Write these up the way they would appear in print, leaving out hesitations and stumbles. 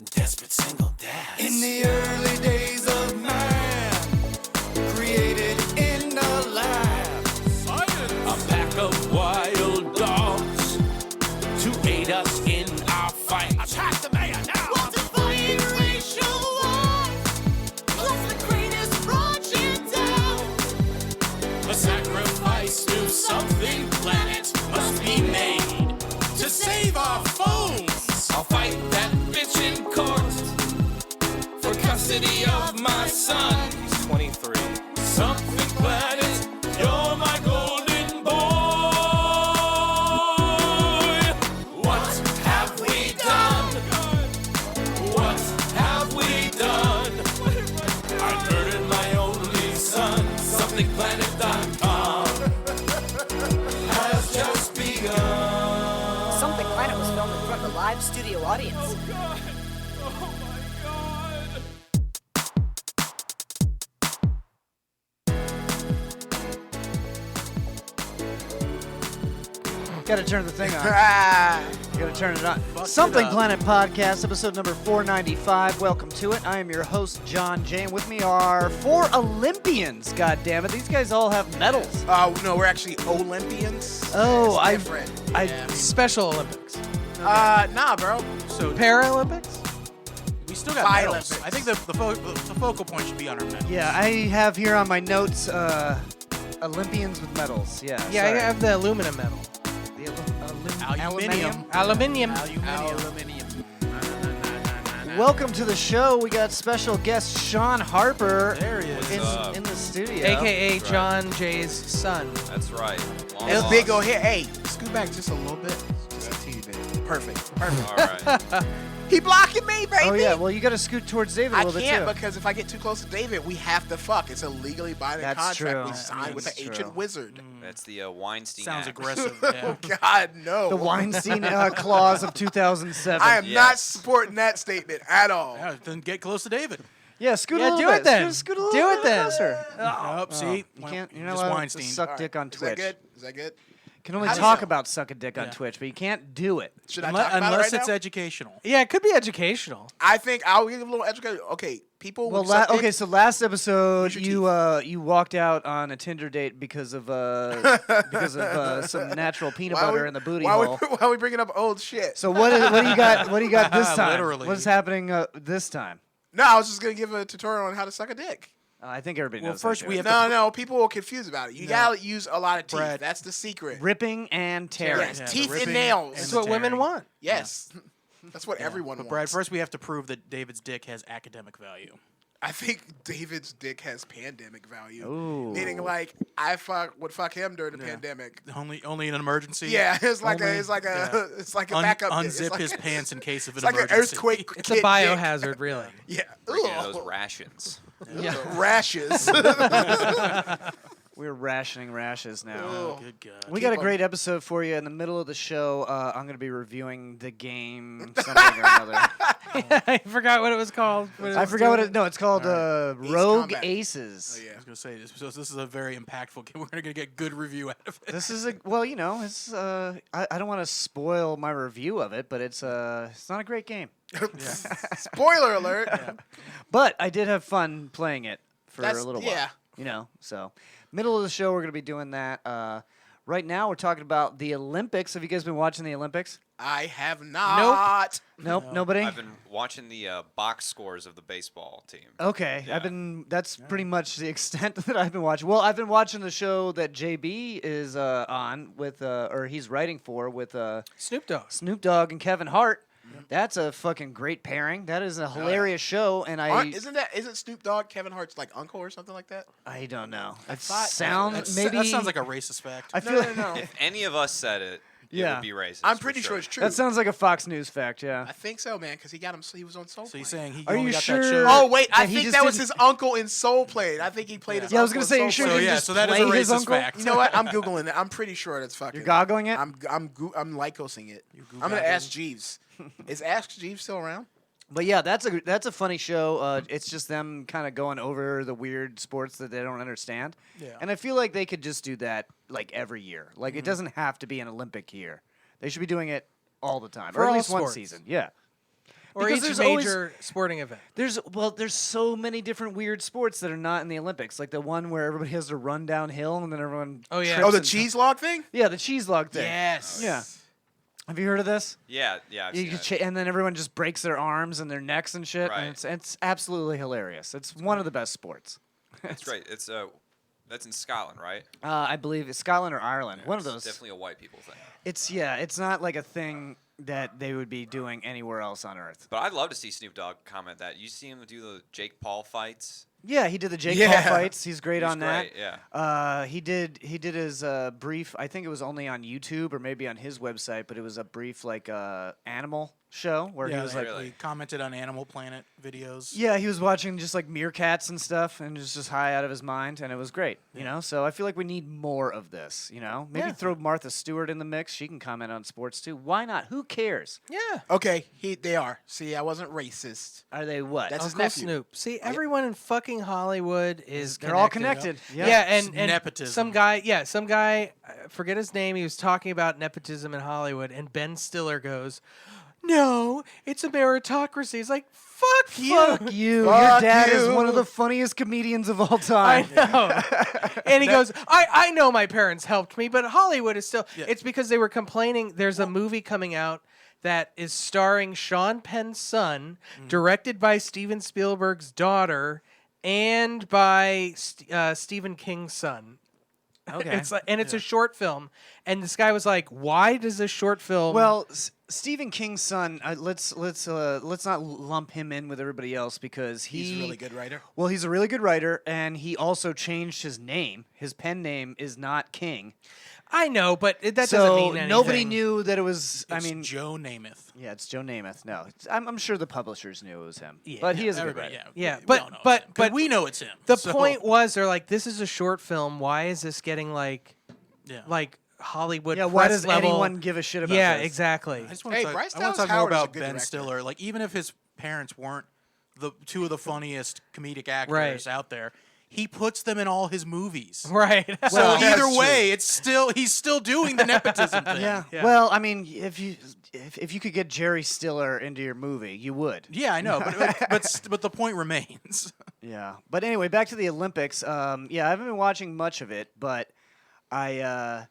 Desperate single dad. In the early days of man, created in the lab. Science. A pack of wild dogs to aid us in our fight. Attack the mayor now. We'll defy racial lies. Plus the greatest project down. A sacrifice to something planet must be made to save our phones. I'll fight that bitch in court for custody of my son. He's 23. Something planet, you're my golden boy. What have we done? What have we done? I murdered my only son. SomethingPlanet.com has just begun. Something Planet was filmed in front of a live studio audience. Oh God! Oh my God! Gotta turn the thing on. Ah, Gotta turn it on. Fuck Something it up. Planet Podcast, episode number 495. Welcome to it. I am your host, John Jay, and with me are four Olympians. God damn it, these guys all have medals. no, we're actually Olympians. Oh, It's different. Special Olympics. Nah, bro. So Paralympics? We still got medals. Olympics. I think the focal point should be on our medals. Yeah, I have here on my notes, Olympians with medals. Yeah, Yeah, sorry. I have the aluminum medal. The Aluminium. Aluminium. Aluminium. Welcome to the show. We got special guest Sean Harper There he is. in the studio. AKA That's John Jay's son. That's right. Long It's lost. big old here. Hey, scoot back just a little bit. Just a teeny bit. Perfect. Perfect. All right. He blocking me, baby. Oh yeah, well you gotta scoot towards David a I little can't bit too. because if I get too close to David, we have to fuck. It's a legally binding That's contract true. we signed with the That's ancient true. wizard. That's the Weinstein Sounds Act. aggressive. Yeah. Oh God, no. The Weinstein clause of 2007. I am not Yes. supporting that statement at all. Yeah, then get close to David. Yeah, scoot a Yeah, little do bit. it then. Scoot a little Do bit it then. closer. Up, see? You can't. You're not Just allowed Weinstein. to suck All right. dick on Is Twitch. that good? Is that good? You can only How does talk that- about suck a dick on Yeah. Twitch, but you can't do it. Should I talk about it Unless right it's now? educational. Yeah, it could be educational. I think I'll give a little education. Okay, people. Well, who suck dick- okay. So last episode, Use your you walked out on a Tinder date because of some natural peanut Why butter we- in the booty why hole. We, why are we bringing up old shit? So what do you got? What do you got this time? Literally. What's happening this time? No, I was just gonna give a tutorial on how to suck a dick. I think everybody Well, knows. first that we joke. have No, people are confused about it. You No. gotta use a lot of teeth. Brad. That's the secret. ripping and tearing. Yes, Yeah, the teeth and ripping nails. and That's the what women tearing. want. Yes, that's what everyone But wants. Brad, first we have to prove that David's dick has academic value. I think David's dick has pandemic value, Ooh. meaning like I would fuck him during the Yeah. pandemic. Only in an emergency. Yeah, it's like Only- a it's like a yeah. it's like a backup. dick. It's Unzip like, his pants in case of an It's like an emergency. earthquake. It's a kid biohazard, really. Dick. Yeah, Breaking into Ugh. those rations. Yeah. rashes. We're rationing rashes now. Ugh. Good God. We got a Keep 'em. great episode for you. In the middle of the show, I'm going to be reviewing the game something or another. I forgot what it was called. I forgot what it. No, it's called Ace Rogue Combat. Aces. Oh, yeah. I was gonna say this. So this is a very impactful game. We're gonna get good review out of it. This is it's I don't want to spoil my review of it, but it's not a great game. Spoiler alert. But I did have fun playing it for That's- a little yeah. while. So middle of the show, we're going to be doing that. Right now, we're talking about the Olympics. Have you guys been watching the Olympics? I have not. Nope, No. nobody. I've been watching the box scores of the baseball team. Okay, Yeah. That's pretty much the extent that I've been watching. Well, I've been watching the show that JB is on with, or he's writing for with Snoop Dogg. Snoop Dogg and Kevin Hart. That's a fucking great pairing. That is a hilarious show, and Isn't Snoop Dogg Kevin Hart's like uncle or something like that? I don't know. It thought- sounds maybe That sounds like a racist fact. I feel No. If any of us said it, it Yeah. would be racist. I'm for pretty sure it's true. that sounds like a Fox News fact. Yeah. I think so, man, because he got him. He was on Soul. So you're Plane. saying he Are only you got sure? that show? Oh wait, I That he think just that was didn't- his uncle in Soul Plane. I think he played his. Yeah, I was uncle gonna say, in you Soul sure So you Plane. can yeah, just so that is a play his racist uncle? fact. You know what? I'm googling it. I'm pretty sure that's fucking. You're goggling it. I'm lycosing it. I'm gonna googling? ask Jeeves. Is Ask Jeeves still around? But yeah, that's a funny show. It's just them kind of going over the weird sports that they don't understand. Yeah. And I feel like they could just do that like every year. Like Mm-hmm. it doesn't have to be an Olympic year. They should be doing it all the time, For or at all least one sports. season. Yeah. Or Because each there's always- major sporting event. There's so many different weird sports that are not in the Olympics, like the one where everybody has to run downhill and then everyone. Oh, yeah. trips Oh, the and- cheese log thing? Yeah, the cheese log thing. Yes. Yeah. Have you heard of this? Yeah, I've You seen can it. and then everyone just breaks their arms and their necks and shit. Right. And it's absolutely hilarious. It's one of the best sports. That's great. It's that's in Scotland, right? I believe it's Scotland or Ireland. One of It's those. definitely a white people thing. It's not like a thing that they would be doing anywhere else on Earth. But I'd love to see Snoop Dogg comment that. You see him do the Jake Paul fights? Yeah, he did the Jake Yeah. Paul fights. He's great He's on that. great, yeah. He did his brief. I think it was only on YouTube or maybe on his website, but it was a brief like animal show where he was like, Really? he commented on Animal Planet videos. yeah, he was watching just like meerkats and stuff, and was just high out of his mind, and it was great. You know, so I feel like we need more of this. You know, maybe Yeah. throw Martha Stewart in the mix. She can comment on sports too. Why not? Who cares? Yeah. Okay, they are. See, I wasn't racist. Are they what? That's his Uncle nephew. Snoop. See, everyone in fucking Hollywood is They're all connected. Yeah, and nepotism. some guy, I forget his name. He was talking about nepotism in Hollywood, and Ben Stiller goes, "No, it's a meritocracy." He's like, "Fuck you." Fuck you. Your Fuck dad is you. one of the funniest comedians of all I time. know. And he goes, I know my parents helped me, but Hollywood is still. It's because they were complaining. There's a movie coming out that is starring Sean Penn's son, directed by Steven Spielberg's daughter, and by Stephen King's son. Okay. It's a short film, and this guy was like, "Why does this short film?" Well, Stephen King's son. Let's not lump him in with everybody else because He's a really good writer. Well, he's a really good writer, and he also changed his name. His pen name is not King. I know, but that so doesn't mean anything. nobody knew that it was. It's I mean, Joe Namath. yeah, it's Joe Namath. No, I'm sure the publishers knew it was him. Yeah, but he is a good Everybody, writer. Yeah, we but- all know it's but- him, 'cause but we know it's him. The so- point was, they're like, "This is a short film. Why is this getting like Hollywood?" Yeah, why press does level? anyone give a shit about Yeah, this? exactly. I just want Hey, to Bryce talk, I want Dallas to talk more Howard is a about good Ben director. Stiller. Like, even if his parents weren't the two of the funniest comedic actors Right. out there, he puts them in all his movies. Right. So Well, that's either true. way, he's still doing the nepotism thing. Yeah. Yeah. Well, I mean, if you could get Jerry Stiller into your movie, you would. Yeah, I know, but the point remains. Yeah. But anyway, back to the Olympics. Yeah, I haven't been watching much of it, but I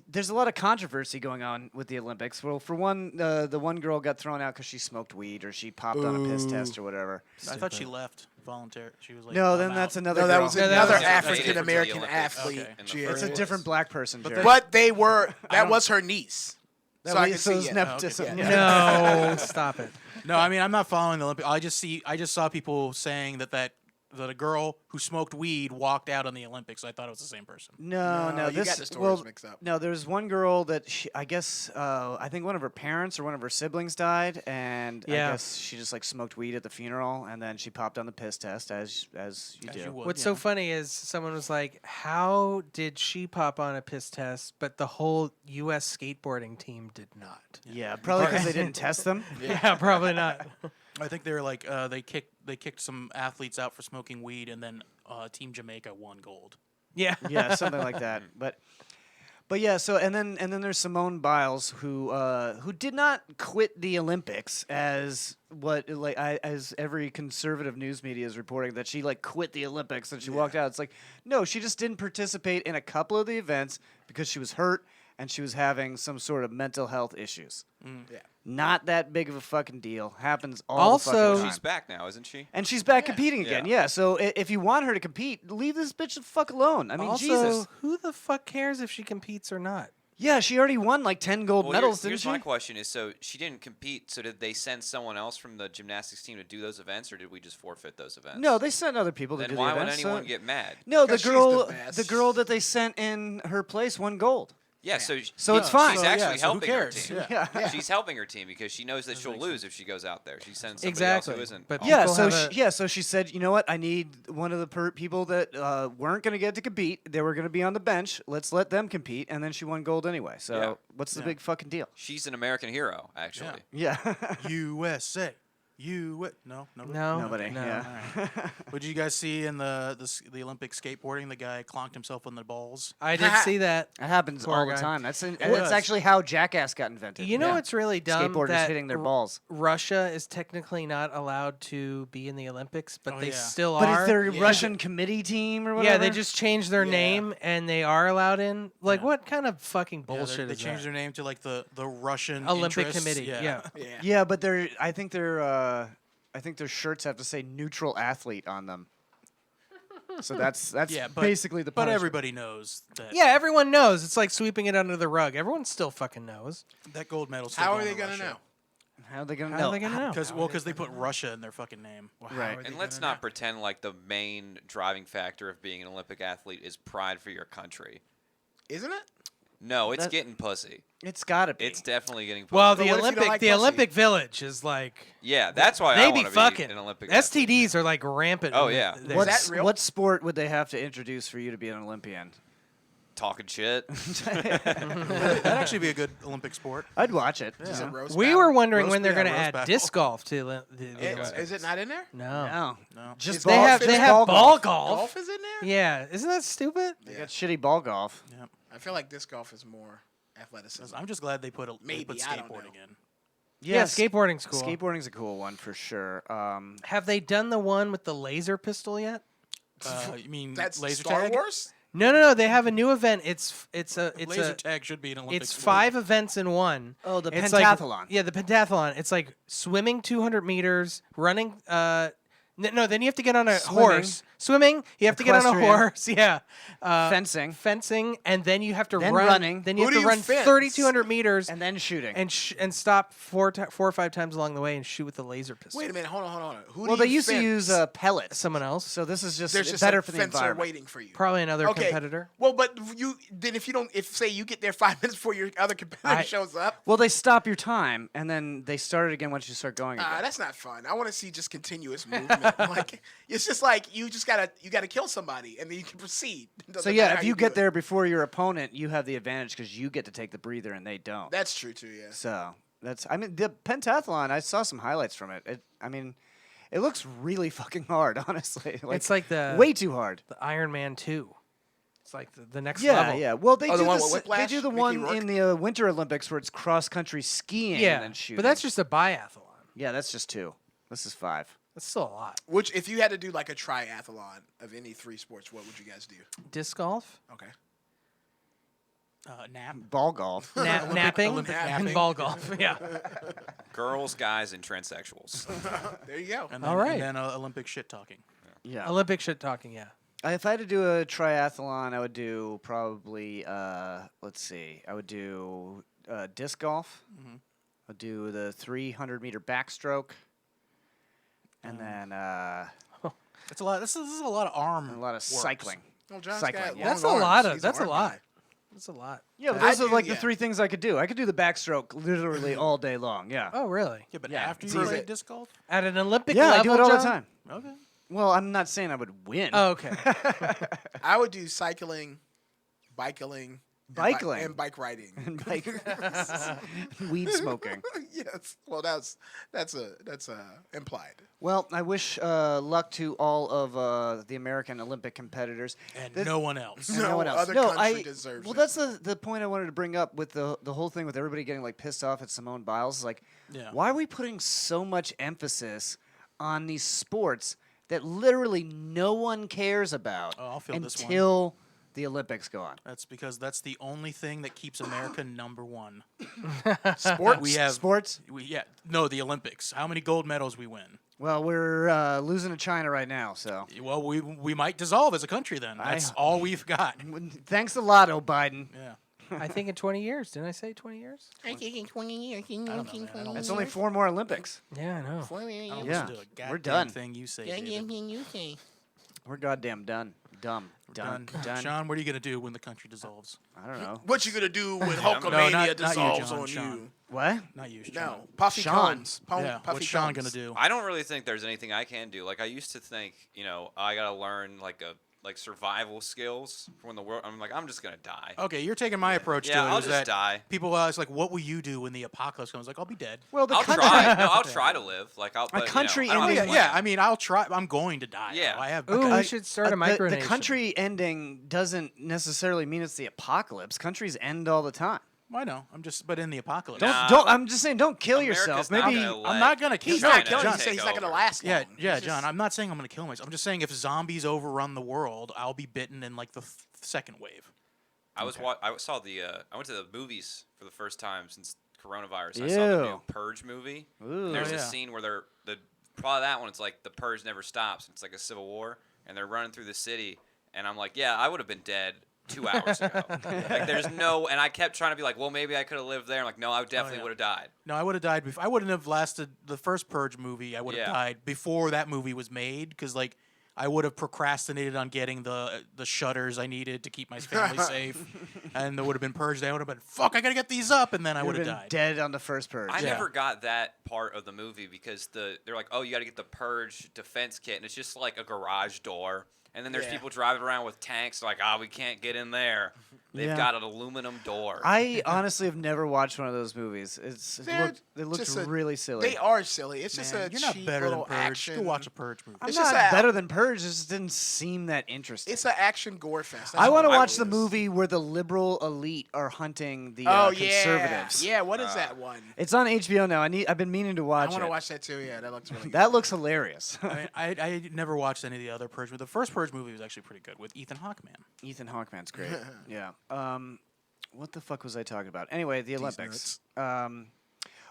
there's a lot of controversy going on with the Olympics. Well, for one, the one girl got thrown out because she smoked weed or she popped on a piss test or whatever. I thought she left voluntarily. She was like, No, "I'm then out." that's another No, girl. that was No, that another was- that's African different American from the Olympics. athlete. Okay. In the She- first It's a different black person, Jared. But they were. That don't- was her niece. That So I was- can so see it's it. nepotism. Okay, Yeah. No, stop it. No, I mean, I'm not following the Olympics. I just saw people saying that a girl who smoked weed walked out on the Olympics. I thought it was the same person. No, No, you this got the stories well, mixed up. No, there's one girl that I guess I think one of her parents or one of her siblings died, and Yeah. I guess she just like smoked weed at the funeral, and then she popped on the piss test as you As do. you would. What's yeah. so funny is someone was like, "How did she pop on a piss test, but the whole U.S. skateboarding team did not?" Yeah, probably because they didn't test them. Yeah, probably not. I think they were like they kicked some athletes out for smoking weed, and then Team Jamaica won gold. Yeah. Yeah, something like that. But yeah, so and then there's Simone Biles who did not quit the Olympics as as every conservative news media is reporting that she like quit the Olympics and she walked out. It's like no, she just didn't participate in a couple of the events because she was hurt and she was having some sort of mental health issues. Yeah. Not that big of a fucking deal. Happens all Also- the fucking time. She's back now, isn't she? And she's back competing again. Yeah. Yeah. So if you want her to compete, leave this bitch the fuck alone. I mean, Also, Jesus. who the fuck cares if she competes or not? Yeah, she already won like 10 gold Well, medals, here's didn't my she? question: is so she didn't compete. So did they send someone else from the gymnastics team to do those events, or did we just forfeit those events? No, they sent other people to Then do why the would events. anyone get mad? No, the 'Cause she's the girl, best. the girl that they sent in her place won gold. Yeah, So it's fine. She's So, actually so who helping her cares? team. Yeah. She's helping her team because she knows that she'll lose if she goes out there. She sends somebody Exactly. else who isn't. But all- Yeah, People so have a- so she said, you know what? I need one of the people that weren't going to get to compete. They were going to be on the bench. Let's let them compete, and then she won gold anyway. So Yeah. what's the big fucking deal? she's an American hero, actually. Yeah. USA, No. No, Nobody. no. Yeah. What did you guys see in the Olympic skateboarding? The guy clonked himself on the balls. I did see that. That happens Poor all the guy. time. That's does. actually how Jackass got invented. You know what's really dumb? Skateboarders that hitting their balls. Russia is technically not allowed to be in the Olympics, but Oh, they yeah. still But are. is there a Russian committee team or whatever? Yeah, they just changed their Yeah. name and they are allowed in. Like, Yeah. what kind of fucking Yeah, bullshit they is changed that? their name to like the Russian Olympic interests. Committee. Yeah. Yeah, but I think their shirts have to say neutral athlete on them. So that's Yeah, but, basically the But punishment. everybody knows that Yeah, everyone knows. It's like sweeping it under the rug. Everyone still fucking knows. that gold medal. How are they gonna know? How are they gonna How know? are they gonna know? Because they put Russia in their fucking name. Right. And let's not pretend like the main driving factor of being an Olympic athlete is pride for your country. Isn't it? No, it's That- getting pussy. It's gotta be. It's definitely getting pussy. Well, But the what if you don't like pussy? Olympic Village is like yeah, that's why I they want be to be fucking an Olympic athlete. STDs are like rampant. Oh, in yeah. there. What's, that real? what sport would they have to introduce for you to be an Olympian? Talking shit. That'd actually be a good Olympic sport. I'd watch it. Is it roast We battle? were wondering Roast- when they're yeah, going to roast add battle. disc golf to the Is it not in there? No. No. No. Just Is They ball, have just they have ball golf. Golf is in there? Yeah, isn't that stupid? They got shitty ball golf. I feel like disc golf is more athleticism. I'm just glad they put Maybe, I don't skateboarding know. in. Yeah, skateboarding's cool. Skateboarding's a cool one for sure. Have they done the one with the laser pistol yet? You mean That's laser Star tag? Wars? No. They have a new event. It's Laser tag should be an Olympic It's sport. 5 events in one. Oh, the It's like- pentathlon. yeah, the pentathlon. It's like swimming 200 meters, running. No, then you have to get on a horse. Swimming, you have to get on a Equestrian. horse. Yeah. Fencing. Fencing, and then you have to Then run. running. Then you Who have do to you run fence? 3,200 meters And then shooting. and stop 4 or 5 times along the way and shoot with the laser pistol. Wait a minute. Hold on. Who well, do they you used to fence? use pellets. Someone else. So this is just, There's just better a for the fencer environment. waiting for you. Probably another Okay. competitor. Well, but if say you get there 5 minutes before your other competitor shows up, Well, they stop your time, and then they start it again once you start going again. that's not fun. I want to see just continuous movement. Like it's just like you gotta kill somebody and then you can proceed. So Doesn't yeah, matter if how you do get it. there before your opponent, you have the advantage because you get to take the breather and they don't. That's true too. Yeah. So I mean, the pentathlon. I saw some highlights from it. It looks really fucking hard, honestly. It's like the way too hard. The Iron Man 2. It's like the next Yeah, level. yeah. Well, they Oh, do the one the with they Whiplash? do the Mickey one Rourke? in the Winter Olympics where it's cross country skiing Yeah, and then shooting. but that's just a biathlon. yeah, that's just 2. This is 5. That's still a lot. Which, if you had to do like a triathlon of any 3 sports, what would you guys do? Disc golf, Okay. Nap. Ball golf. napping, Olympic and napping. ball golf. Yeah. Girls, guys, and transsexuals. There you go. And All then, right. And then Olympic shit talking. Yeah. Olympic shit talking. Yeah. If I had to do a triathlon, I would do probably let's see. I would do disc golf. I'd do the 300-meter backstroke. And then It's a lot. This is a lot of arm. a lot of work. cycling. Well, John's Cycling, got yeah. long That's a arms. lot of. He's an That's a arm lot. guy. That's a lot. Yeah, but I those are do, like yeah. the 3 things I could do. I could do the backstroke literally all day long. Yeah. Oh, really? Yeah, but Yeah, after it's you easy. play disc golf. At an Olympic Yeah, level, I do it all the John? time. Okay. Well, I'm not saying I would win. Oh, okay. I would do cycling, bicycling, Bicycling. and bike riding. And like weed smoking. Yes. Well, that's implied. Well, I wish luck to all of the American Olympic competitors. And That- no one else. And No no one else. other no, country deserves Well, it. that's the point I wanted to bring up with the whole thing with everybody getting like pissed off at Simone Biles. Is like, Yeah. why are we putting so much emphasis on these sports that literally no one cares about Oh, I'll feel this one. until the Olympics go on? That's because that's the only thing that keeps America number one. Sports. We have sports. the Olympics. How many gold medals we win? Well, we're losing to China right now, so Well, we might dissolve as a country then. That's all we've got. thanks a lot, oh Biden. Yeah. I think in 20 years. Didn't I say 20 years? I think in 20 years. I don't know, man. I don't It's only 4 more Olympics. Yeah, I know. I don't Yeah, listen to a we're goddamn done. thing you say. Goddamn David. thing you say. We're goddamn done. Done. Done. Sean, what are you gonna do when the country dissolves? I don't know. What you gonna do when No, Hulkamania not you, dissolves John, on Sean. you? What? Not you, Sean. No, Puffy Sean. Combs. Yeah. Puffy What's Sean Combs. gonna do? I don't really think there's anything I can do. Like I used to think, I gotta learn like a like survival skills for when the world. I'm like, I'm just gonna die. Okay, you're taking my approach Yeah, to it. I'll is just that die. People ask like, "What will you do when the apocalypse comes?" Like, I'll be dead. Well, the I'll country, try. No, I'll try to live. Like I'll. But, country you know, I don't ending- have a Yeah, plan. I mean, I'll try. I'm going to die. Yeah. though. I have. Ooh, Uh, we should start a the micronation. country ending doesn't necessarily mean it's the apocalypse. Countries end all the time. I know. I'm just, but in the apocalypse. Don't. I'm just saying, don't kill America's yourself. not Maybe. gonna let I'm not gonna kill. He's no, not China killing. John, He said he's not going to over. last long. Yeah, He's John. just- I'm not saying I'm gonna kill myself. I'm just saying if zombies overrun the world, I'll be bitten in like the second wave. I saw the. I went to the movies for the first time since coronavirus. I saw the new Ew. Purge movie. Ooh. There's Oh, a yeah. scene where probably that one. It's like the Purge never stops. It's like a civil war, and they're running through the city, and I'm like, yeah, I would have been dead 2 hours ago. Like there's no, and I kept trying to be like, well, maybe I could have lived there. I'm like, no, I definitely yeah. would have died. No, I would have died before. I wouldn't have lasted the first Purge movie. I would have Yeah. died before that movie was made because like I would have procrastinated on getting the shutters I needed to keep my family safe, and there would have been Purge. I would have been fuck. I gotta get these up, and then I You would have been died. dead on the first purge. I Yeah. never got that part of the movie because they're like, oh, you got to get the Purge defense kit, and it's just like a garage door. And then there's Yeah. people driving around with tanks, like, we can't get in there. They've Yeah. got an aluminum door. I honestly have never watched one of those movies. They're It looked just a- really silly. They are silly. It's just Man, a you're not cheap better than little Purge. action. Go watch a Purge movie. I'm It's not just a- better than Purge. It just didn't seem that interesting. It's an action gore fest. I want to what watch it the is. movie where the liberal elite are hunting the Oh yeah, conservatives. yeah. What is that one? It's on HBO now. I've been meaning to I watch want it. to watch that too. Yeah, that looks really good. That looks hilarious. I mean, I never watched any of the other Purge movies. The first Purge movie was actually pretty good with Ethan Hawke, man. Ethan Hawkeman's great. Yeah. What the fuck was I talking about? Anyway, the Olympics.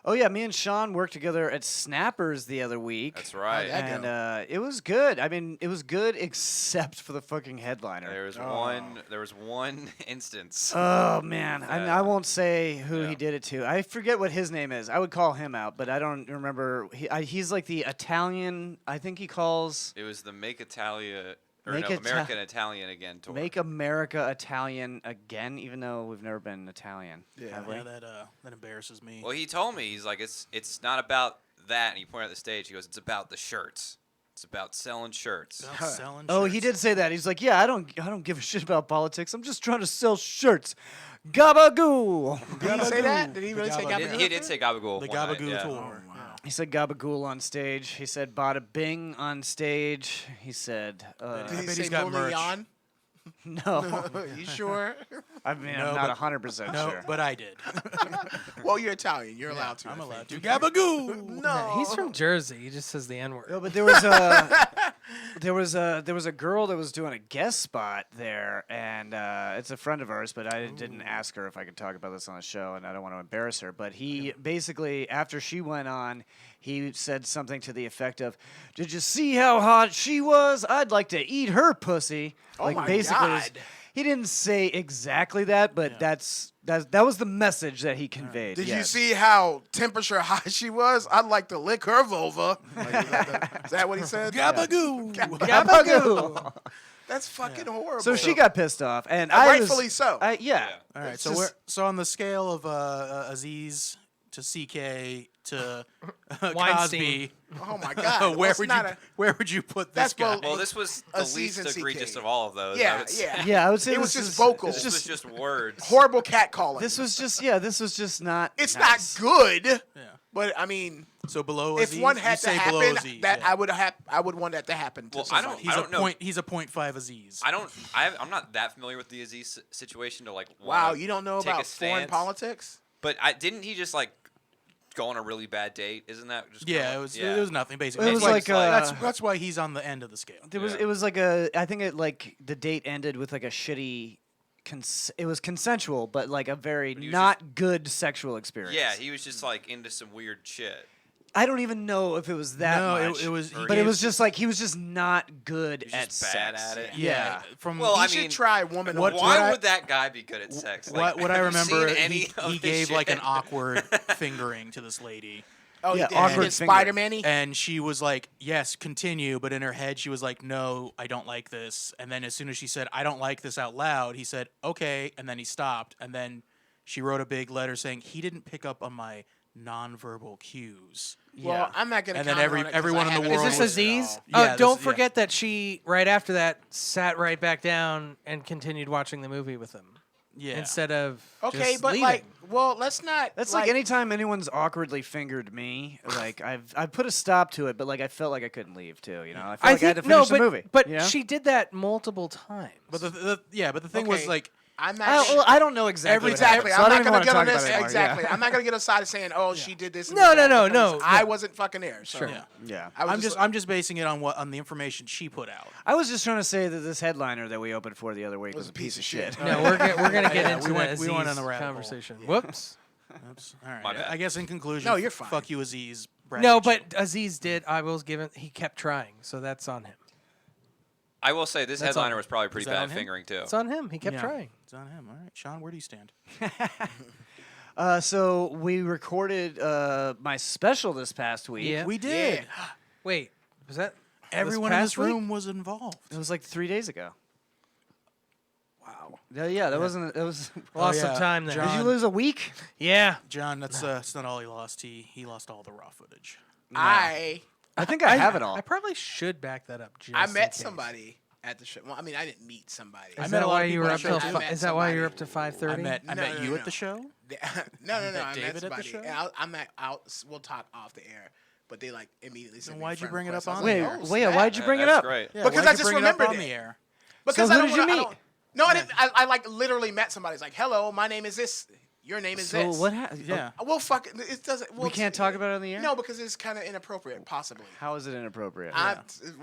Oh yeah, me and Sean worked together at Snappers the other week. That's right. that And it was good. I mean, it was good except for the fucking headliner. There was one instance. Oh man, I won't say who Yeah. he did it to. I forget what his name is. I would call him out, but I don't remember. He's like the Italian. I think he calls It was the Make Italia or Make no, Ita- American Italian again tour. "Make America Italian Again," even though we've never been Italian. have we? Yeah, that embarrasses me. Well, he told me he's like it's not about that, and he pointed at the stage. He goes, it's about the shirts. It's about selling shirts. About selling Oh, shirts. he did say that. He's like, "Yeah, I don't give a shit about politics. I'm just trying to sell shirts." Gabagoo. Did he say that? Did he really say Gabagool. Gabagool? He did say Gabagool. The one night, Gabagool yeah. tour. He said gabagool on stage. He said bada bing on stage. He said, Did I he bet say he's got merch. Mulian? no. You sure? I mean, No, I'm not but- 100% No, sure. but I did. Well, you're Italian. You're allowed to. I'm I allowed think. to. Gabagoo. No. He's from Jersey. He just says the N word. No, but there was a there was a girl that was doing a guest spot there, and it's a friend of ours. But I didn't ask her if I could talk about this on the show, and I don't want to embarrass her. But he basically, after she went on, he said something to the effect of, "Did you see how hot she was? I'd like to eat her pussy." Oh like my basically, God. he didn't say exactly that, but that was the message that he conveyed. Did you yes. see how temperature high she was? I'd like to lick her vulva. Like, is that what he said? Gabagoo. Gabagoo. That's fucking horrible. So she got pissed off, and I rightfully was, so. Yeah. All right, It's so just- so on the scale of Aziz to CK to Weinstein. Cosby, Oh my God. where It's would not you a- where would you put this That's guy? both- Well, this was the Aziz least and egregious CK. of all of those. I Yeah, would say. yeah. Yeah, I would say It was this just is- vocal. It's This was just just words. Horrible cat calling. this was just not. It's nice. not good. Yeah. But I mean, So below if Aziz, one you had to say below happen, Aziz, that yeah. I would want that to happen. To Well, I somebody. don't- He's a know. point. He's a 0.5 Aziz. I'm not that familiar with the Aziz situation to like. Wow, wanna you don't know take about a foreign stance. politics? But didn't he just like go on a really bad date? Isn't that just Yeah, kinda- it was nothing basically. It was And like he's like- that's why he's on the end of the scale. There was Yeah. it was like a. I think it like the date ended with like a shitty. It was consensual, but like a very he was not good sexual experience. Yeah, he was just like into some weird shit. I don't even know if it was that No, much. it was. Or But he it was just like he was just not good He was at just bad sex. at it. Yeah. From Well, He I should mean, try woman. what- on Why I- would that guy be good at sex? Like, what I have you remember, seen any he of his gave like an shit? awkward fingering to this lady. Oh, Yeah, he did. awkward Did finger. Spider-Man-y? And she was like, yes, continue. But in her head, she was like, no, I don't like this. And then as soon as she said, I don't like this out loud, he said, okay. And then he stopped. And then she wrote a big letter saying, he didn't pick up on my nonverbal cues. Well, I'm not gonna. And then comment on it 'cause everyone I in the haven't world Is seen this it at Aziz? all. Yeah, Don't this- forget that she, right after that, sat right back down and continued watching the movie with him. Yeah. Instead of Okay, just but leaving. like, well, let's not. That's like anytime anyone's awkwardly fingered me, like I put a stop to it, but like I felt like I couldn't leave too. You know, I felt like I had to finish the movie. but you know? she did that multiple times. But but the thing was Okay. like I'm not. Well, I don't know exactly. Exactly. What happened, so I I'm don't not even gonna wanna get talk on this. about it anymore, Exactly. yeah. I'm not gonna get on side of saying, "Oh, she did this." And No, this, no, that, no, because no, I no. wasn't fucking there. So. Sure. Yeah. I was I'm just basing it on the information she put out. I was just trying to say that this headliner that we opened for the other week was a piece of shit. No, we're gonna get Yeah, into we went- that we went on Aziz the rabbit hole. conversation. Whoops. Oops. All right. My bad. I guess in conclusion, No, you're fine. Fuck you, Aziz. Brad No, Pitt. but Aziz did. I was given. He kept trying, so that's on him. I will say this That's headliner on- was probably pretty that on bad him? fingering too. It's on him. He kept Yeah. trying. It's on him. All right, Sean, where do you stand? So we recorded my special this past week. Yeah. We did. Wait, was that Everyone in past this week? room was involved. It was like 3 days ago. Wow. Yeah, that wasn't. It was. Lost some yeah. time there? Did you John- lose a week? Yeah. John, that's not all he lost. He lost all the raw footage. I I think I have it all. I probably should back that up. Just I in met case. somebody at the show. Well, I mean, I didn't meet somebody. I Is met that a lot why of you people were at up the till? show, too. I met Is that why you're up somebody. to 5:30? I met No, you no, at the show. no. I David met at the somebody. show? And I'm out. We'll talk off the air. But they like immediately said. Then why'd you bring it up on Wait, the air? why'd you bring it That's up? great. Yeah, Because why'd I you just bring it up remembered on it. the air. Because So I who don't did you wanna- I meet? don't- No, I didn't. I like literally met somebody. It's like, hello, my name is this. Your name is So this. what happened? Yeah. Well, fuck it. It doesn't. Well, We can't talk about it on the air. No, because it's kind of inappropriate, possibly. How is it inappropriate?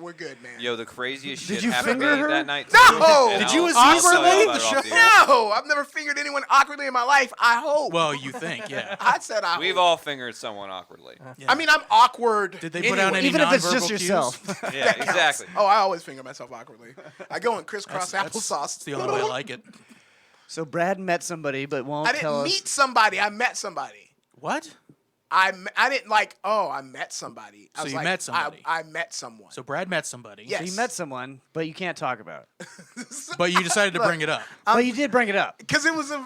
We're good, man. Yo, the craziest Did shit you happened to finger me her? that night. No! too, and Did you I'll tell awkwardly? about it The off show? the air. No, I've never fingered anyone awkwardly in my life. I hope. Well, you think, yeah. I said I. We've hope. all fingered someone awkwardly. Yeah. I mean, I'm awkward. Did they put out anyway. any Even if it's nonverbal just cues? yourself. Yeah, exactly. Oh, I always finger myself awkwardly. I go in crisscross applesauce. That's the only way I like it. So Brad met somebody, but won't I tell didn't us. meet somebody. I met somebody. What? I didn't like. Oh, I met somebody. I So was you like, met somebody. I met someone. So Brad met somebody. Yeah. So you met someone, but you can't talk about it. But you decided to bring it up. But you did bring it up. Because it was a.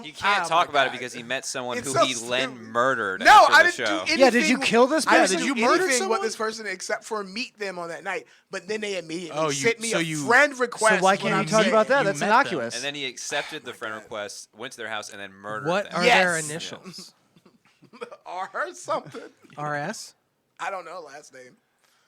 You can't oh talk my about it God. because he met someone It's who so he then stupid. murdered No, after I the didn't show. do anything. Yeah, did you kill this I person? didn't Did do you murder anything someone? with this person except for meet them on that night. But then they immediately Oh, sent me so a you- friend request. So why when can't I'm you talk there. about that? You That's met them. innocuous. And then he accepted the friend request, went to their house, and then murdered What them. are Yes. their initials? Or something. RS. I don't know last name.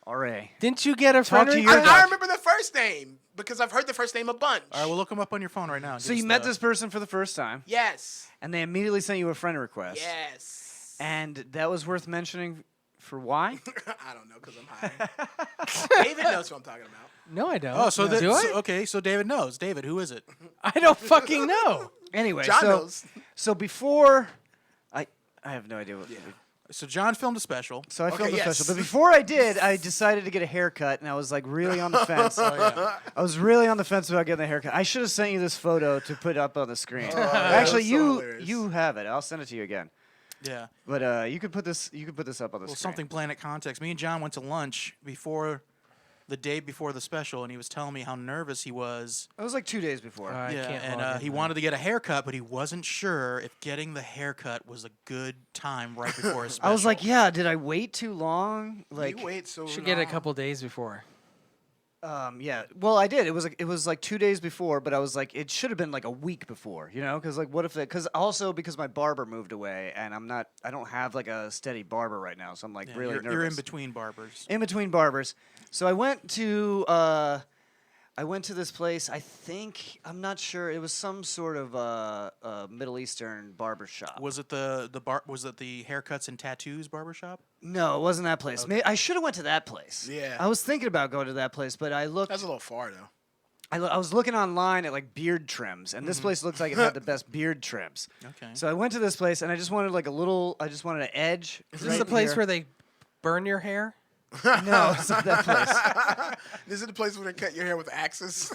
R.A. Didn't you get a friend to request? your I doc. remember the first name because I've heard the first name a bunch. All right, well, look him up on your phone right now. So you met this person for the first time, Yes. and they immediately sent you a friend request. Yes. And that was worth mentioning for why? I don't know because I'm high. David knows what I'm talking about. No, I don't. Oh, so do I? okay, so David knows. David, who is it? I don't fucking know. Anyway, John so knows. so before I have no idea what. So John filmed a special. So I Okay, filmed the yes. special, but before I did, I decided to get a haircut, and I was like really on the fence. yeah. I was really on the fence about getting the haircut. I should have sent you this photo to put up on the screen. Oh, Actually, that's so hilarious. you have it. I'll send it to you again. Yeah. But you could put this up on the Well, screen. something Planet Context. Me and John went to lunch the day before the special, and he was telling me how nervous he was. It was like 2 days before. I yeah, can't and log in he now. wanted to get a haircut, but he wasn't sure if getting the haircut was a good time right before his special. I was like, yeah. Did I wait too long? Like, you wait so Should get a long. couple days before. yeah. Well, I did. It was like 2 days before, but I was like, it should have been like a week before, you know? Because like, what if it? Because also because my barber moved away, and I don't have like a steady barber right now, so I'm like Yeah, really nervous. you're in between barbers. In between barbers. So I went to this place. I'm not sure. It was some sort of Middle Eastern barber shop. Was it was it the haircuts and tattoos barbershop? No, it wasn't that place. I should have went to that place. Yeah. I was thinking about going to that place, but I looked. That's a little far though. I was looking online at like beard trims, and this place looks like it had the best beard trims. Okay. So I went to this place, and I just wanted like I just wanted an edge. Is this the place where they burn your hair? No, it's not that place. This is the place where they cut your hair with axes.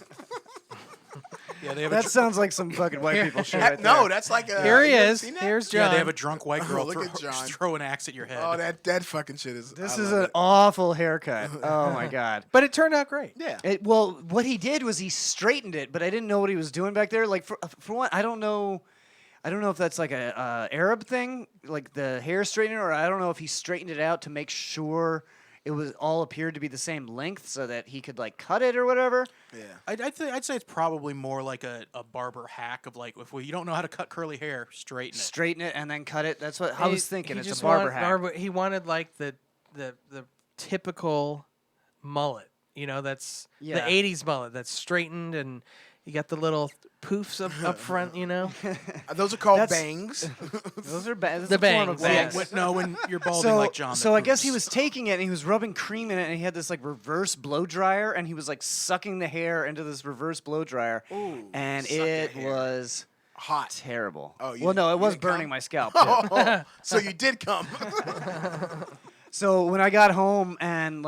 Yeah, they have That sounds like some fucking white people shit. Right No, there. that's like a. Here he you ever is. seen that? Here's yeah, John. they have a drunk white girl Look at John. throw an axe at your head. Oh, that fucking shit is. This I is love an it. awful haircut. Oh my god. But it turned out great. Yeah. Well, what he did was he straightened it, but I didn't know what he was doing back there. Like for one, I don't know I don't know if that's like a Arab thing, like the hair straightener, or I don't know if he straightened it out to make sure it was all appeared to be the same length so that he could like cut it or whatever. Yeah. I'd say it's probably more like a barber hack of like if you don't know how to cut curly hair, straighten it. Straighten it and then cut it. That's what I was thinking. He It's just a barber hack. He wanted like the typical mullet. That's Yeah. the '80s mullet that's straightened and you got the little poofs up front. Those are called That's- bangs. Those are that's The a form of bangs, yes. bangs. When you're balding like John. So they're I guess he poofs. was taking it and he was rubbing cream in it and he had this like reverse blow dryer and he was like sucking the hair into this reverse blow dryer and suck your it hair. was Hot. terrible. Oh, you well, no, it didn't- you was didn't come? burning my scalp. too. Oh, so you did come. So when I got home and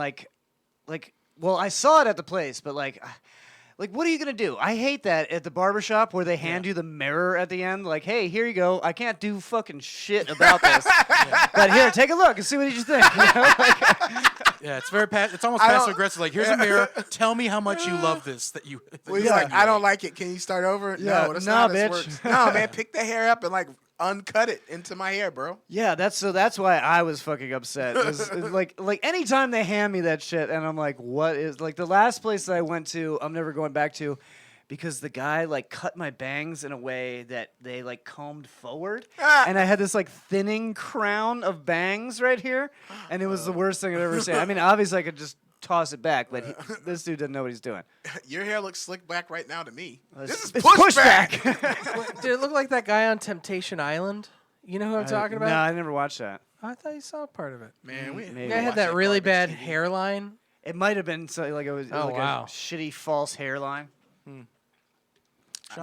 well, I saw it at the place, but like, what are you gonna do? I hate that at the barbershop where they hand you the mirror at the end. Like, hey, here you go. I can't do fucking shit about this, but here, take a look and see what you think. Yeah, it's very it's almost I don't- passive aggressive. Like, here's a mirror. Tell me how much you love this. That you. Well, he's like, I don't like it. Can you start over? Yeah, No, that's nah, not how this bitch. works. No, man, pick the hair up and like uncut it into my hair, bro. Yeah, that's why I was fucking upset. It was like anytime they hand me that shit, and I'm like, what is like the last place that I went to? I'm never going back to, because the guy like cut my bangs in a way that they like combed forward, and I had this like thinning crown of bangs right here, and it was the worst thing I've ever seen. I mean, obviously I could just toss it back, but this dude didn't know what he's doing. Your hair looks slick back right now to me. This is It's pushback. Did it look like that guy on Temptation Island? You know who I'm talking about? No, I never watched that. I thought you saw part of it. Man, we Maybe. The guy had watch that really garbage bad TV. hairline. It might have been it was Oh, like wow. a shitty false hairline. Sean,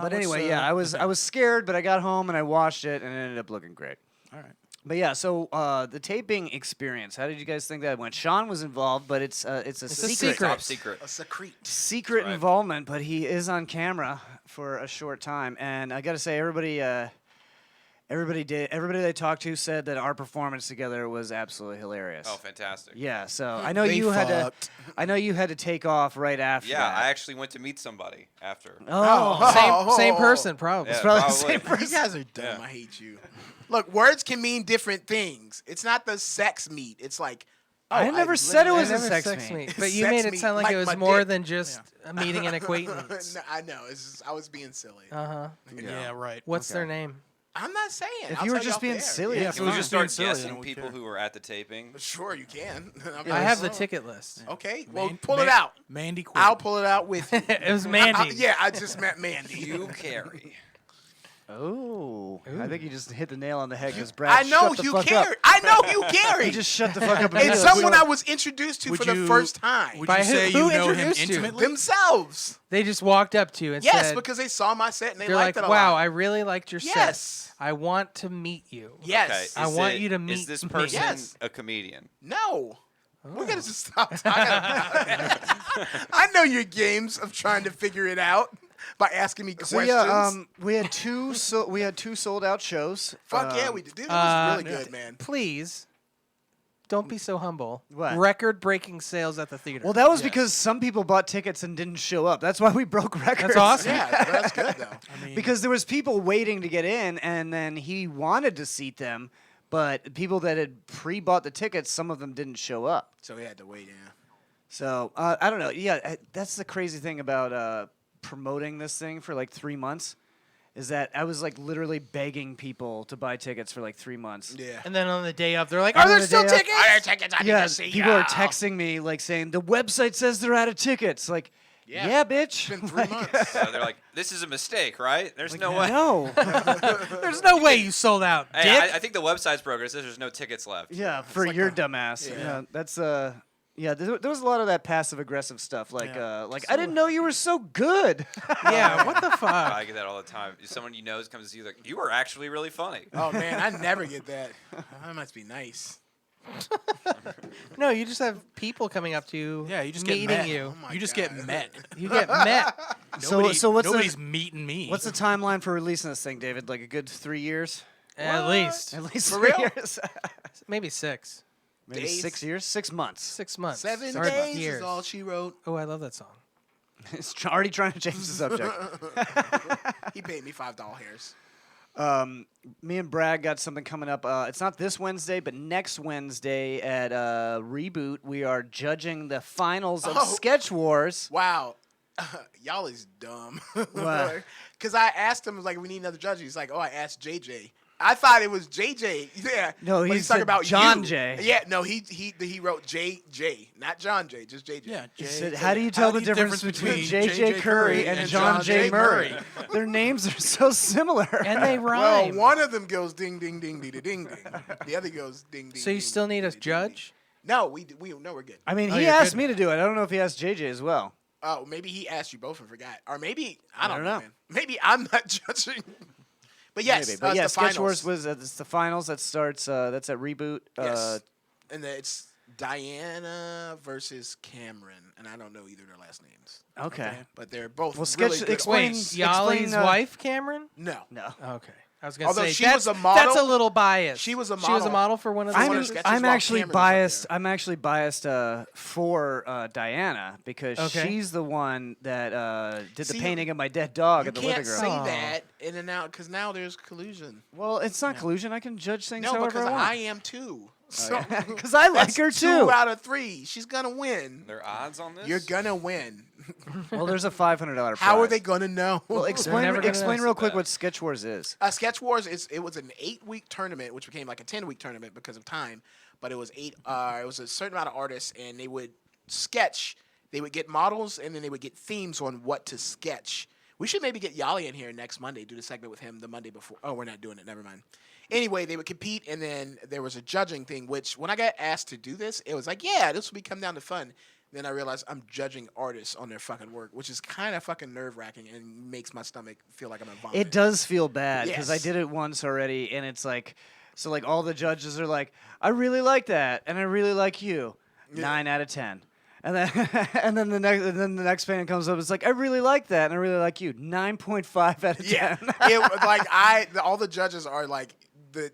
But anyway, I was scared, but I got home and I watched it and it ended up looking great. All right. But yeah, so the taping experience. How did you guys think that went? Sean was involved, but it's a a secret secret. Top secret. A secret. secret Right. involvement. But he is on camera for a short time, and I got to say, everybody they talked to said that our performance together was absolutely hilarious. Oh, fantastic. Yeah, so I know They you had fucked. to take off right after. Yeah, that. I actually went to meet somebody after. Oh, Same person, probably. Yeah, probably the probably. same person. You guys are dumb. Yeah. I hate you. Look, words can mean different things. It's not the sex meet. It's like, oh, I never said it I was a never sex meet. But you Sex made it meet, sound like like it was my more dick. than just a meeting an acquaintance. No, I know. It's just, I was being silly. Uh-huh. Yeah, right. What's their name? I'm not saying. If I'll you were tell just you being off the air. silly, Yeah, that's if it Can we was fine. just being start silly, then guessing we people care. who were at the taping? Sure, you can. I'll be I have the like, ticket list. Okay, well, Man- pull it Man- out. Mandy Quinn. I'll pull it out with you. It was Mandy. Yeah, I just met Mandy. You carry. Oh, I think you just hit the nail on the head because I Brad know shut the you fuck carry. up. I know you carry. He just shut the fuck up. It's immediately. someone I was introduced to Would for the you- first time. Would By you say who you know him introduced you? intimately? Themselves. They just walked up to you and Yes, said, because they saw my set and they they're liked like, it a wow, lot. I really liked your Yes. set. I want to meet you. Yes. I want you to meet Is this me. person Yes. a comedian? No. We're gonna just stop talking about it. I know your games of trying to figure it out by asking me So questions. yeah, we had two sold out shows. Fuck yeah, we did. Dude, it was really good, man. Please, don't be so humble. What? Record-breaking sales at the theater. Well, that was because some people bought tickets and didn't show up. That's why we broke records. That's awesome. Yeah, that's good though. I mean, Because there was people waiting to get in, and then he wanted to seat them, but people that had pre-bought the tickets, some of them didn't show up. So we had to wait. Yeah. So I don't know. Yeah, that's the crazy thing about promoting this thing for like 3 months, is that I was like literally begging people to buy tickets for like 3 months. Yeah. And then on the day of, they're like, On are there the still day of- tickets? Are there tickets? I need Yeah, to see people ya. are texting me like saying the website says they're out of tickets. Like, yeah, bitch. It's been 3 months. So they're like, this is a mistake, right? There's no way. No. There's no way you sold out, Hey, dick. I think the website's broken. It says there's no tickets left. Yeah, for your dumbass. Yeah, that's yeah. There was a lot of that passive aggressive stuff. Like I didn't know you were so good. Yeah, what the fuck? I get that all the time. Someone you know comes to see you like, you were actually really funny. Oh man, I never get that. That must be nice. No, you just have people coming up to you. yeah, you just get meeting met. you. Oh my You just God. get met. You get met. So what's nobody's the meeting me. what's the timeline for releasing this thing, David? Like a good 3 years? At least. At least For 3 real? years. Maybe 6. Maybe Days? 6 years. 6 months. 6 months. 7 Sorry about days years. is all she wrote. Oh, I love that song. It's already trying to change the subject. He paid me $5 hairs. Me and Brad got something coming up. It's not this Wednesday, but next Wednesday at Reboot, we are judging the finals of Sketch Wars. Wow. Y'all is dumb. What? Because I asked him, I was like, we need another judge. He's like, oh, I asked JJ. I thought it was JJ. Yeah. No, but he he's talking said about John you. J. Yeah, no, he wrote JJ, not John J, just JJ. Yeah, He Jay. said, how do you tell the difference between J.J. Curry and John J. Murray? Their names are so similar. And they Well, rhyme. one of them goes ding, ding, ding, ding, ding, ding. The other goes ding, ding. So you ding, still ding, need a ding, ding, judge? ding. No, we no, we're good. I mean, Oh, he you're asked good. me to do it. I don't know if he asked JJ as well. Oh, maybe he asked you both and forgot, or maybe I don't know. know. Man. Maybe I'm not judging. But yes, Maybe. But it's yeah, the Sketch finals. Wars it's the finals that starts. That's at Reboot. Yes. And it's Diana versus Cameron, and I don't know either of their last names. Okay. But they're both Well, really sketch- good. explain- Wait, explain, Yali's wife, Cameron? No. No. Okay. I was gonna Although say she that's, was a model- That's a little biased. She was a She was a model. model for one of the I'm- sketches? sketches I'm while actually Cameron was up biased. there. I'm actually biased for Diana because Okay. she's the one that did the See, painting of my dead dog You in the can't living room. say Aw. that in and out because now there's collusion. Well, it's not collusion. I can judge things No, however because I I want. am too. So Because I like that's her 2 too. out of 3. She's gonna win. There are odds on this? You're gonna win. Well, there's a $500 prize. How are they gonna know? Well, explain never gonna explain know. real quick what Sketch Wars is. Sketch Wars it was an 8-week tournament, which became like a 10-week tournament because of time. But it was it was a certain amount of artists, and they would sketch. They would get models, and then they would get themes on what to sketch. We should maybe get Yali in here next Monday, do the segment with him the Monday before. Oh, we're not doing it. Never mind. Anyway, they would compete, and then there was a judging thing, which when I got asked to do this, it was like, yeah, this will come down to fun. Then I realized I'm judging artists on their fucking work, which is kind of fucking nerve-wracking and makes my stomach feel like I'm going to vomit. It does feel bad because I Yes. did it once already, and it's like, so like all the judges are like, I really like that, and I really like you, 9 out of 10. And then and then the next painting comes up. It's like I really like that, and I really like you. 9.5 out of 10. Yeah, it was like all the judges are like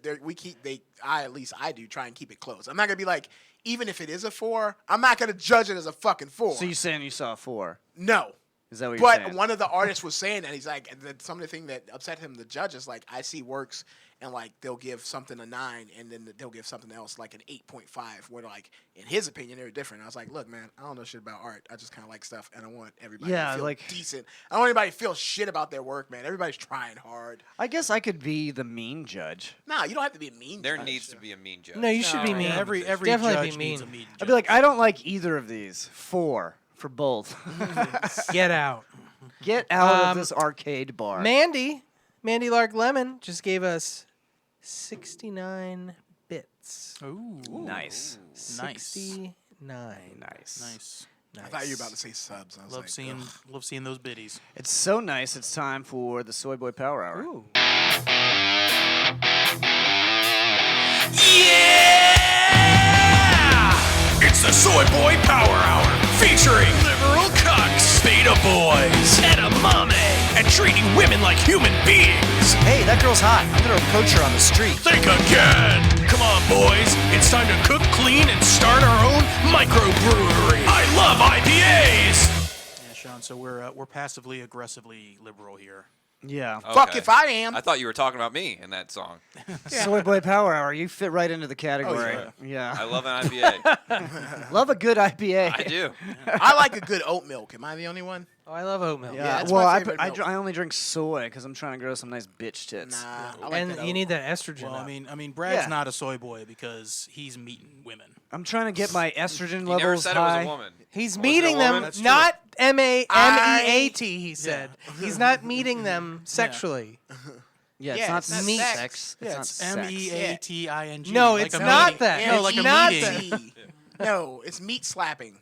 I do try and keep it close. I'm not gonna be like, even if it is a 4, I'm not gonna judge it as a fucking 4. So you saying you saw a 4? No. Is that what you're But saying? one of the artists was saying that he's like some of the thing that upset him. The judge is like, I see works and like they'll give something a 9 and then they'll give something else like an 8.5. Where like in his opinion they're different. I was like, look, man, I don't know shit about art. I just kind of like stuff and I want everybody Yeah, to feel like- decent. I don't want anybody to feel shit about their work, man. Everybody's trying hard. I guess I could be the mean judge. Nah, you don't have to be a mean. There judge. needs to be a mean judge. No, you should be No, mean. Every Definitely judge be needs a mean. mean I'd be like, I don't like either of these. 4 for both. Get out. Get out of this arcade bar. Mandy Lark Lemon just gave us 69 bits. Ooh, Nice. nice, 69. Nice. nice. I thought you were about to say subs. I was Love like, seeing, ugh. love seeing those biddies. It's so nice. It's time for the Soy Boy Power Hour. Ooh. Yeah! It's the Soy Boy Power Hour, featuring liberal cucks, beta boys, edamame, and treating women like human beings. Hey, that girl's hot. I'm gonna approach her on the street. Think again! Come on, boys. It's time to cook, clean, and start our own microbrewery. I love IPAs! Yeah, Sean. So we're passively aggressively liberal here. Yeah. Fuck Okay. if I am. I thought you were talking about me in that song. Soy Boy Power Hour. You fit right into the category. yeah. I love an IPA. Love a good IPA. I do. I like a good oat milk. Am I the only one? Oh, I love oat milk. Yeah, Yeah, that's well, my I, favorite milk. I only drink soy because I'm trying to grow some nice bitch tits. Nah, I like And that you oat. need that estrogen. Well, up. I mean, Brad's Yeah. not a soy boy because he's meeting women. I'm trying to get my estrogen He never levels said it high. was a woman. He's Was it a meeting them, woman? That's true. not M-A-M-E-A-T, he said. He's not meeting them sexually. Yeah, Yeah, it's it's not not sex. sex. It's Yeah, not it's sex. MEATING. No, like it's a not meeting. that. No, It's like a not meeting. that. No, it's meat slapping.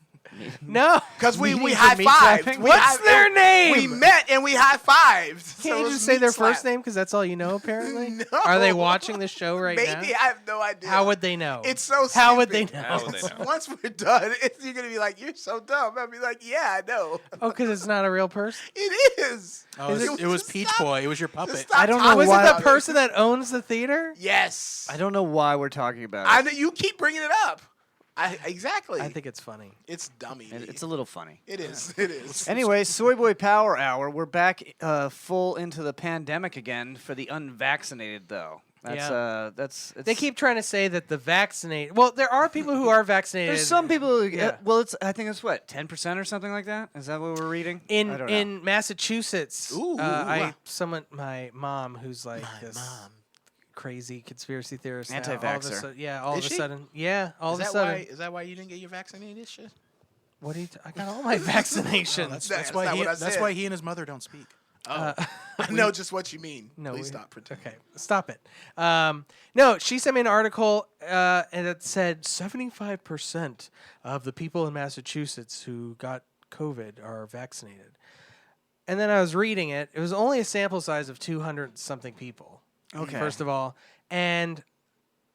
No. Because we Meeting for high meat fived. slapping? What's their name? We met and we high fived. Can't you just say their first name because that's all you know, apparently? No. Are they watching the show right Maybe now? I have no idea. How would they know? It's so How would they stupid. know? How would they know? Once we're done, you're gonna be like, "You're so dumb." I'll be like, "Yeah, I know." Oh, because it's not a real person? It is. Oh, it was Just Peach stop- Boy. It was your just puppet. stop I don't know talking Was why- it about the person that owns the theater? Yes. I don't know why we're talking about it. I know you keep bringing it up. Exactly. I think it's funny. It's dummy. It's a little funny. It is. It is. Anyway, Soy Boy Power Hour. We're back full into the pandemic again for the unvaccinated, though. That's They keep trying to say that the vaccinated. Well, there are people who are vaccinated. There's some people. Who, Yeah. well, I think it's what 10% or something like that. Is that what we're reading? I don't know. In Massachusetts, Ooh, my mom, who's like crazy conspiracy theorist, now, Anti-vaxxer. all Is of a she? sudden, all of a Is sudden. that why you didn't get your vaccinated shit? What do you? I got all my vaccinations. That's That's why not he. what I That's said. why he and his mother don't speak. Oh, I know just what you mean. No, Please we- stop pretending. Okay, stop it. No, she sent me an article, and it said 75% of the people in Massachusetts who got COVID are vaccinated. And then I was reading it. It was only a sample size of 200 something people. Okay. First of all, and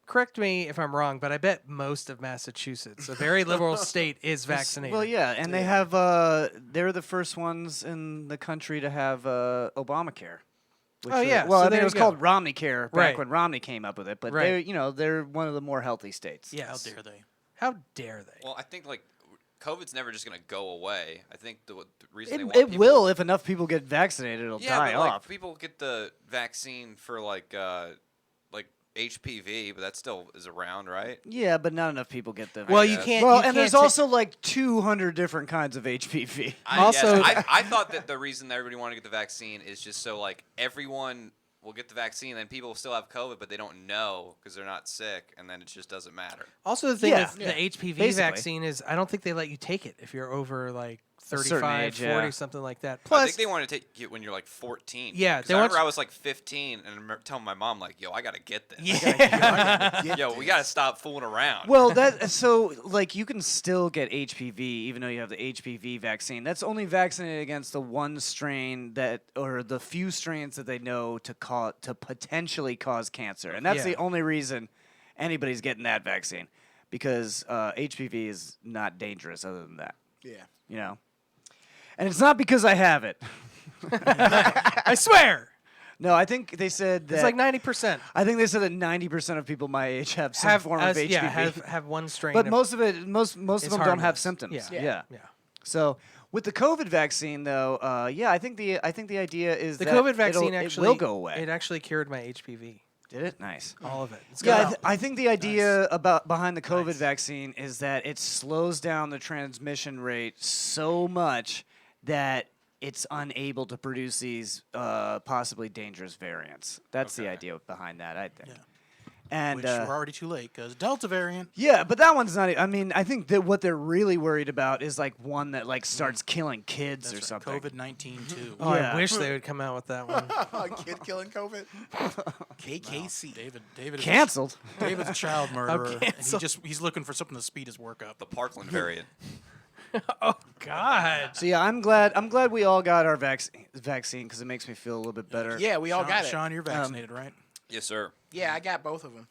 correct me if I'm wrong, but I bet most of Massachusetts, a very liberal state, is vaccinated. Well, yeah, and they have. They're the first ones in the country to have Obamacare. Oh, yeah, Well, so I mean, there it was you go. called Romney Care back Right. when Romney came up with it, but Right. they're one of the more healthy states. Yes. How dare they? How dare they? Well, I think like COVID's never just gonna go away. I think the reason they It, want it people, will if enough people get vaccinated. It'll yeah, die but, like, off. people get the vaccine for like HPV, but that still is around, right? Yeah, but not enough people get the. Well, you guess. can't. Well, you and can't there's ta- also like 200 different kinds of HPV. Also- I thought that the reason that everybody wanted to get the vaccine is just so like everyone will get the vaccine, and people will still have COVID, but they don't know because they're not sick, and then it just doesn't matter. Also, the thing Yeah. with the HPV Basically. vaccine is I don't think they let you take it if you're over like certain 35, age, 40, yeah. something like that. I Plus, think they want to take it when you're like 14. Yeah, 'Cause they I want remember you- I was like 15, and I remember telling my mom like, "Yo, I gotta get this. yeah. Yo, we gotta stop fooling around." Well, so like you can still get HPV even though you have the HPV vaccine. That's only vaccinated against the one strain or the few strains that they know to potentially cause cancer, and that's Yeah. the only reason anybody's getting that vaccine, because HPV is not dangerous other than that. Yeah. You know, and it's not because I have it. I swear, No, I think they said that. it's like 90% I think they said that 90% of people my age have some form of HPV. have one strain. But of- most of them don't have harmless. symptoms. Yeah. Yeah. So with the COVID vaccine, though, I think the idea is The that COVID vaccine it actually will go away. It actually cured my HPV, Did it? Nice. all of it. It's Yeah, gone. I think the idea behind the COVID vaccine is that it slows down the transmission rate so much that it's unable to produce these possibly dangerous variants. That's the idea behind that, I think. Yeah. And Which we're already too late because Delta variant. yeah, but that one's not. I mean, I think that what they're really worried about is like one that like starts killing kids or That's something. right. COVID-19 too. Oh, yeah. I wish they would come out with that one. Kid killing COVID. KKC. David is Canceled. David's a child murderer. And canceled. he's looking for something to speed his work up. The Parkland variant. God. So yeah, I'm glad we all got our vaccine because it makes me feel a little bit better. Yeah, we all Sean, got it. Sean, you're vaccinated, right? Yes, sir. Yeah, I got both of them.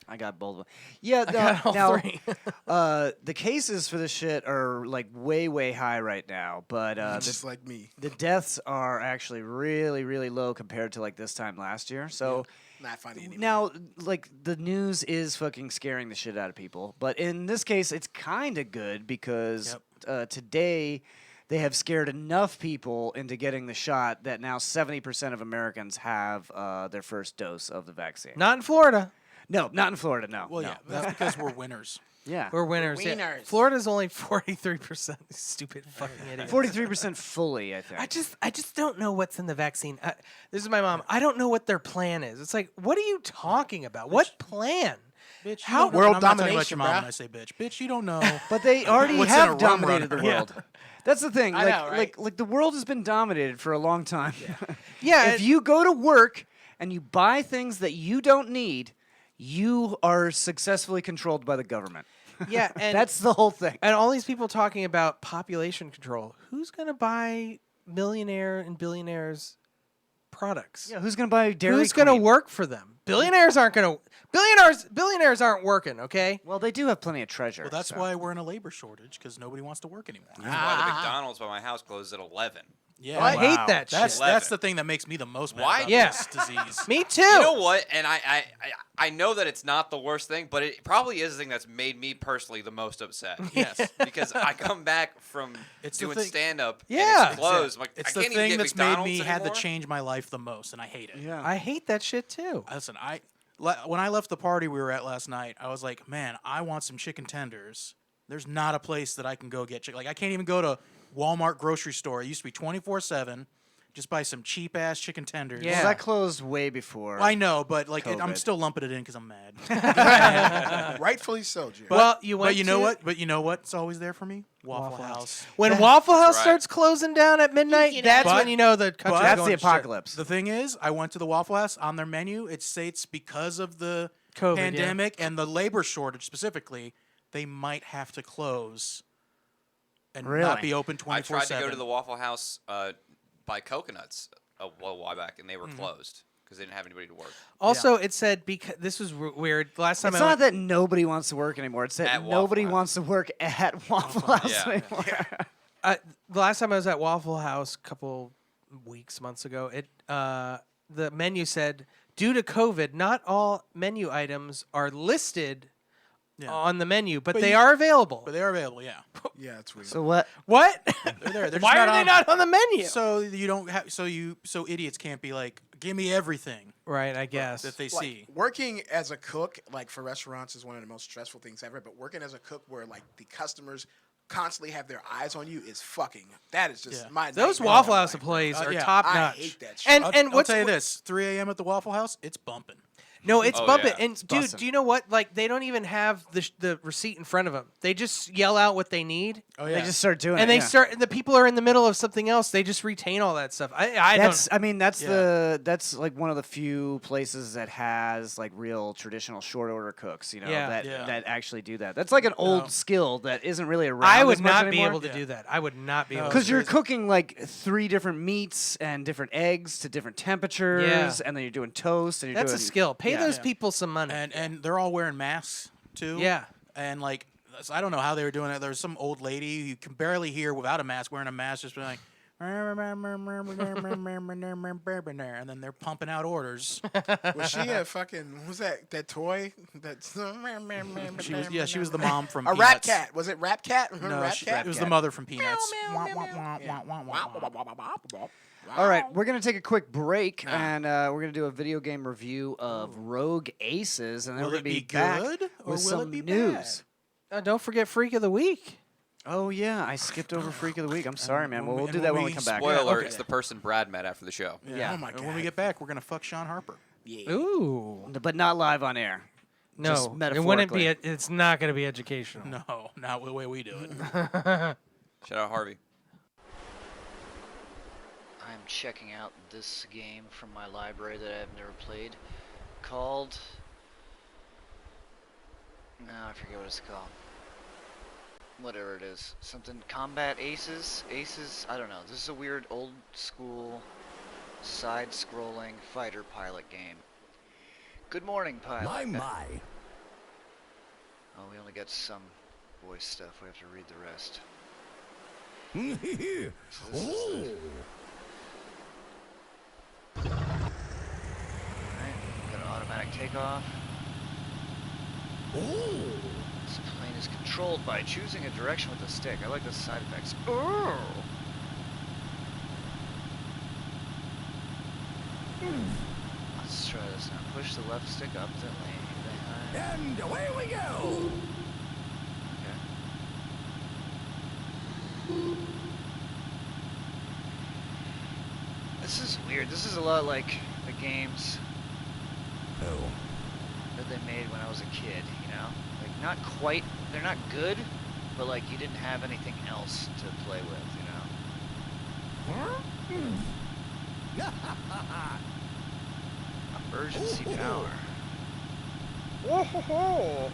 I got both of them. Yeah, got all now three. The cases for this shit are like way high right now, but Just like me. the deaths are actually really low compared to like this time last year. So Not funny anymore. now, like the news is fucking scaring the shit out of people, but in this case, it's kind of good because today they have scared enough people into getting the shot that now 70% of Americans have their first dose of the vaccine. Not in Florida. No, not in Florida. No. Well, no. yeah, that's because we're winners. Yeah. We're winners. Yeah. Wieners. Florida's only 43%. Stupid fucking idiot. 43% fully, I think. I just don't know what's in the vaccine. This is my mom. I don't know what their plan is. It's like, what are you talking about? What plan? Bitch, you How- don't know- World and I'm not talking about domination, your mom bruh. when I say bitch. Bitch, you don't know. But they already What's in a have rum dominated the runner? world. That's the thing. I Like, know, right? like the world has been dominated for a long time. Yeah. If you go to work and you buy things that you don't need, you are successfully controlled by the government. yeah, and That's the whole thing. and all these people talking about population control. Who's gonna buy millionaire and billionaires products? Yeah, who's gonna buy Dairy Who's gonna Queen? work for them? Billionaires aren't gonna. Billionaires aren't working. Okay. Well, they do have plenty of treasure. Well, that's so. why we're in a labor shortage because nobody wants to work anymore. That's why the McDonald's by my house closes at 11. Yeah, I hate that That's shit. that's the thing that makes me the most mad Why? about Yeah. this disease. Me too. You know what? And I know that it's not the worst thing, but it probably is the thing that's made me personally the most upset. Yes. Because I come back from It's the doing thing- stand up Yeah. and it's closed. I'm like, It's I the can't even thing get that's McDonald's made me have to anymore. change my life the most, and I hate it. Yeah. I hate that shit too. Listen, when I left the party we were at last night, I was like, man, I want some chicken tenders. There's not a place that I can go get chicken. Like, I can't even go to Walmart grocery store. It used to be 24/7. Just buy some cheap ass chicken tenders. Yeah. Well, that closed way before. I know, but like I'm COVID. still lumping it in because I'm mad. Rightfully so, Jim. Well, you went But you know to- what? But you know what's always there for me? Waffle House. When Waffle House right. starts closing down at midnight, that's But- when you know the country's That's going the to shit. apocalypse. The thing is, I went to the Waffle House. On their menu, it states because of the COVID, yeah. pandemic and the labor shortage specifically, they might have to close and Really? not be open I 24/7. tried to go to the Waffle House buy coconuts a while back, and they were closed because they didn't have anybody to work. Also, it said because this was weird. Last time It's I not went, that nobody wants to work anymore. It's that At Waffle nobody House. wants to work at Waffle House Yeah. anymore. the last time I was at Waffle House a couple months ago, the menu said due to COVID, not all menu items are listed Yeah. on the menu, but But they you- are available. But they're available, yeah. Yeah, it's weird. So what? What? They're there. They're just Why not are they on- not on the menu? So you don't have. So idiots can't be like, give me everything Right, I guess. that they Like, see. working as a cook, like for restaurants, is one of the most stressful things ever. But working as a cook, where like the customers constantly have their eyes on you, is fucking. That is just Yeah. my. Those nightmare. Waffle House employees are yeah. top I notch. hate that shit. And I'll what's tell you this: 3 a.m. at the Waffle House, it's bumping. No, it's Oh, bumping. yeah. And dude, bussin'. do you know what? Like they don't even have the receipt in front of them. They just yell out what they need, Oh They just start doing it. and they yeah. start. The people are in the middle of something else. They just retain all that stuff. I That's. don't. I mean, that's Yeah. that's like one of the few places that has like real traditional short order cooks. You know Yeah. that Yeah. that actually do that. That's like an old skill that isn't really around. I as would much not be anymore. able to do that. I would not be able. Because to you're do that. cooking like 3 different meats and different eggs to different temperatures, and then you're doing toast. And you're That's a doing, skill. Pay yeah. those people some money. And they're all wearing masks too. Yeah. And like, so I don't know how they were doing it. There was some old lady you can barely hear without a mask, wearing a mask, just being like, and then they're pumping out orders. Was she a fucking? What was that toy? That's She was, yeah, she was the mom from a Peanuts. rat cat. Was it Rat Cat? No, Rat she- Cat. it was the mother from Peanuts. All right, we're gonna take a quick break, and we're gonna do a video game review of Rogue Aces, and then Will we're it gonna be back good, or with will some it be news. Don't forget Freak of the Week. Oh yeah, I skipped over Freak of the Week. I'm sorry, man. Well, we'll and do when that when we we come back. Spoiler alert, okay. it's the person Brad met after the show. Yeah. Oh my And god. when we get back, we're gonna fuck Sean Harper. Ooh. But not live on air. No, Just it wouldn't be. metaphorically. It's not going to be educational. No, not the way we do it. Shout out Harvey. I'm checking out this game from my library that I've never played called... No, I forget what it's called. Whatever it is. Something Combat Aces? Aces? I don't know. This is a weird old school side-scrolling fighter pilot game. Good morning, pilot. My. Oh, we only got some voice stuff. We have to read the rest. Alright, got an automatic takeoff. This plane is controlled by choosing a direction with the stick. I like the side effects. Oh! Let's try this now. Push the left stick up to land behind. And away we go. Okay. This is weird. This is a lot like the games that they made when I was a kid, you know? Like, not quite, they're not good, but like you didn't have anything else to play with, you know? Emergency power. Whoa-ho-ho!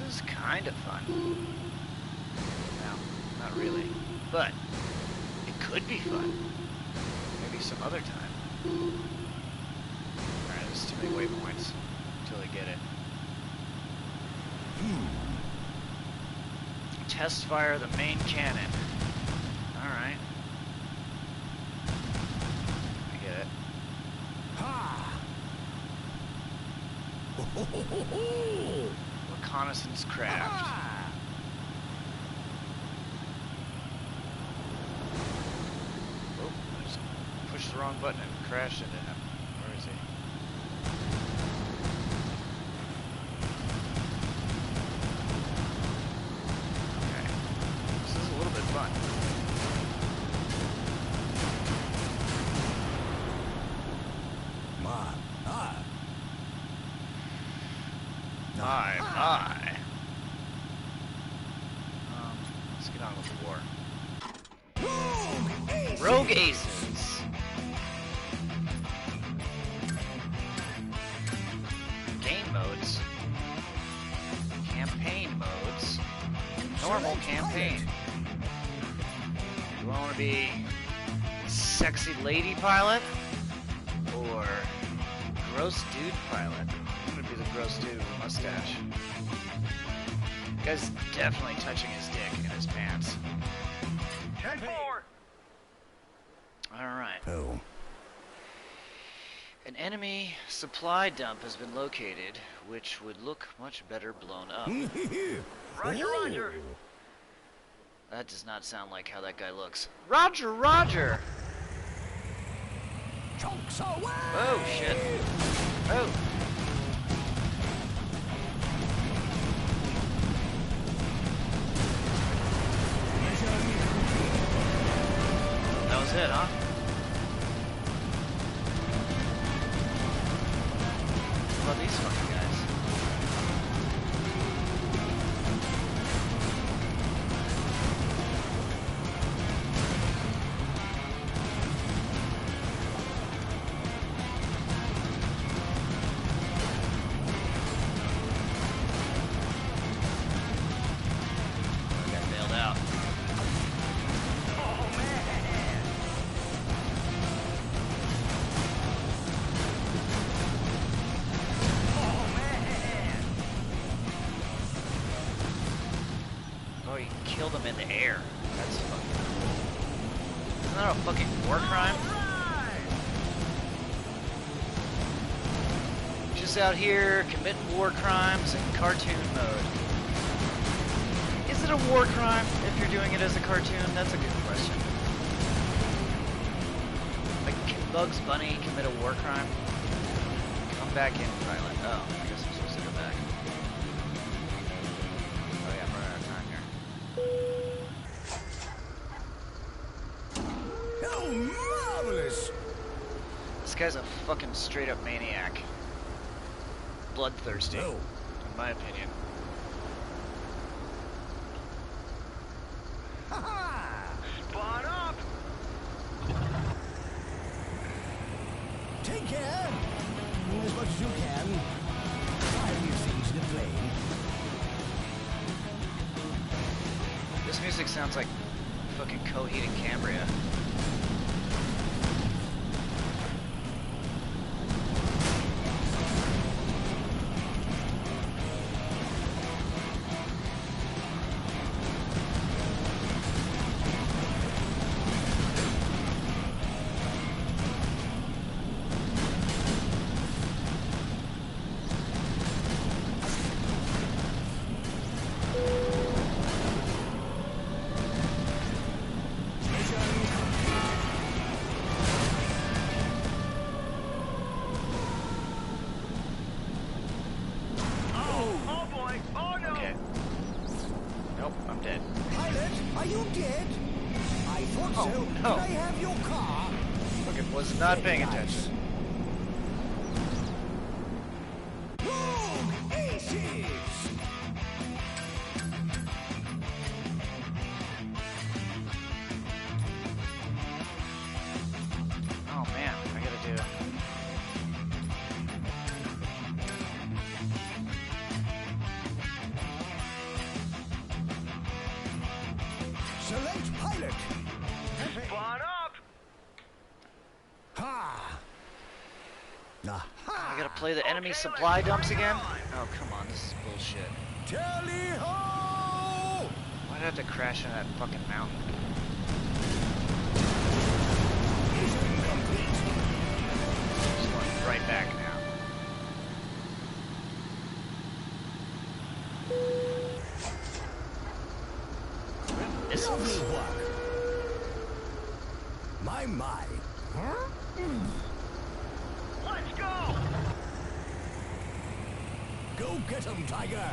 This is kind of fun. No, not really. But it could be fun. Maybe some other time. Alright, there's too many waypoints until I get it. Test fire the main cannon. Alright. I get it. Reconnaissance craft. Oh, I just pushed the wrong button and crashed into him. Where is he? Okay. This is a little bit fun. My. Let's get on with the war. Rogue Aces. Game modes. Campaign modes. Normal campaign. Do I want to be sexy lady pilot or gross dude pilot? I'm gonna be the gross dude with a mustache. The guy's definitely touching his dick in his pants. Alright. Oh. An enemy supply dump has been located, which would look much better blown up. Roger, roger. That does not sound like how that guy looks. Roger, roger! Chunks away. Oh, shit. Oh. That was it, huh? What about these fucking guys? I got bailed out. Oh, you can kill them in the air. That's fucking... Isn't that a fucking war crime? Just out here committing war crimes in cartoon mode. Is it a war crime if you're doing it as a cartoon? That's a good question. Like, can Bugs Bunny commit a war crime? Come back in, pilot. Oh, I guess I'm supposed to go back. Oh yeah, I'm running out of time here. Oh, marvelous. This guy's a fucking straight up maniac. Bloodthirsty, in my opinion. Spot up. Take care. As much as you can. Fire these things to the plane. This music sounds like fucking Coheed and Cambria. Okay. Nope, I'm dead. Pilot, are you dead? I thought so. no. Can I have your car? Fucking was not paying attention. Rogue Aces! Oh man, I gotta do. I gotta play the enemy supply dumps again? Oh, come on, this is bullshit. Tally-ho! Why'd I have to crash into that fucking mountain? Just going right back now. Missiles? My. Let's go! Go get him, Tiger!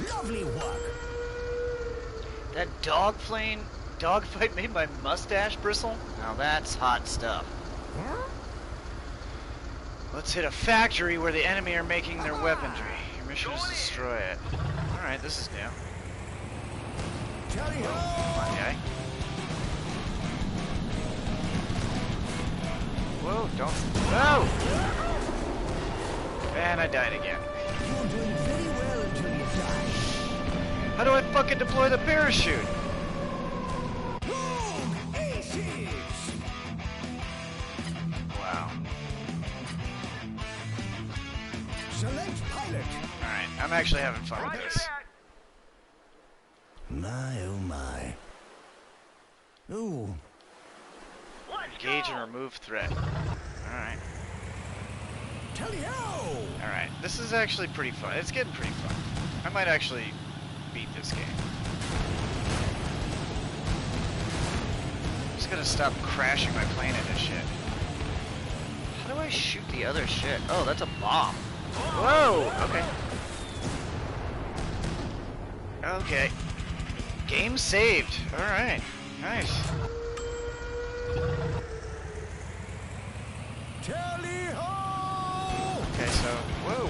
Lovely work. That dogfight made my mustache bristle? Now that's hot stuff. Let's hit a factory where the enemy are making their weaponry. Your mission is to destroy it. Alright, this is new. Come on, guy. Whoa, don't. No! And I died again. You're doing very well until you die. How do I fucking deploy the parachute? Aces! Wow. Select pilot. Alright, I'm actually having fun with this. My, oh my. Ooh. Engage and remove threat. Alright. Tally-ho! Alright, this is actually pretty fun. It's getting pretty fun. I might actually beat this game. I'm just gonna stop crashing my plane into shit. How do I shoot the other shit? Oh, that's a bomb. Whoa! Okay. Okay. Game saved. Alright. Nice. Tally-ho! Okay, so, whoa.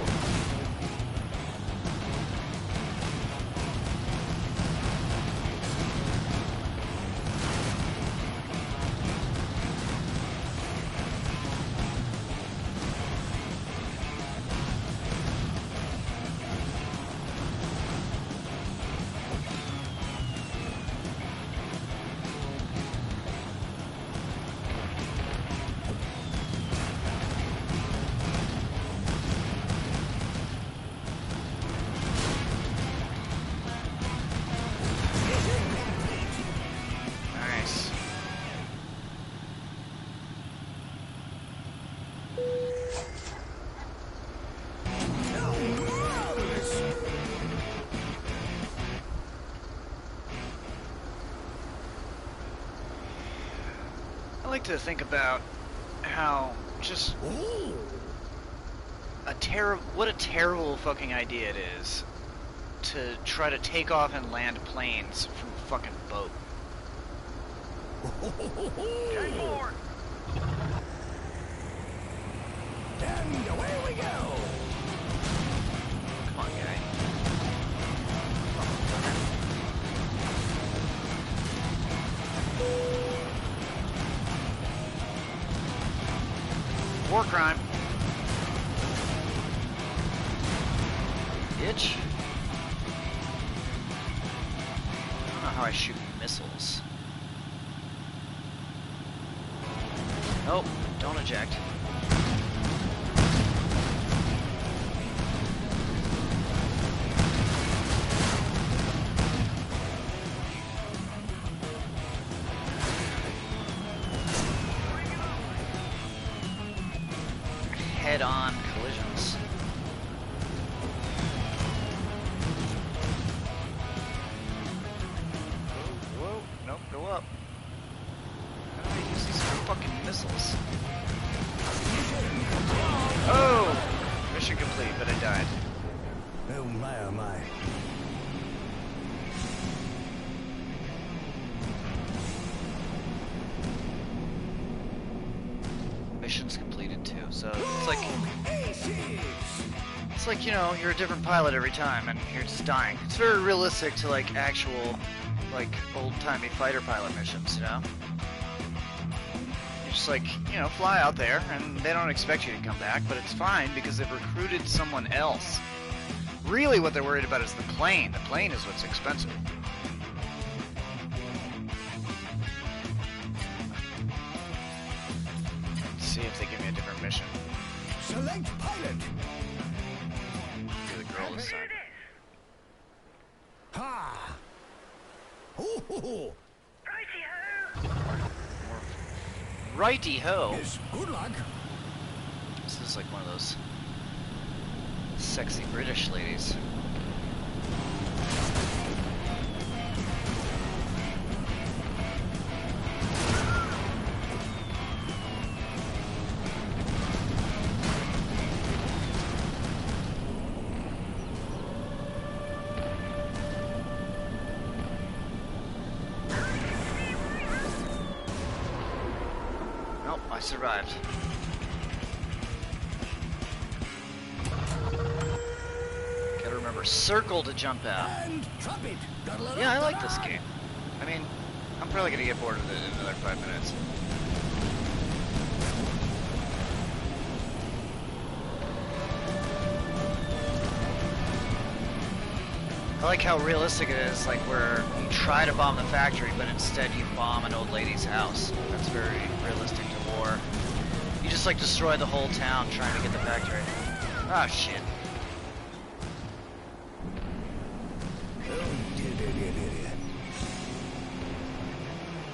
Nice. I like to think about how just what a terrible fucking idea it is to try to take off and land planes from a fucking boat. And away we go! Come on, guy. War crime. Bitch. I don't know how I shoot missiles. Nope, don't eject. Head-on collisions. Whoa, nope, go up. How do I use these fucking missiles? Oh! Mission complete, but I died. Oh my, oh my. Missions completed too, so it's like it's like, you know, you're a different pilot every time, and you're just dying. It's very realistic to, like, actual, like, old-timey fighter pilot missions, you know? You just, like, you know, fly out there, and they don't expect you to come back, but it's fine because they've recruited someone else. Really what they're worried about is the plane. The plane is what's expensive. Let's see if they give me a different mission. Select pilot. To the girl this time. Ha! Ooh. Righty-ho. Yes, good luck. This is like one of those sexy British ladies. Nope, I survived. Gotta remember circle to jump out. And drop it. Yeah, I like this game. I mean, I'm probably gonna get bored of it in another 5 minutes. I like how realistic it is, like where you try to bomb the factory, but instead you bomb an old lady's house. That's very realistic to war. You just like destroy the whole town trying to get the factory. Ah, shit.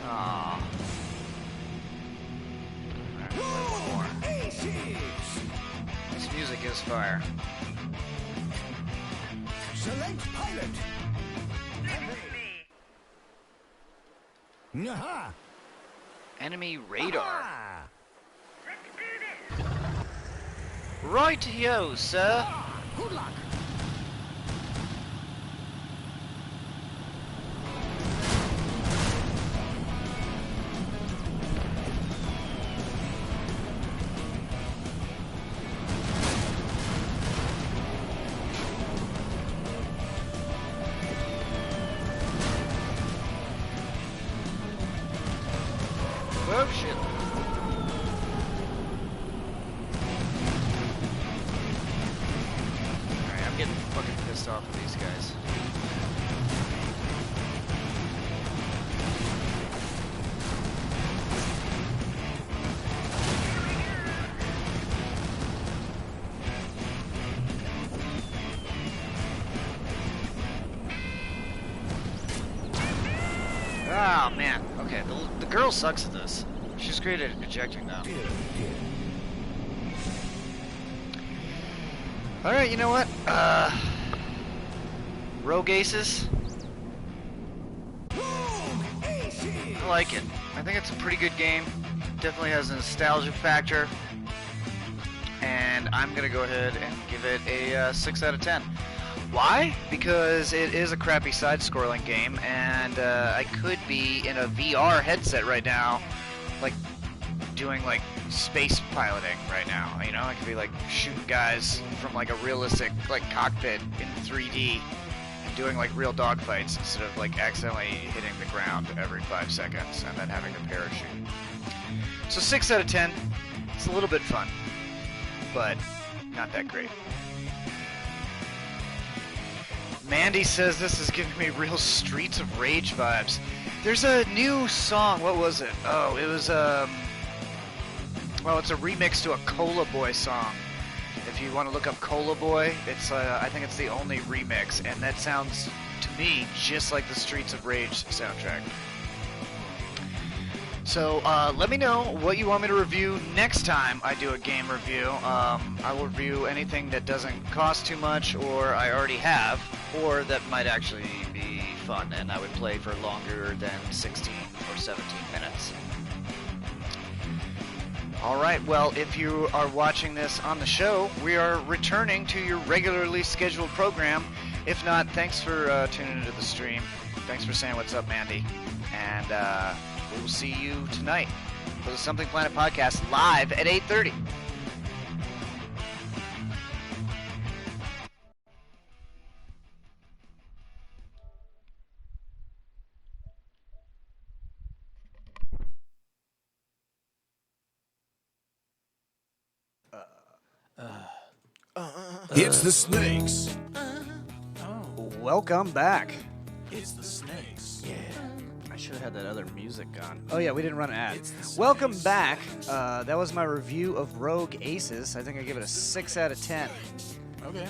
Aww. Alright, one more. This music is fire. Select pilot. Aha! Enemy radar. Ah! Right-yo, sir. Good luck. Oh shit. Alright, I'm getting fucking pissed off with these guys. Oh man, okay, the girl sucks at this. She's great at ejecting though. Alright, you know what? Rogue Aces? I like it. I think it's a pretty good game. Definitely has a nostalgia factor. And I'm gonna go ahead and give it a 6 out of 10. Why? Because it is a crappy side-scrolling game, and I could be in a VR headset right now, like doing like space piloting right now. You know, I could be like shooting guys from like a realistic like cockpit in 3D and doing like real dogfights instead of like accidentally hitting the ground every 5 seconds and then having to parachute. So 6 out of 10. It's a little bit fun, but not that great. Mandy says this is giving me real Streets of Rage vibes. There's a new song. What was it? Oh, it was well, it's a remix to a Cola Boy song. If you want to look up Cola Boy, it's I think it's the only remix, and that sounds to me just like the Streets of Rage soundtrack. So let me know what you want me to review next time I do a game review. I will review anything that doesn't cost too much, or I already have, or that might actually be fun and I would play for longer than 16 or 17 minutes. Alright, well, if you are watching this on the show, we are returning to your regularly scheduled program. If not, thanks for tuning into the stream. Thanks for saying what's up, Mandy. And we will see you tonight for the Something Planet podcast live at 8:30. It's the snakes. Welcome back. It's the snakes. Yeah. I should have had that other music on. Oh, yeah, we didn't run an ad. Welcome back. That was my review of Rogue Aces. I think I give it a 6 out of 10. Okay.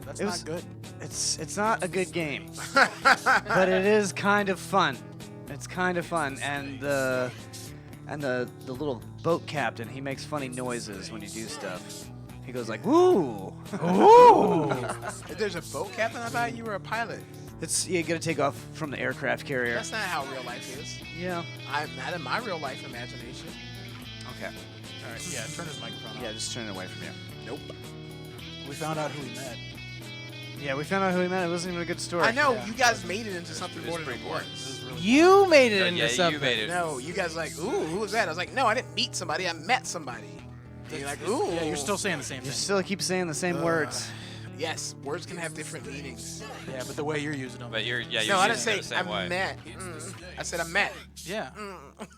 That's It not was- good. It's not a good game, but it is kind of fun. It's kind of fun, and the little boat captain, he makes funny noises when you do stuff. He goes like, "Woo, ooh." If there's a boat captain, I thought you were a pilot. You gotta take off from the aircraft carrier. That's not how real life is. Yeah. I'm not in my real life imagination. Okay. All right. Yeah. Turn his microphone Yeah, off. just turn it away from you. Nope. We found out who we met. Yeah, we found out who he met. It wasn't even a good story. I know Yeah. you guys made it into something It more was than it pretty boring. was. You made it Yeah, into you something. made it. No, you guys like, ooh, who was that? I was like, no, I didn't meet somebody. I met somebody. And you're like, ooh. Yeah, you're still saying the same You thing. still keep saying the same words. Yes, words can have different meanings. Yeah, but the way you're using them. But you're No, I didn't using say it the same I way. met. I said I met. Yeah.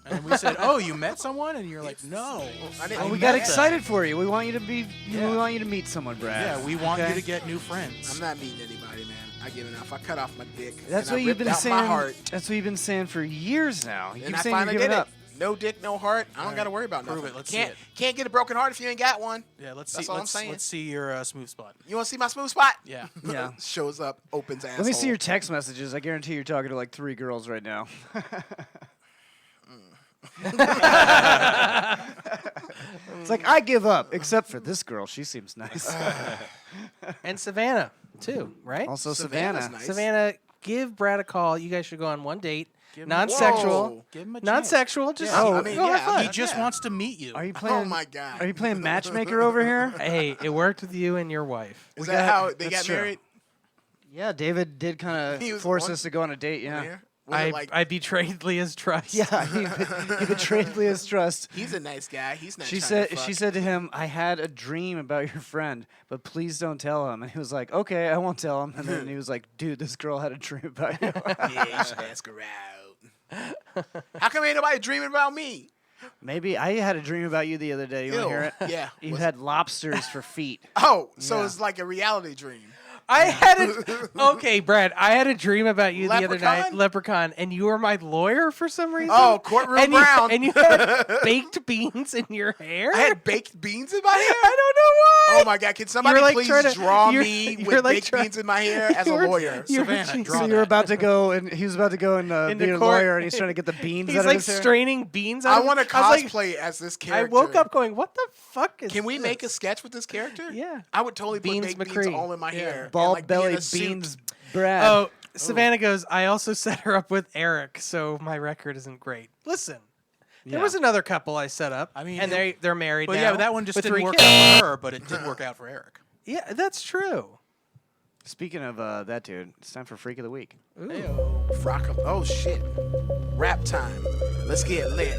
And we said, "Oh, you met someone?" And you're like, "No." I didn't. Oh, we met got them. excited for you. We want you to be. Yeah. We want you to meet someone, Brad. Yeah, we want Okay? you to get new friends. I'm not meeting anybody, man. I give enough. I cut off my dick. That's and what I you've ripped been out saying. My heart. That's what you've been saying for years now. You And keep I saying you're finally giving did up. it. No dick, no heart. I don't got to worry about Prove nothing. it. Let's can't see can't get a broken heart if you ain't got one. Yeah, let's That's see. all I'm saying. Let's see your smooth spot. You want to see my smooth spot? Yeah. Yeah. Shows up, opens asshole. Let me see your text messages. I guarantee you're talking to like 3 girls right now. It's like, I give up, except for this girl. She seems nice. And Savannah, too, right? Also, Savannah's Savannah. nice. Savannah, give Brad a call. You guys should go on one date. Give him- Non-sexual. Whoa. Give him a chance. Non-sexual. Just Yeah, Oh, I mean, go have yeah, fun. He just Yeah. wants to meet you. Are you playing? Oh my god. Are you playing matchmaker over here? Hey, it worked with you and your wife. Is We that got- how they that's got true. married? Yeah, David did kind He of was force one- us to go on a date. Yeah. Where? Was it like I betrayed Leah's trust. Yeah, he betrayed Leah's trust. he's a nice guy. He's not. She trying said to she fuck. saad to him, "I had a dream about your friend, but please don't tell him." And he was like, "Okay, I won't tell him." And then he was like, "Dude, this girl had a dream about you." Yeah, you should ask her out. How come ain't nobody dreaming about me? Maybe I had a dream about you the other day. You want to Ew. hear it? Yeah. You Was- had lobsters for feet. Oh, so Yeah. it's like a reality dream. I had a okay, Brad. I had a dream about you the other night, Leprechaun? Leprechaun, and you were my lawyer for some reason. Oh, courtroom and Brown. and you had baked beans in your hair. I had baked beans in my hair. I don't know why. Oh my god! Can somebody like please trying to- draw you're- me you're with like baked try- beans in my hair as a you're- lawyer? you're- Savannah, draw So that. you were about to go, and he was about to go and Into be a court. lawyer, and he's trying to get the beans He's out of like his hair. straining beans out I of want to I was like- cosplay as this I character. woke up going, "What the fuck is Can we make a this?" sketch with this character? Yeah. I would totally Beans put baked McCree. beans all in my hair. and, Bald like, be in belly a suit. beans, Brad. Oh, Savannah goes, "I also set her up with Eric, so my record isn't great." Listen. There Yeah. was another couple I set up. I mean, and they're married Well, now. yeah, but that one just with didn't 3 work kids. out for her, but it did work out for Eric. Yeah, that's true. Speaking of that dude, it's time for Freak of the Week. Frock 'em. Oh shit. Rap time. Let's get lit.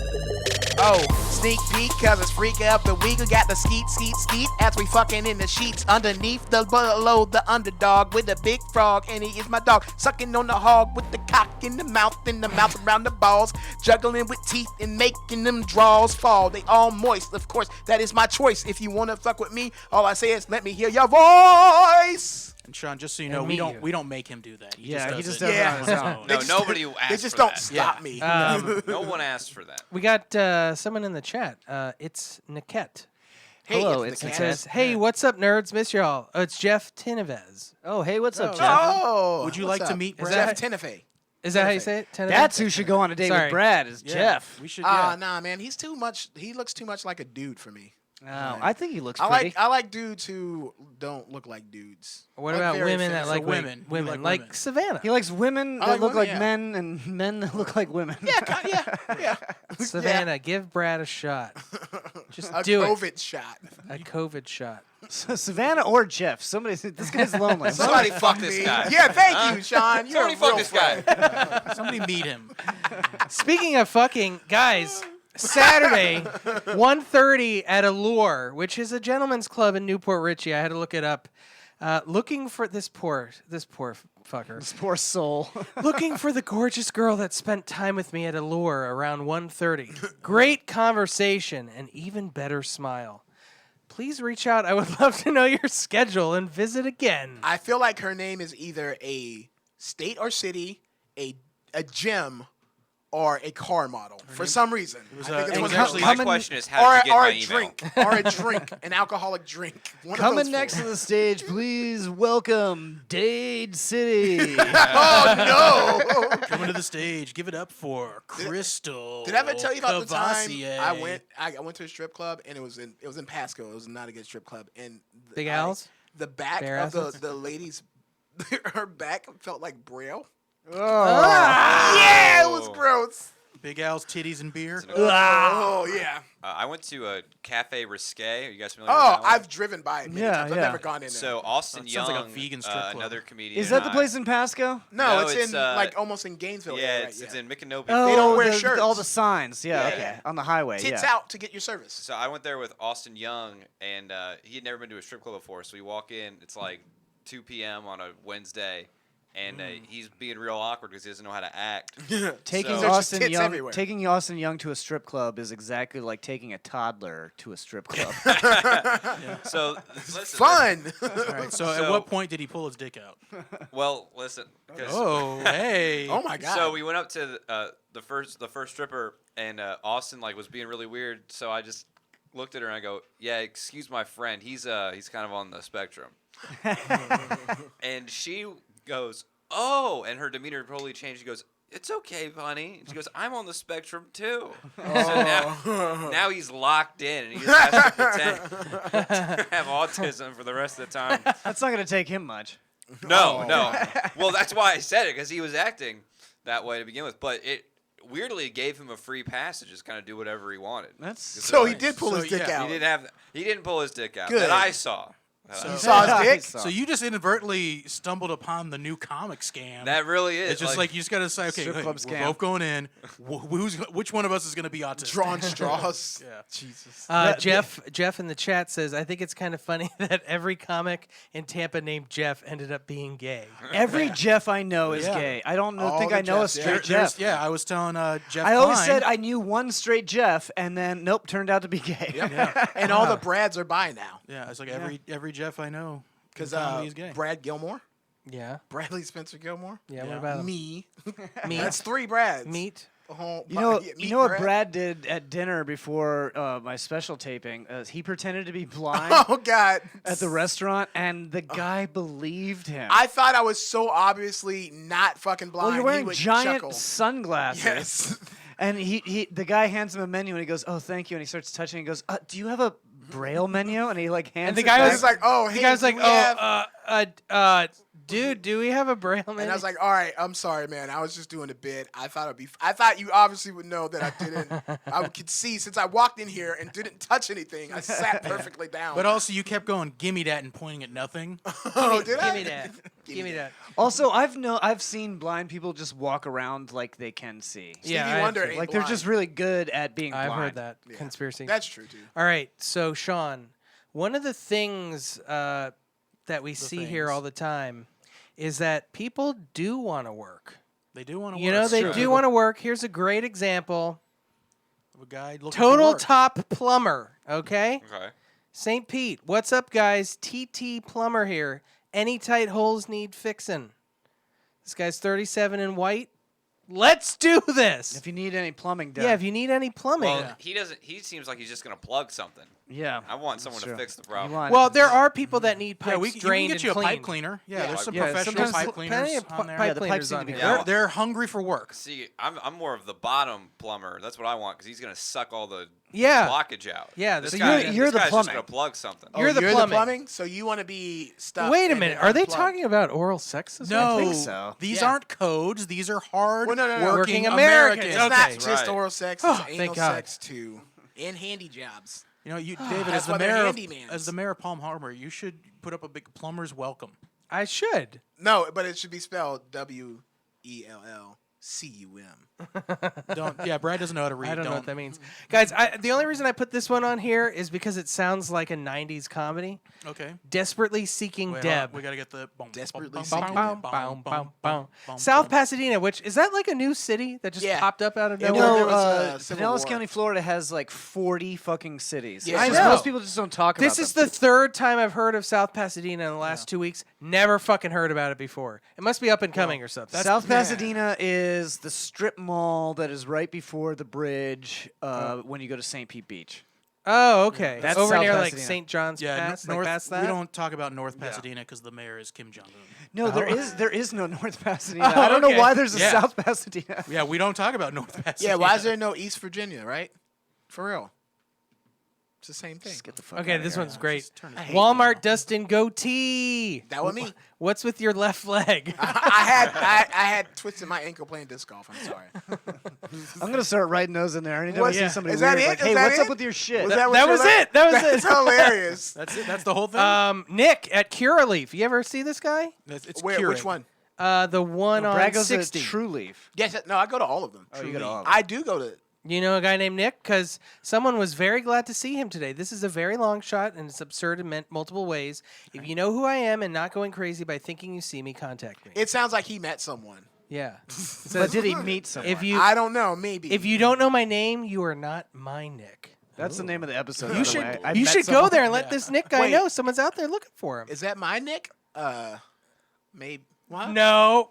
Oh, sneak peek, cause it's freak of the week. We got the skeet, skeet, skeet as we fucking in the sheets. Underneath the below the underdog with a big frog, and he is my dog. Sucking on the hog with the cock in the mouth around the balls. Juggling with teeth and making them draws fall. They all moist, of course, that is my choice. If you wanna fuck with me, all I say is let me hear your voice. And Sean, just so you know, And we me. don't make him do that. He Yeah, he just just does does it it Yeah. on his own. No, just- nobody asked They just for don't that. stop me. No one asked for that. We got someone in the chat. It's Niket. Hey, Hello, it's it's the It cat. says, "Hey, what's up, nerds? Miss y'all." Oh, it's Jeff Tinevez. Oh, hey, what's up, Oh. Jeff? Oh, Would you what's like to up? meet Is Brad? Jeff Tenefe? Is that how you say it? Tinevez? That's who should go on a date Sorry. with Brad. Is Yeah, Jeff? We should. Nah, man, he's too much. He looks too much like a dude for me. Oh, I think he looks I pretty. like dudes who don't look like dudes. What Like about very women that feminine. like So women. You women, like like women. Savannah? He likes women I that like look women, like yeah. men and men that look like women. Yeah. Savannah, give Brad a shot. Just A do COVID shot. it. A COVID shot. So Savannah or Jeff. Somebody. This guy's lonely. Somebody fuck this me. guy. Yeah, thank you, Sean. You're Somebody a fuck real this guy. friend. Somebody meet him. Speaking of fucking, guys, Saturday, 1:30 at Allure, which is a gentleman's club in Newport Richey. I had to look it up. Looking for this poor fucker. This poor soul. Looking for the gorgeous girl that spent time with me at Allure around 1:30. Great conversation and even better smile. please reach out. I would love to know your schedule and visit again. I feel like her name is either a state or city, a gym, or a car model for some reason. I think it's one of those. My question is, how did you get my email? Drink, or a drink, an alcoholic drink. Coming next to the stage, please welcome Dade City. Oh no! Coming to the stage, give it up for Crystal. Did I ever tell you about the time Cavassier. I went to a strip club and it was in Pasco. It was not a good strip club and Big Al's? The back Bare of assets? the lady's her back felt like Braille. Oh. Yeah, it was gross. Big Al's titties and beer. Oh yeah. I went to a Cafe Risque. Are you guys familiar with Oh, that one? I've driven by it many times. I've never gone in there. So Austin That Young, sounds like a vegan strip club. another comedian. Is that the and place in Pasco? no, No, it's it's, in like almost in Gainesville. Yeah, area, right? it's in Micanopy. Oh, They don't wear the- shirts. all the signs. Yeah, Yeah, okay. yeah. On the highway. Tits yeah. out to get your service. So I went there with Austin Young, and he had never been to a strip club before. So we walk in. It's like 2 p.m. on a Wednesday, and he's being real awkward because he doesn't know how to act. Taking So- Austin tits Young, everywhere. taking Austin Young to a strip club is exactly like taking a toddler to a strip club. So listen, Fun. All right. So, at So- what point did he pull his dick out? Well, listen. 'cause- Oh, hey. Oh my god. So we went up to the first stripper, and Austin was being really weird. So I just looked at her and I go, "Yeah, excuse my friend. He's kind of on the spectrum." And she goes, "Oh," and her demeanor totally changed. She goes, "It's okay, honey." And she goes, "I'm on the spectrum too." So now he's locked in, and he just has to pretend to have autism for the rest of the time. That's not going to take him much. No. Well, that's why I said it, because he was acting that way to begin with. But it weirdly gave him a free pass to just kind of do whatever he wanted. That's So he did pull his dick out. He didn't pull his dick out Good. that I saw. You saw his dick. So you just inadvertently stumbled upon the new comic scam. That really is. It's just like you just gotta say, okay, Strip hey, club we're scam. both going in. Which one of us is gonna be autistic? Drawn straws. Yeah. Jesus. Jeff in the chat says, I think it's kind of funny that every comic in Tampa named Jeff ended up being gay. Every Jeff I know is Yeah. gay. I don't All think the I know a Jeffs, yeah. straight Jeff. Yeah, I was telling Jeff. I always Klein- said I knew one straight Jeff, and then nope, turned out to be gay. Yeah. And all the Brads are bi now. Yeah, it's like every Jeff I know. Because He's gay. Brad Gilmore, Yeah. Bradley Spencer Gilmore, Yeah, Yeah. what about him? me. Meat. That's 3 Brads. Meat. The whole You know, yeah, you meet know what Brad did at dinner before my special taping? He pretended to be blind Oh God. at the restaurant, and the guy believed him. I thought I was so obviously not fucking blind. well, you're he wearing would giant chuckle. sunglasses. Yes. And the guy hands him a menu, and he goes, "Oh, thank you." And he starts touching. And he goes, "Do you have a Braille menu?" And he hands. the it guy back. He's like, oh, hey, The guy's do like, we have-" dude, do we have a Braille menu? And I was like, all right, I'm sorry, man. I was just doing a bit. I thought you obviously would know that I didn't. I could see since I walked in here and didn't touch anything. I sat perfectly down. But also, you kept going, "Gimme that," and pointing at nothing. oh, did I? Give me that. Give me that. Also, I've seen blind people just walk around like they can see. Yeah, Stevie I Wonder have ain't Like they're blind. just really good at being I've blind. heard that Yeah. conspiracy. That's true too. All right, so Sean, one of the things that we see here things. all the time is that people do want to work. They do want to. You know, they do want to work. Here's a great example. A guy looking for Total work. top plumber, okay? Okay. St. Pete, what's up, guys? TT Plumber here. Any tight holes need fixing. This guy's 37 and white. Let's do this. If you need any plumbing done. Yeah, if you need any plumbing. Well, he doesn't. He seems like he's just gonna plug something. yeah. I want someone to true. fix the You problem. want- Well, there are people that need pipes Yeah, we can drained get you a and pipe cleaned. cleaner. Yeah, Yeah. there's some Yeah, professional sometimes pipe plenty cleaners of on there. pipe Yeah, the pipes cleaners need on to be here. Yeah, They're hungry for work. See, I'm more of the bottom plumber. That's what I want because he's gonna suck all the Yeah. blockage out. Yeah, this so guy, you're this the guy's plumbing. just gonna plug something. You're the plumbing. So you want to be stuck. Wait a and minute. then Are they unplugged. talking about oral sex? This No, one? think so. These Yeah. aren't codes. These are hard Well, no. Working working Americans. It's Okay. not just Right. oral sex. Oh, It's thank anal God. sex too, and handy jobs. You know, David, That's as the why they're mayor, of, handymans. as the mayor of Palm Harbor, you should put up a big plumber's welcome. I should. No, but it should be spelled WELL. C-U-M. Don't. Brad doesn't know how to read. I don't know what that means. Guys, the only reason I put this one on here is because it sounds like a 90s comedy. Okay. Desperately Seeking Wait, hold on. Deb. We gotta get the Desperately South Pasadena, which is that like a new city that just popped up out of Yeah, nowhere? well, there was, Civil Pinellas War. County, Florida has like 40 fucking cities. Yeah, I It's just know. most people just don't talk about This is them. the third time I've heard of South Pasadena in the last 2 weeks. Never fucking heard about it before. It must be up and coming or something. South Pasadena is the strip mall that is right before the bridge when you go to St. Pete Beach. Oh, okay. That's over South near like Pasadena. St. John's Pass, like past that. We don't talk about North Pasadena because the mayor is Kim Jong Un. No, there is no North Pasadena. Oh, I don't know okay. why there's a Yeah. South Pasadena. Yeah, we don't talk about North Pasadena. Yeah, why is there no East Virginia, right? For real. It's the same thing. Just get the fuck Okay, outta this here. one's great. I hate Walmart Dustin goatee. That was me. What's with your left leg? I had twisted my ankle playing disc golf. I'm sorry. I'm gonna start writing those in there. Anytime I What- see somebody is that weird, it? like, Is hey, that what's up it? with your shit? Was That what was your it. That was That's it. hilarious. That's it. That's the whole thing. Nick at Curaleaf. You ever see this guy? It's Where? Keurig. Which one? The one No, on Brad goes 60. to True Leaf. Yes. No, I go to all of them. Oh, you go to all of them. I do go to. You know a guy named Nick? Because someone was very glad to see him today. This is a very long shot, and it's absurd in multiple ways. If you know who I am and not going crazy by thinking you see me, contact me. It sounds like he met someone. Yeah. But did he meet someone? If you I don't know. Maybe. if you don't know my name, you are not my Nick. That's the name of the episode. by You the should way. I you met should go someone. there and let this Nick guy Wait. know someone's out there looking for him. Is that my Nick? Maybe. What? No.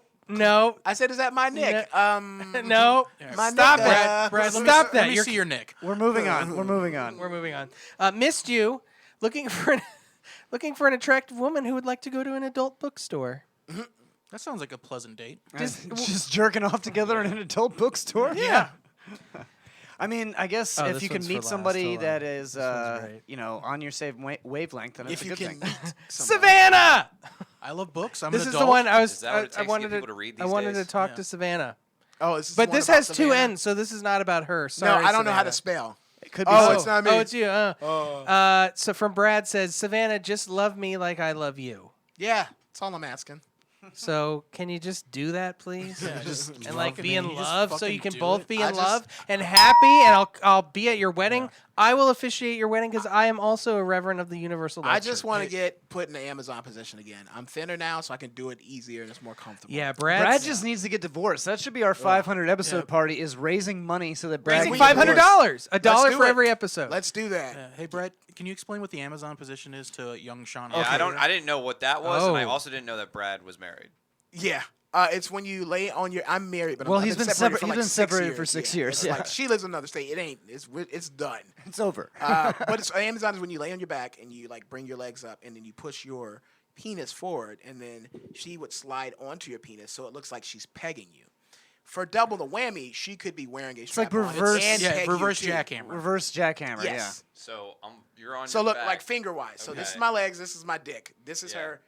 I said, is that my Nick? No. My Stop Nick, that. Brad, let me- Stop that. Let me You're see your Nick. We're moving on. We're moving on. We're moving on. Missed you. Looking for an attractive woman who would like to go to an adult bookstore. That sounds like a pleasant date. Just jerking off together in an adult bookstore. Yeah. I mean, I guess Oh, if this you can one's meet for last. somebody Hold on. that is, one's great. on your same wavelength, then it's If a you good can thing. meet somebody. Savannah. I love books. I'm This an is adult. the one I was. Is that what it takes I to wanted get people to read I these wanted days? to talk Yeah. to Savannah, Oh, is this but one this about has two Savannah? N's, so this is not about her. Sorry, No, I don't know how Savannah. to spell. It could be. Oh, so- it's not me. Oh, it's you. So from Brad says, Savannah, just love me like I love you. Yeah, that's all I'm asking. So can you just do that, please? Yeah, just and like fucking- be in you just love, so fucking you can do both it. be I in just- love and happy, and I'll be at your wedding. I will officiate your wedding because I am also a reverend of the Universal. I Life just Church. want to get put in the Amazon position again. I'm thinner now, so I can do it easier and it's more comfortable. Yeah, Brad just needs to get divorced. That should be our 500 episode party. Is raising money so that Brad raising We can can do divorce. $500, $1 Let's do for it. every episode. Let's do that. Yeah. Hey, Brett, can you explain what the Amazon position is to young Sean? Yeah, Harper? I didn't know what that was, and I Oh. also didn't know that Brad was married. Yeah. It's when you lay on your. I'm married, but Well, I've he's been separated separ- for he's like been 6 separated years. for 6 Yeah, years, it's yeah. like she lives in another state. It ain't. It's done. It's over. But it's Amazon is when you lay on your back and you like bring your legs up and then you push your penis forward and then she would slide onto your penis so it looks like she's pegging you. For double the whammy, she could be wearing a like strap on reverse- and Yeah, peg you, reverse too. jackhammer. Reverse jackhammer. Yes. So you're on. So your look, back. like finger wise. So this is Okay. my legs. This is my dick. This is Yeah. her.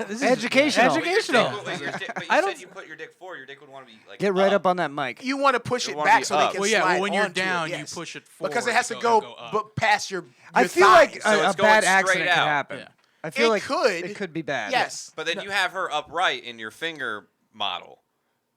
This is Educational. Educational. But you I don't- said you put your dick forward. Your dick would want to be like. Get right up on that mic. You want to push It it wanna back be so they up. can Well, yeah. slide Well, when you're onto it, down, yes. you push it because forward it has to to go, go up. but past your. I feel like So a it's going bad straight accident could out. happen. Yeah. I feel It like could. it could be bad. Yes. But then you have her upright in your finger model.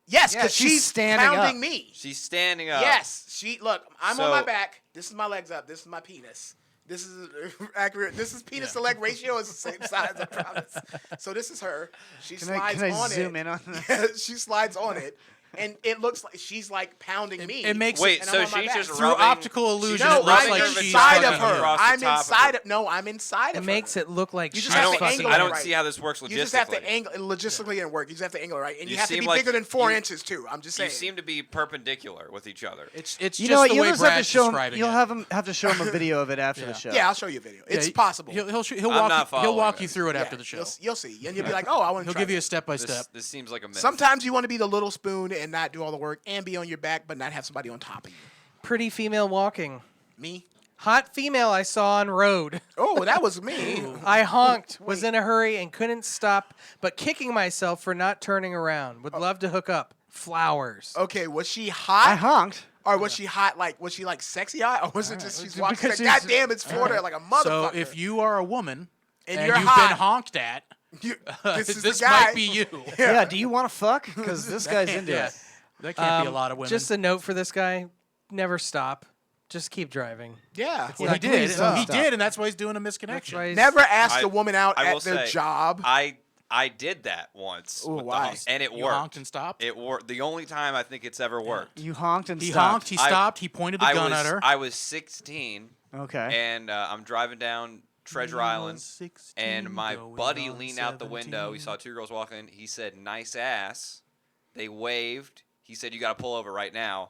Yes, Yeah, because she's she's standing pounding up. me. She's standing up. Yes, she look. I'm on So- my back. This is my legs up. This is my penis. This is accurate. This is penis to leg ratio is the same size. I promise. So this is her. She slides can I on zoom it. in on that? Yeah, she slides on it, and it looks like she's like pounding me. It makes Wait, and so I'm on my she's back. just through rubbing- optical illusion. No, it looks I'm like your she's inside vagina of her. across the I'm top of inside her. of. No, I'm inside It of her. makes it look like You she's just have to fucking. angle I it don't right. see how this works logistically. You just have to angle logistically and work. You just have to angle it right, and you, You have to seem be like bigger than 4 you- inches too. I'm just You saying. seem to be perpendicular with each other. It's You just know what? the You'll way just have to Brad's show him. describing You'll it. have to show him a video of it after the Yeah. show. Yeah, I'll show you a video. It's Yeah, possible. He'll I'm walk not you, he'll walk following you it. through it Yeah, after the show. You'll see, and you'll be like, "Oh, I want to." He'll try give you that. a step by This, step. this seems like a myth. Sometimes you want to be the little spoon and not do all the work and be on your back, but not have somebody on top of you. Pretty female walking. Me? Hot female I saw on road. Oh, that was me. I honked, was in a hurry, and couldn't stop, but kicking myself for not turning around. Would love to hook up. Flowers. Okay, was she hot? I honked. Or was she hot? Like, was she like sexy hot? Or was it just she's walking? Because Like, God damn, it's Florida, like a motherfucker. So if you are a woman And and you're you've hot. been honked at, This is this the guy. might be you. Yeah. Do you want to fuck? Because this guy's into Yeah. it. That can't be a lot of women. Just a note for this guy: never stop. Just keep driving. Yeah. well, he did. please don't He stop. did, and that's why he's doing a That's misconnection. why he's- Never ask I- a woman out I will at their say, job. I did that once. Ooh, with the why? honk, and it You worked. honked and stopped? It worked. The only time I think it's ever worked. You honked and He stopped. honked, he I- stopped, he pointed the gun at her. I was 16, Okay. and I'm driving down Treasure Island, 16, and my going buddy on leaned out the window. He 17. saw two girls walking. He said, "Nice ass." They waved. He said, "You got to pull over right now."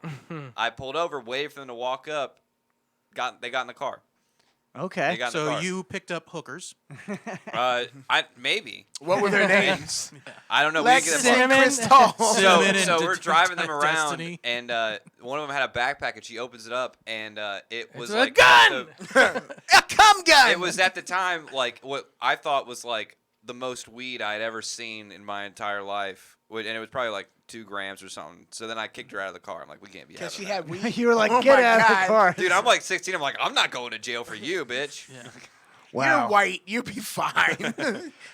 I pulled over, waved for them to walk up. They got in the car. Okay. They got in the So car. you picked up hookers. Maybe. What were their names? I don't know. Lex we didn't and get a Crystal. Cinnamon and So we're driving them around, Destiny. and one of them had a backpack, and she opens it up, and it was a like gun! A cum gun. It was at the time like what I thought was like the most weed I'd ever seen in my entire life, and it was probably like 2 grams or something. So then I kicked her out of the car. I'm like, we can't be having Because she that. had weed. You were like, Oh get my out of God. the car. Dude, I'm like 16. I'm like, I'm not going to jail for you, bitch. Wow. You're white. You'll be fine.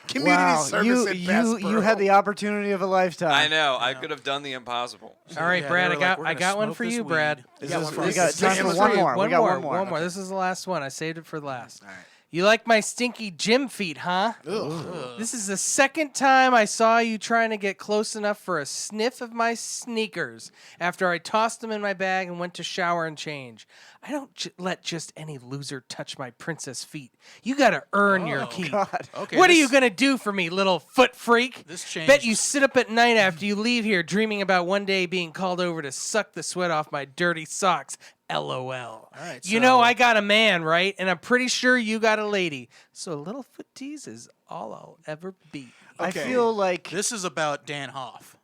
Community Wow. service at best, You had the opportunity of a lifetime. I know. I could have done the impossible. All right, Yeah, Brad. they I were like, got "We're I gonna got one smoke for this you, weed." Brad. This got is- one for we us. got This time is for for one you. more. We got one more. One more. Okay. This is the last one. I saved it for last. All right. You like my stinky gym feet, huh? This is the second time I saw you trying to get close enough for a sniff of my sneakers after I tossed them in my bag and went to shower and change. I don't let just any loser touch my princess feet. You gotta earn your keep. God. Okay, What are this- you gonna do for me, little foot freak? This changed. Bet you sit up at night after you leave here dreaming about one day being called over to suck the sweat off my dirty socks. LOL. right, You know so- I got a man, right? And I'm pretty sure you got a lady. So a little foot tease is all I'll ever be. I Okay. feel like This is about Dan Hoff.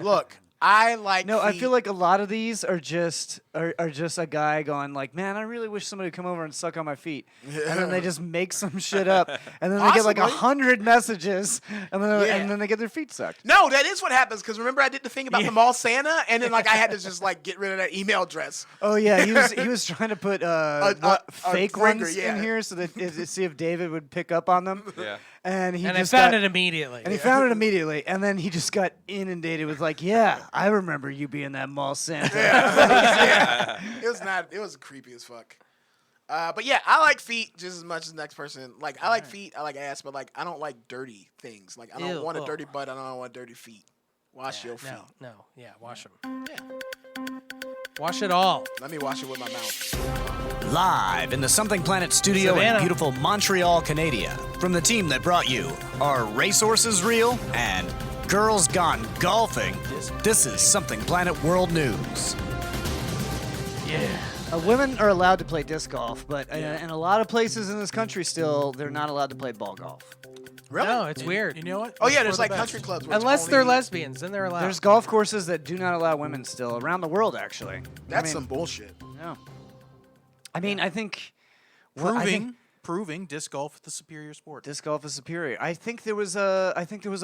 Look, I like. no. I feet. feel like a lot of these are just a guy going like, man, I really wish somebody would come over and suck on my feet, and then they just make some shit up, and then they get like Possibly. 100 messages, and then they get their feet sucked. No, that is what happens. Because remember, I did the thing about the mall Santa, and then like I had to just like get rid of that email address. Oh yeah, he was trying to put a fake ringer, ones yeah. in here so that to see if David would pick up on them. Yeah. And he And just I found got- it immediately. And he found it immediately, and then he just got inundated with like, yeah, I remember you being that mall Santa. Yeah. It was not. It was creepy as fuck. But yeah, I like feet just as much as the next person. Like I like feet, I like ass, but like I don't like dirty things. Like I don't Ew, want a ugh. dirty butt. I don't want dirty feet. Wash your feet. No, yeah, wash them. Wash it all. Let me wash it with my mouth. Live in the Something Planet studio Savannah. in beautiful Montreal, Canada. From the team that brought you Are Racehorses Real? And Girls Gone Golfing. This is Something Planet World News. Women are allowed to play disc golf, but in a lot of places in this country still, they're not allowed to play ball golf. Really? No, it's weird. You know what? Oh yeah, We're there's the like best. country clubs. Where it's Unless they're only- lesbians, then they're allowed. There's golf courses that do not allow women still around the world, actually. That's some bullshit. No. I mean, I think well, I think Proving disc golf the superior sport. disc golf is superior. I think there was a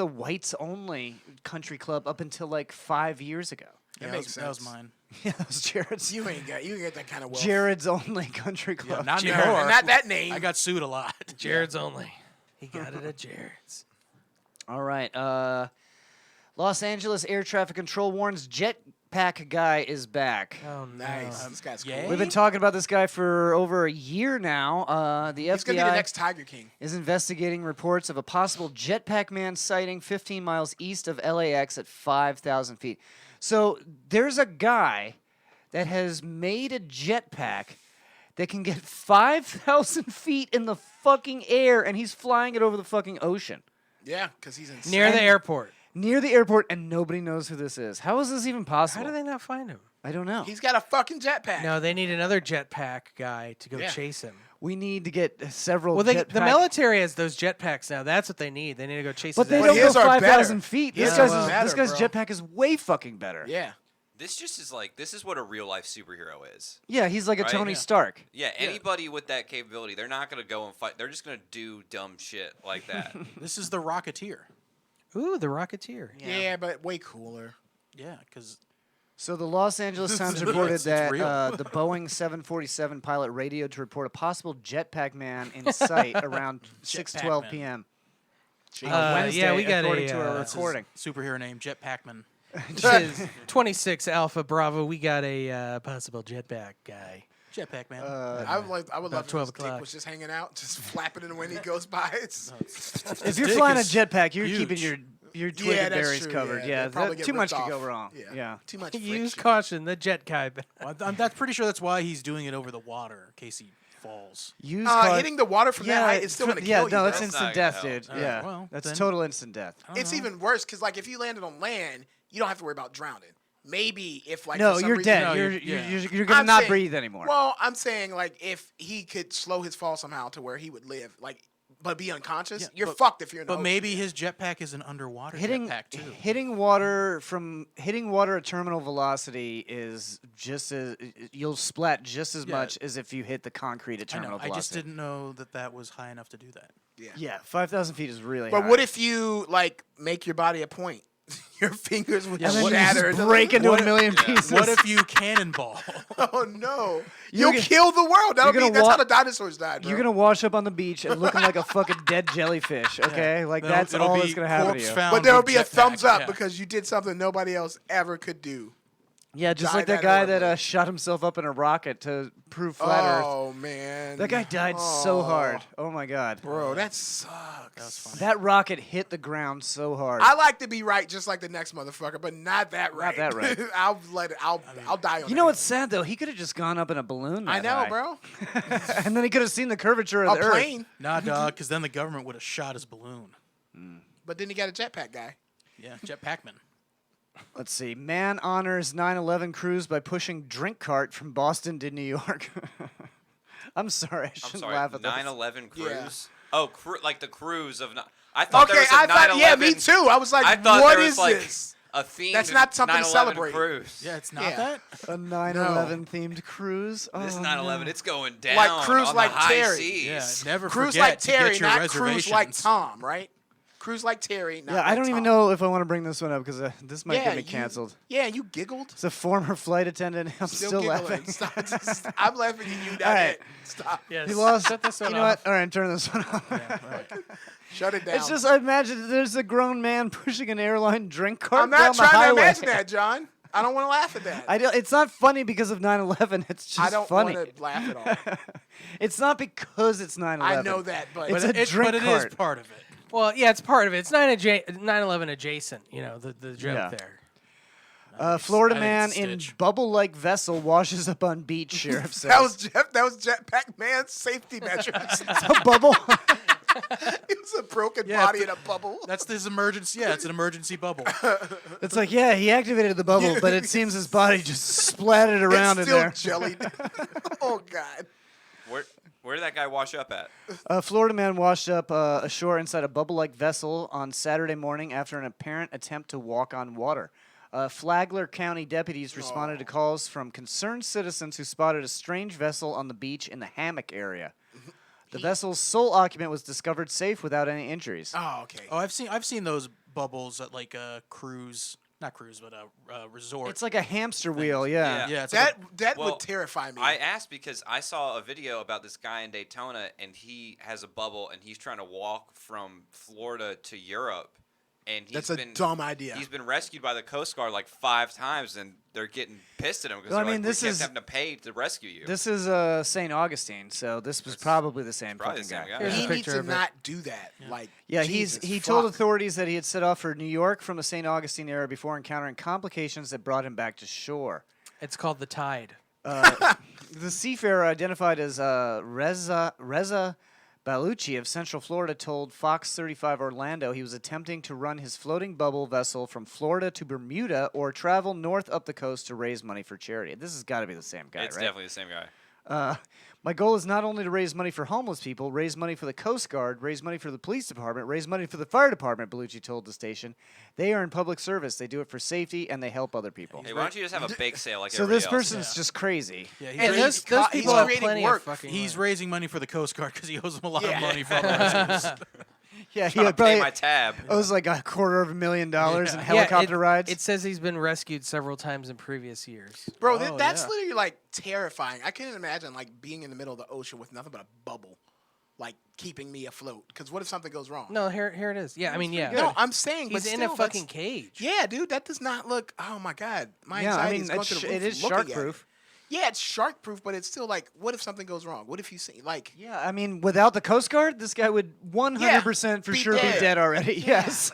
whites only country club up until like 5 years ago. That Yeah, makes that was sense. mine. Yeah, that was Jared's. You ain't got that kind of wealth. Jared's only country Yeah, club. not Jared, anymore. not that name. I got sued a lot. Jared's only. He got it at Jared's. All right. Los Angeles Air Traffic Control warns jetpack guy is back. Oh, Nice. This guy's cool. yay. We've been talking about this guy for over a year now. The He's gonna be the FBI next Tiger King. is investigating reports of a possible jetpack man sighting 15 miles east of LAX at 5,000 feet. So there's a guy that has made a jetpack that can get 5,000 feet in the fucking air, and he's flying it over the fucking ocean. Yeah, because he's insane. Near the airport. Near the airport, and nobody knows who this is. How is this even possible? How do they not find him? I don't know. He's got a fucking jetpack. No, they need another jetpack guy to go Yeah. chase him. We need to get several Well, the jetpack- military has those jetpacks now. That's what they need. They need to go chase But his they ass. don't go his are better. 5,000 feet. This His guy's, are better, this guy's bro. jetpack is way fucking better. Yeah. This just is like this is what a real life superhero is. Yeah, he's like a Right? Tony Yeah. Stark. Yeah, anybody with that capability, they're not gonna go and fight. They're just gonna do dumb shit like that. This is the Rocketeer. Ooh, the Rocketeer. Yeah, but way cooler. Yeah, because So the Los Angeles Times It's reported that real. the Boeing 747 pilot radioed to report a possible jetpack man in sight around 6:12 man. p.m. Wednesday, yeah, we got according a to our That's his recording. superhero name, Jet Pac-Man. Says 26 Alpha Bravo. We got a possible jetpack guy. Jet Pac-Man. I would love if 12 his dick o'clock. was just hanging out, just flapping in the wind he goes by. If you're dick flying a is jetpack, you're huge. keeping your Yeah, twig that's berries true, covered. yeah. Yeah, They'd probably get too much ripped could go off. wrong. Yeah. Yeah. Too much Use friction. caution. The jet guy. Well, that's pretty sure that's why he's doing it over the water, in case he falls. Use Hitting the water from that height is still going to kill you. no, that's bro. instant not death, gonna dude. help. Yeah, well, that's then- total instant death. It's even worse because, like, if you landed on land, you don't have to worry about drowning. Maybe if, like, No, for some you're reason, dead. No, you're yeah. you're gonna I'm not saying- breathe anymore. Well, I'm saying, like, if he could slow his fall somehow to where he would live, like, but be unconscious, Yeah, you're but- fucked if you're in the But maybe ocean. his jetpack is an underwater hitting jetpack too. hitting water at terminal velocity is just as you'll splat just as Yeah. much as if you hit the concrete at I know. terminal I just velocity. didn't know that was high enough to do that. Yeah, 5,000 feet is really But high. what if you, like, make your body a point? Your fingers would and then you shatter. just break into What- a million pieces? What if you cannonball? Oh, no. You're You'll gonna- kill the world. you're gonna That's how wa- the dinosaurs died, bro. You're gonna wash up on the beach and looking like a fucking dead jellyfish? Okay, like It'll- that's it'll all be that's gonna happen to corpse you. found But there will with be a jetpack, thumbs up yeah. because you did something nobody else ever could do. Yeah, just died like that that guy that horribly. shot himself up in a rocket to prove flat Earth. Oh, man. That guy died so hard. Oh my god, Bro, that sucks. That was funny. that rocket hit the ground so hard. I like to be right just like the next motherfucker, but not that right. that right. I'll let it. I'll die on You know what's sad though? He could have just gone up in a balloon. I that know, high. bro. And then he could have seen the curvature of A the Earth. plane. Nah, dog, because then the government would have shot his balloon. But then he got a jetpack guy. Yeah, Jet Pac-Man. Let's see. Man honors 9/11 cruise by pushing drink cart from Boston to New York. I'm sorry, I I'm shouldn't sorry. laugh at that. 9/11 cruise. Yeah. Oh, like the cruise of. I thought there Okay, was a I thought. 9/11. Yeah, me too. I was like, I thought what there was is like this? a theme. That's not something to 9/11 celebrate. Cruise. Yeah, it's not Yeah. that. A 9/11 themed cruise. This Oh, 9/11, no. it's going down. Like cruise on like the high Terry. seas. Yeah, never Cruise forget like to Terry, get your not cruise like reservations. Tom, right? Cruise like Terry. Not Yeah, I like don't even Tom. know if I want to bring this one up because this might Yeah, get me you- canceled. Yeah, you giggled. It's a former flight attendant. I'm still giggling. laughing. Stop, just- I'm laughing at you. Not All right. it. Stop. Yes. He lost. Shut this You one know off. what? All right, turn this one off. Shut it down. It's just I imagine there's a grown man pushing an airline drink cart I'm down not the trying to highway. imagine that, John. I don't want to laugh at that. I don't, it's not funny because of 9/11. It's just I don't funny. want to laugh at all. It's not because it's 9/11. I know that, but It's But a drink but it cart. is part of it. Well, yeah, it's part of it. It's 9/11 adjacent. You know the joke Yeah. there. Florida I man think in Stitch. bubble-like vessel washes up on beach. Sheriff says. that was Jetpack Man's safety measures. a bubble. It was a broken Yeah, body in a bubble. That's his emergency. Yeah, it's an emergency bubble. It's like, yeah, he activated the bubble, but it seems his body just splattered around it's in still there. jellied. Oh God. Where did that guy wash up at? A Florida man washed up ashore inside a bubble-like vessel on Saturday morning after an apparent attempt to walk on water. Flagler County deputies responded to calls from concerned citizens who spotted a strange vessel on the beach in the hammock area. The vessel's sole occupant was discovered safe without any injuries. Oh, okay. Oh, I've seen those bubbles at like a cruise, not cruise, but a resort. It's like a hamster wheel, yeah. yeah, it's like That Well, would terrify me. I asked because I saw a video about this guy in Daytona, and he has a bubble, and he's trying to walk from Florida to Europe, and That's a dumb idea. He's been rescued by the Coast Guard like 5 times, and they're getting pissed at him because Well, I they're mean, like, this we kept is- having to pay to rescue you. This is St. Augustine, so this was probably the same probably fucking the same guy. guy. Here's a he needs picture to of it. not do that. Like, Yeah, Jesus, he told fuck. authorities that he had set off for New York from the St. Augustine area before encountering complications that brought him back to shore. It's called the Tide. The seafarer, identified as Reza Baluchi of Central Florida, told Fox 35 Orlando he was attempting to run his floating bubble vessel from Florida to Bermuda or travel north up the coast to raise money for charity. This has got to be the same guy, it's right? definitely the same guy. My goal is not only to raise money for homeless people, raise money for the Coast Guard, raise money for the police department, raise money for the fire department, Bellucci told the station. They are in public service. They do it for safety, and they help other people. Hey, why don't you just have a bake sale like So everybody this else? person's just crazy. yeah, And he's those he's people have creating plenty work. of fucking. he's money. raising money for the Coast Guard because he owes them a lot Yeah. of money for all the rescues. Yeah, he Trying to had pay probably my tab. owes like $250,000 in Yeah, helicopter rides. It says he's been rescued several times in previous years. Bro, Oh, that's yeah. literally like terrifying. I can't imagine like being in the middle of the ocean with nothing but a bubble. like keeping me afloat. Because what if something goes wrong? No, here it is. Yeah, I mean, yeah. No, I'm saying, but he's in still, a fucking cage. Yeah, dude, that does not look. Oh my god, my Yeah, anxiety I mean, is going to the roof. it is looking shark at proof. it. Yeah, it's shark proof, but it's still like, what if something goes wrong? What if you see like? Yeah, I mean, without the Coast Guard, this guy would 100% for be sure dead. be dead already. Yes.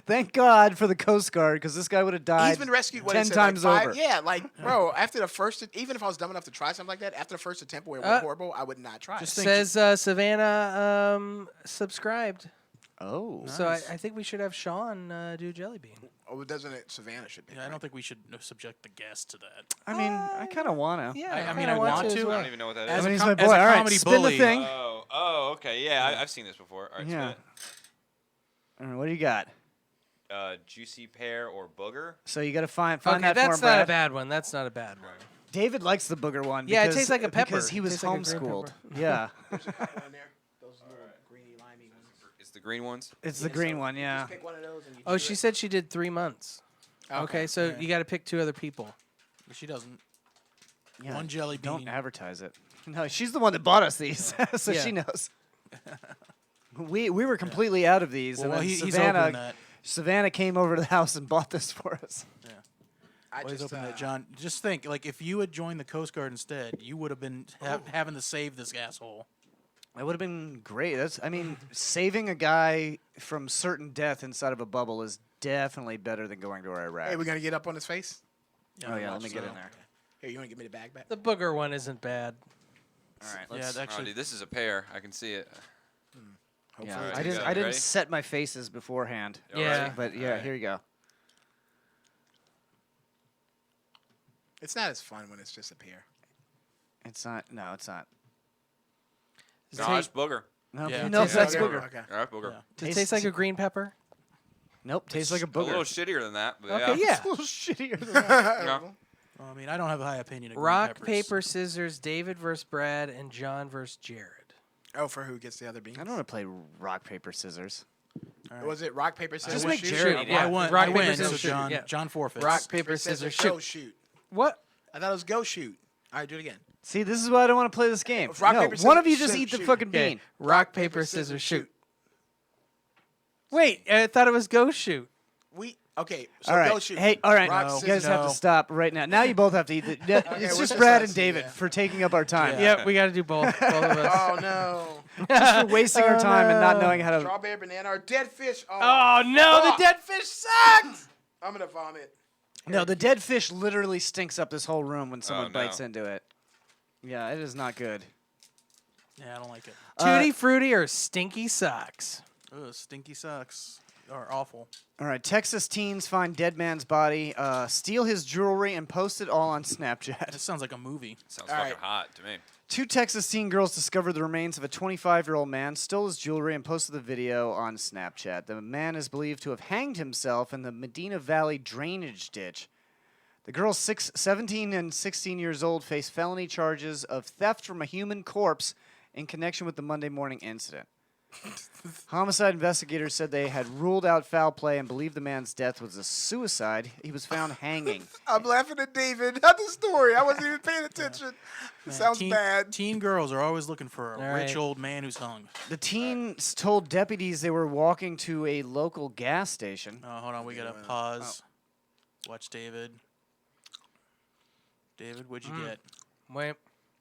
Thank God for the Coast Guard, because this guy would have died. He's been rescued 10 times like over. Yeah, like bro, after the first, even if I was dumb enough to try something like that, after the first attempt where it went horrible, I would not try. Just it. think- Says Savannah subscribed. Oh. So I think we should have Sean do Jelly Bean. Oh, doesn't it? Savannah should be. Yeah, I don't think we should subject the guest to that. I mean, I kind of want to. Yeah, I mean, I want as to. I well. don't even know what that As is. I mean, he's a my com- boy. as a All right, comedy spin bully. the thing. Oh, okay. Yeah, I've seen this before. All right, Yeah. spin All right, what do you got? it. Juicy pear or booger? So you got to find Okay, that for that's him, not a Brad. bad one. That's not a bad one. David likes the booger one. Yeah, it because, tastes like a pepper. Because he It was tastes like a green homeschooled. pepper. Yeah, There's a couple in there. Those little greeny, limey ones. It's the green ones. it's the green one. Yeah. Just pick one of those and you Oh, chew she it. said she did 3 months. Okay, so yeah. you got to pick 2 other people. But she doesn't. Yeah, One jelly bean. Don't advertise it. No, she's the one that bought us these, so Yeah. she knows. We were completely out of these, Well, and then he's Savannah open that. Savannah came over to the house and bought this for us. I Always just, open that, John. Just think, like, if you had joined the Coast Guard instead, you would have been having to save this asshole. That would have been great. I mean, saving a guy from certain death inside of a bubble is definitely better than going to Iraq. Hey, we're gonna get up on his face. Oh yeah, let me so. get in there. Here, you wanna give me the bag back? The booger one isn't bad. All right, Yeah, let's. Oh, actually, dude, this is a pear. I can see it. Yeah, Alright, I you didn't. got I it. didn't Ready? set my faces beforehand. All Yeah. right. But yeah, Alright. here you go. It's not as fun when it's just a pear. It's not. No, it's not. Does it No, taste- it's booger. No, Yeah, no, it's that's Okay, booger. Okay. All right, booger. Yeah. does it Tastes- taste like a green pepper? Nope, tastes like a A booger. little shittier than that, but Okay, yeah. yeah. a little shittier than that. Yeah. well, I mean, I don't have a high opinion of green Rock, peppers. paper, scissors, David versus Brad, and John versus Jared. Oh, for who gets the other beans? I don't want to play rock paper scissors. All right. Was it rock paper scissors? Just make shoot? Jared- Shoot, I yeah. won. Rock, I paper, win. scissors, So shoot. John, Yeah. John forfeits. Rock, paper, scissors, Go shoot. shoot. What? I thought it was go shoot. All right, do it again. See, this is why I don't want to play this game. Rock, no, paper, one of scissors, you just shoot, eat the shoot. fucking Okay. bean. Rock, paper, scissors, shoot. Wait, I thought it was go shoot. Okay, so All right. go shoot. Hey, all right. Rock, you scissors, guys have no. to stop right now. Now you both have to eat. It's we're just just Brad us, and David yeah. for taking up our time. Yeah, we got to do both. Both of us. Oh no! Just for wasting our time and not knowing how to. Strawberry banana or dead fish. Oh, Oh no, fuck. the dead fish sucked. I'm gonna vomit. No, the dead fish literally stinks up this whole room when someone no. bites into it. Yeah, it is not good. Yeah, I don't like it. Tutti fruity or stinky socks? Ugh, stinky sucks. Or awful. All right, Texas teens find dead man's body, steal his jewelry, and post it all on Snapchat. This sounds like a movie. Sounds All fucking right. hot to me. 2 Texas teen girls discovered the remains of a 25-year-old man, stole his jewelry, and posted the video on Snapchat. The man is believed to have hanged himself in the Medina Valley drainage ditch. The girls 17 and 16 years old face felony charges of theft from a human corpse in connection with the Monday morning incident. Homicide investigators said they had ruled out foul play and believed the man's death was a suicide. He was found hanging. I'm laughing at David, not the story. I wasn't even paying attention. It sounds teen, bad. Teen girls are always looking for a All rich right. old man who's hung. The teens told deputies they were walking to a local gas station. Oh, hold on. We got to pause. Watch David. David, what'd you get? Wait,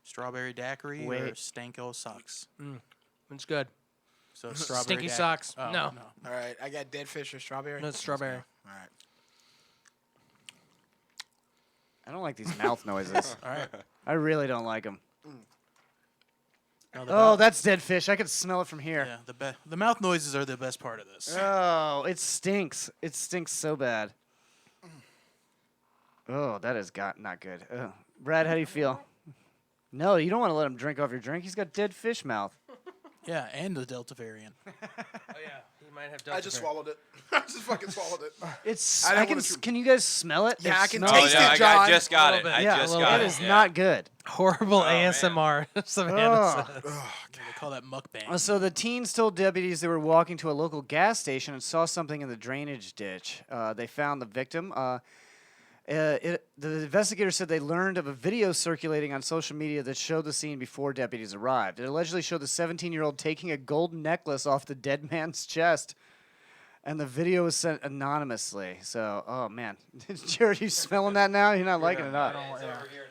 Strawberry daiquiri or Wait. Stanko socks? it's good. So strawberry Stinky daiquiri. socks. Oh, No. All right, I got dead fish or strawberry. No, it's strawberry. All right. I don't like these mouth noises. All right. I really don't like them. No, the Oh, mouth- that's dead fish. I can smell it from here. yeah. The mouth noises are the best part of this. Oh, it stinks. It stinks so bad. Oh, that is not good. Ugh. Brad, how do you feel? No, you don't want to let him drink off your drink. He's got dead fish mouth. Yeah, and the Delta variant. Oh yeah, he might have. I just swallowed it. I just fucking swallowed it. It's. I I, don't can. wanna tr- Can you guys smell it? Yeah, It I can smells- taste it, I John. just got A it. little I bit. Yeah, just a got little that it. is yeah. not good. Horrible man. ASMR. Savannah Ugh. says. They call that mukbang. So the teens told deputies they were walking to a local gas station and saw something in the drainage ditch. They found the victim. The investigators said they learned of a video circulating on social media that showed the scene before deputies arrived. It allegedly showed the 17-year-old taking a gold necklace off the dead man's chest, and the video was sent anonymously. So, oh man, Jared, you smelling that now? You're not liking it, huh?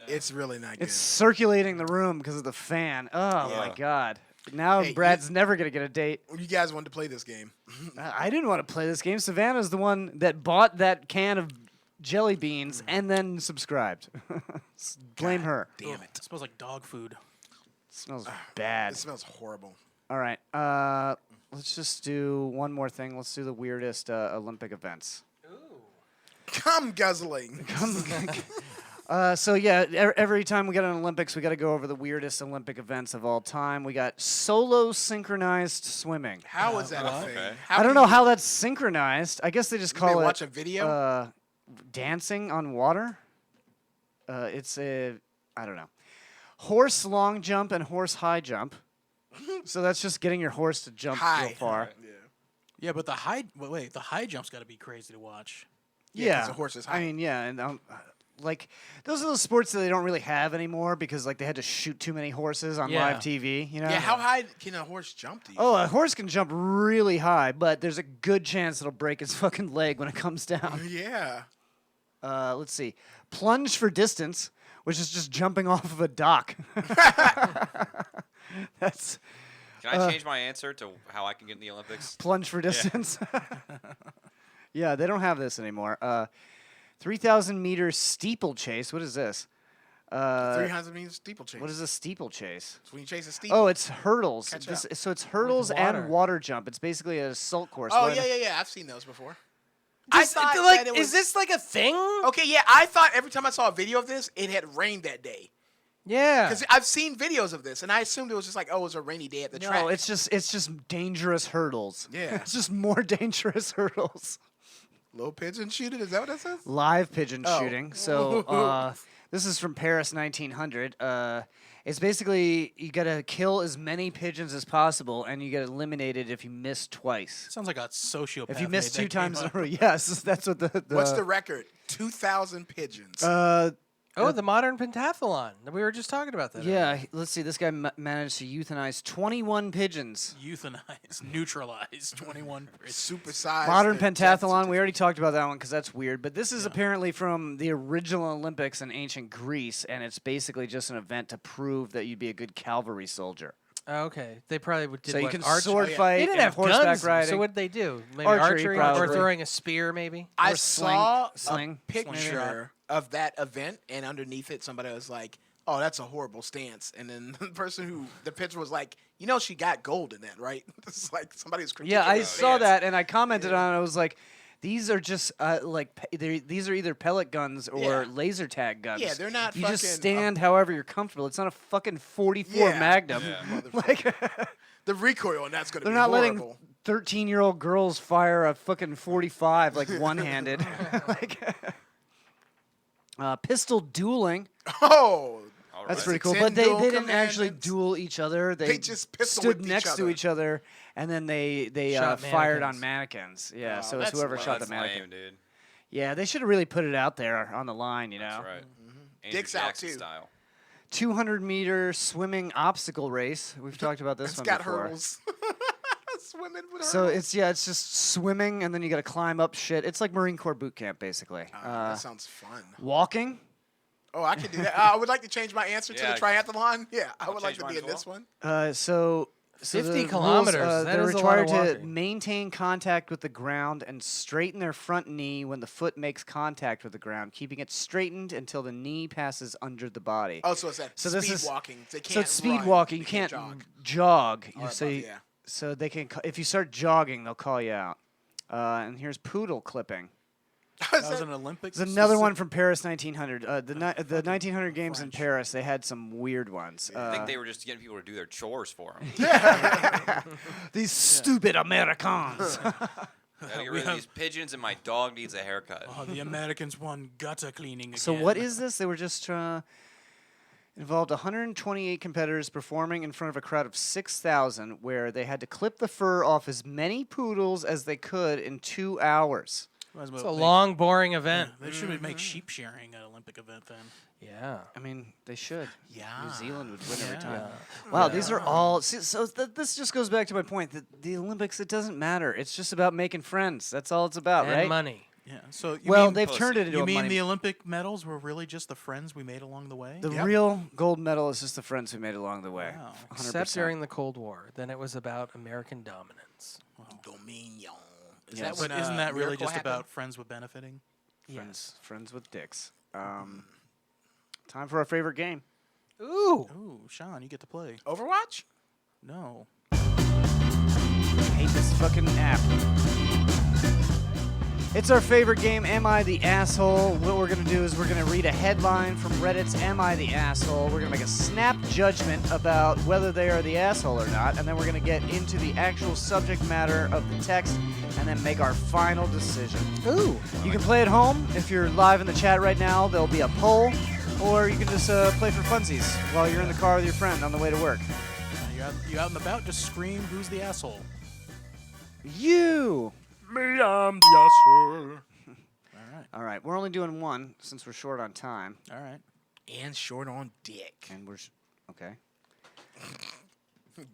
It's really not good. It's circulating the room because of the fan. Oh my god. Now Brad's never gonna get a date. You guys wanted to play this game. I didn't want to play this game. Savannah's the one that bought that can of jelly beans and then subscribed. Blame her. Damn it. It smells like dog food. It smells bad. It smells horrible. All right. Let's just do one more thing. Let's do the weirdest Olympic events. Cum guzzling. So yeah, every time we get an Olympics, we got to go over the weirdest Olympic events of all time. We got solo synchronized swimming. How is that a thing? I don't know how that's synchronized. I guess they just call it. Watch a video. Dancing on water. It's a I don't know. Horse long jump and horse high jump. So that's just getting your horse to jump real far. Yeah, but the high jump's got to be crazy to watch. Yeah, 'cause the horse is high. I mean, yeah, and like those are the sports that they don't really have anymore because like they had to shoot too many horses on live TV. You know? Yeah, how high can a horse jump? Do you Oh, a horse can jump really high, but there's a good chance it'll break its fucking leg when it comes down. Yeah. Let's see. Plunge for distance, which is just jumping off of a dock. That's. Can I change my answer to how I can get in the Olympics? Plunge for distance. Yeah, they don't have this anymore. 3,000 meters steeplechase. What is this? 300 meters steeplechase. What is a steeplechase? It's when you chase a steeple. Oh, it's hurdles. Catch So it's hurdles and water jump. It's basically a assault course. Oh, yeah. I've seen those before. I thought like, is this like a thing? Okay, yeah. I thought every time I saw a video of this, it had rained that day. Yeah. Because I've seen videos of this, and I assumed it was just like, oh, it was a rainy day at the track. No, it's just dangerous hurdles. Yeah. It's just more dangerous hurdles. Low pigeon shooting? Is that what that says? Live pigeon shooting. So this is from Paris 1900. It's basically you got to kill as many pigeons as possible, and you get eliminated if you miss twice. Sounds like a sociopath. If you miss made that 2 times in game a row, up. yes, that's what the What's the record? 2,000 pigeons. The modern pentathlon. We were just talking about that. Yeah, let's see. This guy managed to euthanize 21 pigeons. Euthanize, neutralize 21. Supersized. Modern pentathlon. We already talked about that one because that's weird. But this is apparently from the original Olympics in ancient Greece, and it's basically just an event to prove that you'd be a good cavalry soldier. Okay, they probably did. So you what, can archery? sword fight They didn't and have horseback guns, riding. So what did they do? Maybe Archery, or probably. throwing a spear, maybe. I Or saw sling. a picture of that event, and underneath it, somebody was like, oh, that's a horrible stance. And then the picture was like, you know, she got gold in that, right? It's like somebody was critiquing Yeah, I the saw stance. that, and I commented on it. I was like, these are just these are either pellet guns or laser tag guns. Yeah, they're not You just fucking, stand however you're comfortable. It's not a fucking 44 Yeah. Magnum. Yeah. Like The recoil on that's going to they're be not horrible. letting 13-year-old girls fire a fucking 45 like one-handed. Pistol dueling. Oh, All That's right. pretty cool. Ten But they dual didn't actually commandments. duel each other. They just pistol stood whipped next to each other, and then they Shot fired on mannequins. mannequins. Yeah, Oh, so it's that's whoever lame. shot the That's mannequin. lame, dude. Yeah, they should have really put it out there on the line, you know. That's right. Andrew Dicks out, Jackson too. style. 200-meter swimming obstacle race. We've talked about this It's one got before. hurdles. Swimming with So hurdles. it's just swimming, and then you got to climb up shit. It's like Marine Corps boot camp, basically. That sounds fun. Walking. Oh, I can do that. I would like to change my answer to Yeah. the triathlon. Yeah, I I'll would like change to mine be in as this one. So 50 the rules, kilometers, that they're is a lot required of to walking. maintain contact with the ground and straighten their front knee when the foot makes contact with the ground, keeping it straightened until the knee passes under the body. Oh, so it's that So this speed is- walking. They can't So it's speed run. walking. You They can't jog. jog. All right, So, Buffy, yeah. so they can. If you start jogging, they'll call you out. And here's poodle clipping. That was an Olympics. There's another one from Paris 1900. The 1900 games in Paris, they had some weird ones. I think they were just getting people to do their chores for them. These stupid Americans. Gotta get rid of these pigeons, and my dog needs a haircut. Oh, the Americans won gutter cleaning again. So what is this? They were just involved 128 competitors performing in front of a crowd of 6,000, where they had to clip the fur off as many poodles as they could in 2 hours. Might as It's well a make- long, boring event. They should make sheep shearing an Olympic event then. Yeah. I mean, they should. Yeah. New Zealand would win every Yeah. time. Wow, these are all. So this just goes back to my point that the Olympics, it doesn't matter. It's just about making friends. That's all it's about, And right? money. Yeah. So Well, they've turned it into You a mean money. the Olympic medals were really just the friends we made along the way? The real gold medal is just the friends we made along the way. Wow. 100%. Except during the Cold War. Then it was about American dominance. Dominion. Is Yes. that But when, isn't that really Miracle just happened? about friends with benefiting? Friends with dicks. Time for our favorite game. Ooh. Ooh, Sean, you get to play. Overwatch? No. I hate this fucking app. It's our favorite game, Am I the Asshole? What we're going to do is we're going to read a headline from Reddit's Am I the Asshole? We're going to make a snap judgment about whether they are the asshole or not, and then we're going to get into the actual subject matter of the text and then make our final decision. Ooh. You can play at home. If you're live in the chat right now, there'll be a poll, or you can just play for funsies while you're in the car with your friend on the way to work. You out and about, just scream, who's the asshole? You! Me, I'm the asshole. All right, we're only doing one since we're short on time. All right. And short on dick. And we're okay.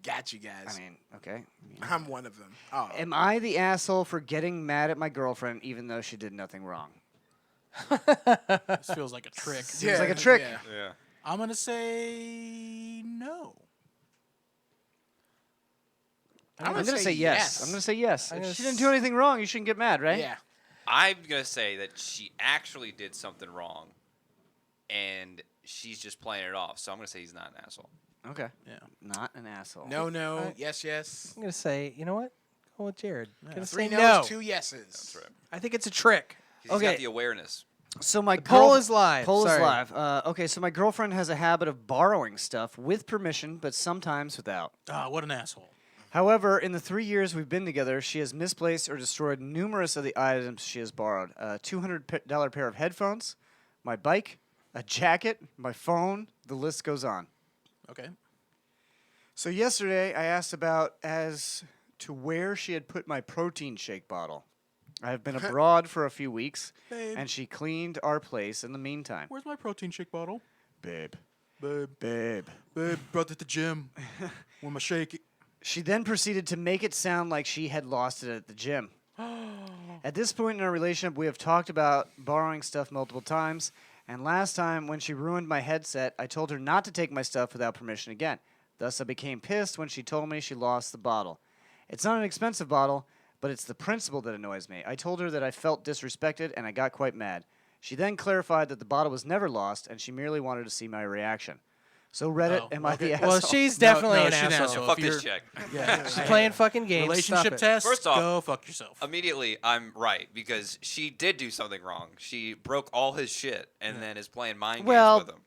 Got you guys. I mean, okay. I'm one of them. Oh. Am I the asshole for getting mad at my girlfriend even though she did nothing wrong? This feels like a trick. Seems like a trick. Yeah. I'm going to say no. I'm going to say yes. I'm going to say yes. If she didn't do anything wrong, you shouldn't get mad, right? Yeah. I'm gonna say that she actually did something wrong, and she's just playing it off. So I'm gonna say he's not an asshole. Okay. Yeah. Not an asshole. No. Yes, yes. I'm going to say, you know what? Go with Jared. I'm going to 3 say no's, no. 2 yeses. That's right. I think it's a trick. 'Cause Okay. He's got the awareness. So my poll is live. Poll Sorry. is live. Okay, so my girlfriend has a habit of borrowing stuff with permission, but sometimes without. Ah, what an asshole. However, in the 3 years we've been together, she has misplaced or destroyed numerous of the items she has borrowed. A $200 pair of headphones, my bike, a jacket, my phone, the list goes on. Okay. So yesterday I asked about as to where she had put my protein shake bottle. I have been abroad for a few weeks, Babe. and she cleaned our place in the meantime. Where's my protein shake bottle? Babe. Babe. Babe. Babe, brought it to the gym. with my shake. She then proceeded to make it sound like she had lost it at the gym. At this point in our relationship, we have talked about borrowing stuff multiple times, and last time when she ruined my headset, I told her not to take my stuff without permission again. Thus, I became pissed when she told me she lost the bottle. It's not an expensive bottle, but it's the principle that annoys me. I told her that I felt disrespected, and I got quite mad. She then clarified that the bottle was never lost, and she merely wanted to see my reaction. So Reddit, am I the asshole? Well, she's definitely an she's an asshole. asshole. Fuck If this you're- chick. Yeah. She's playing fucking games. Relationship Stop it. test. First off, go fuck yourself. Immediately, I'm right because she did do something wrong. She broke all his shit and then is playing mind Well, games with him.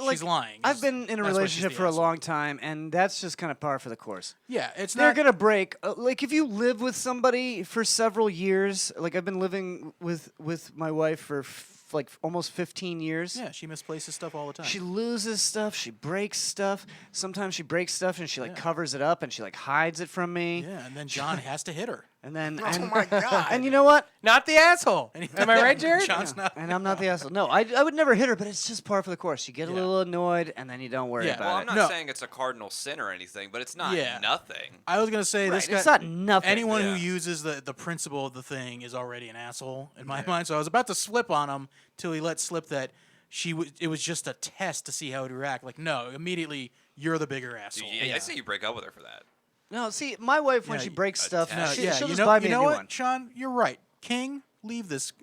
She's lying. I've been in a That's why she's relationship the for a asshole. long time, and that's just kind of par for the course. Yeah, it's They're not. gonna break. Like if you live with somebody for several years, like I've been living with my wife for like almost 15 years. Yeah, she misplaces stuff all the time. She loses stuff. She breaks stuff. Sometimes she breaks stuff and she like covers it up and she like hides it from me. Yeah, and then John has to hit her. And then Oh my God. and you know what? Not the asshole. Am I right, Jared? John's not. And I'm not the asshole. No, I would never hit her, but it's just par for the course. You get a little annoyed and then you don't worry Yeah. about Well, it. I'm not No. saying it's a cardinal sin or anything, but it's not Yeah. nothing. I was gonna say this Right, guy. it's not nothing. Anyone Yeah. who uses the principle of the thing is already an asshole in my mind. So I was about to slip on him till he let slip that it was just a test to see how he'd react. Like, no, immediately you're the bigger asshole. I say you break up with her for that. No, see, my wife when Yeah, she breaks stuff, No, she'll yeah, just you know, buy me you know a new what, one. Sean, you're right. King, leave this.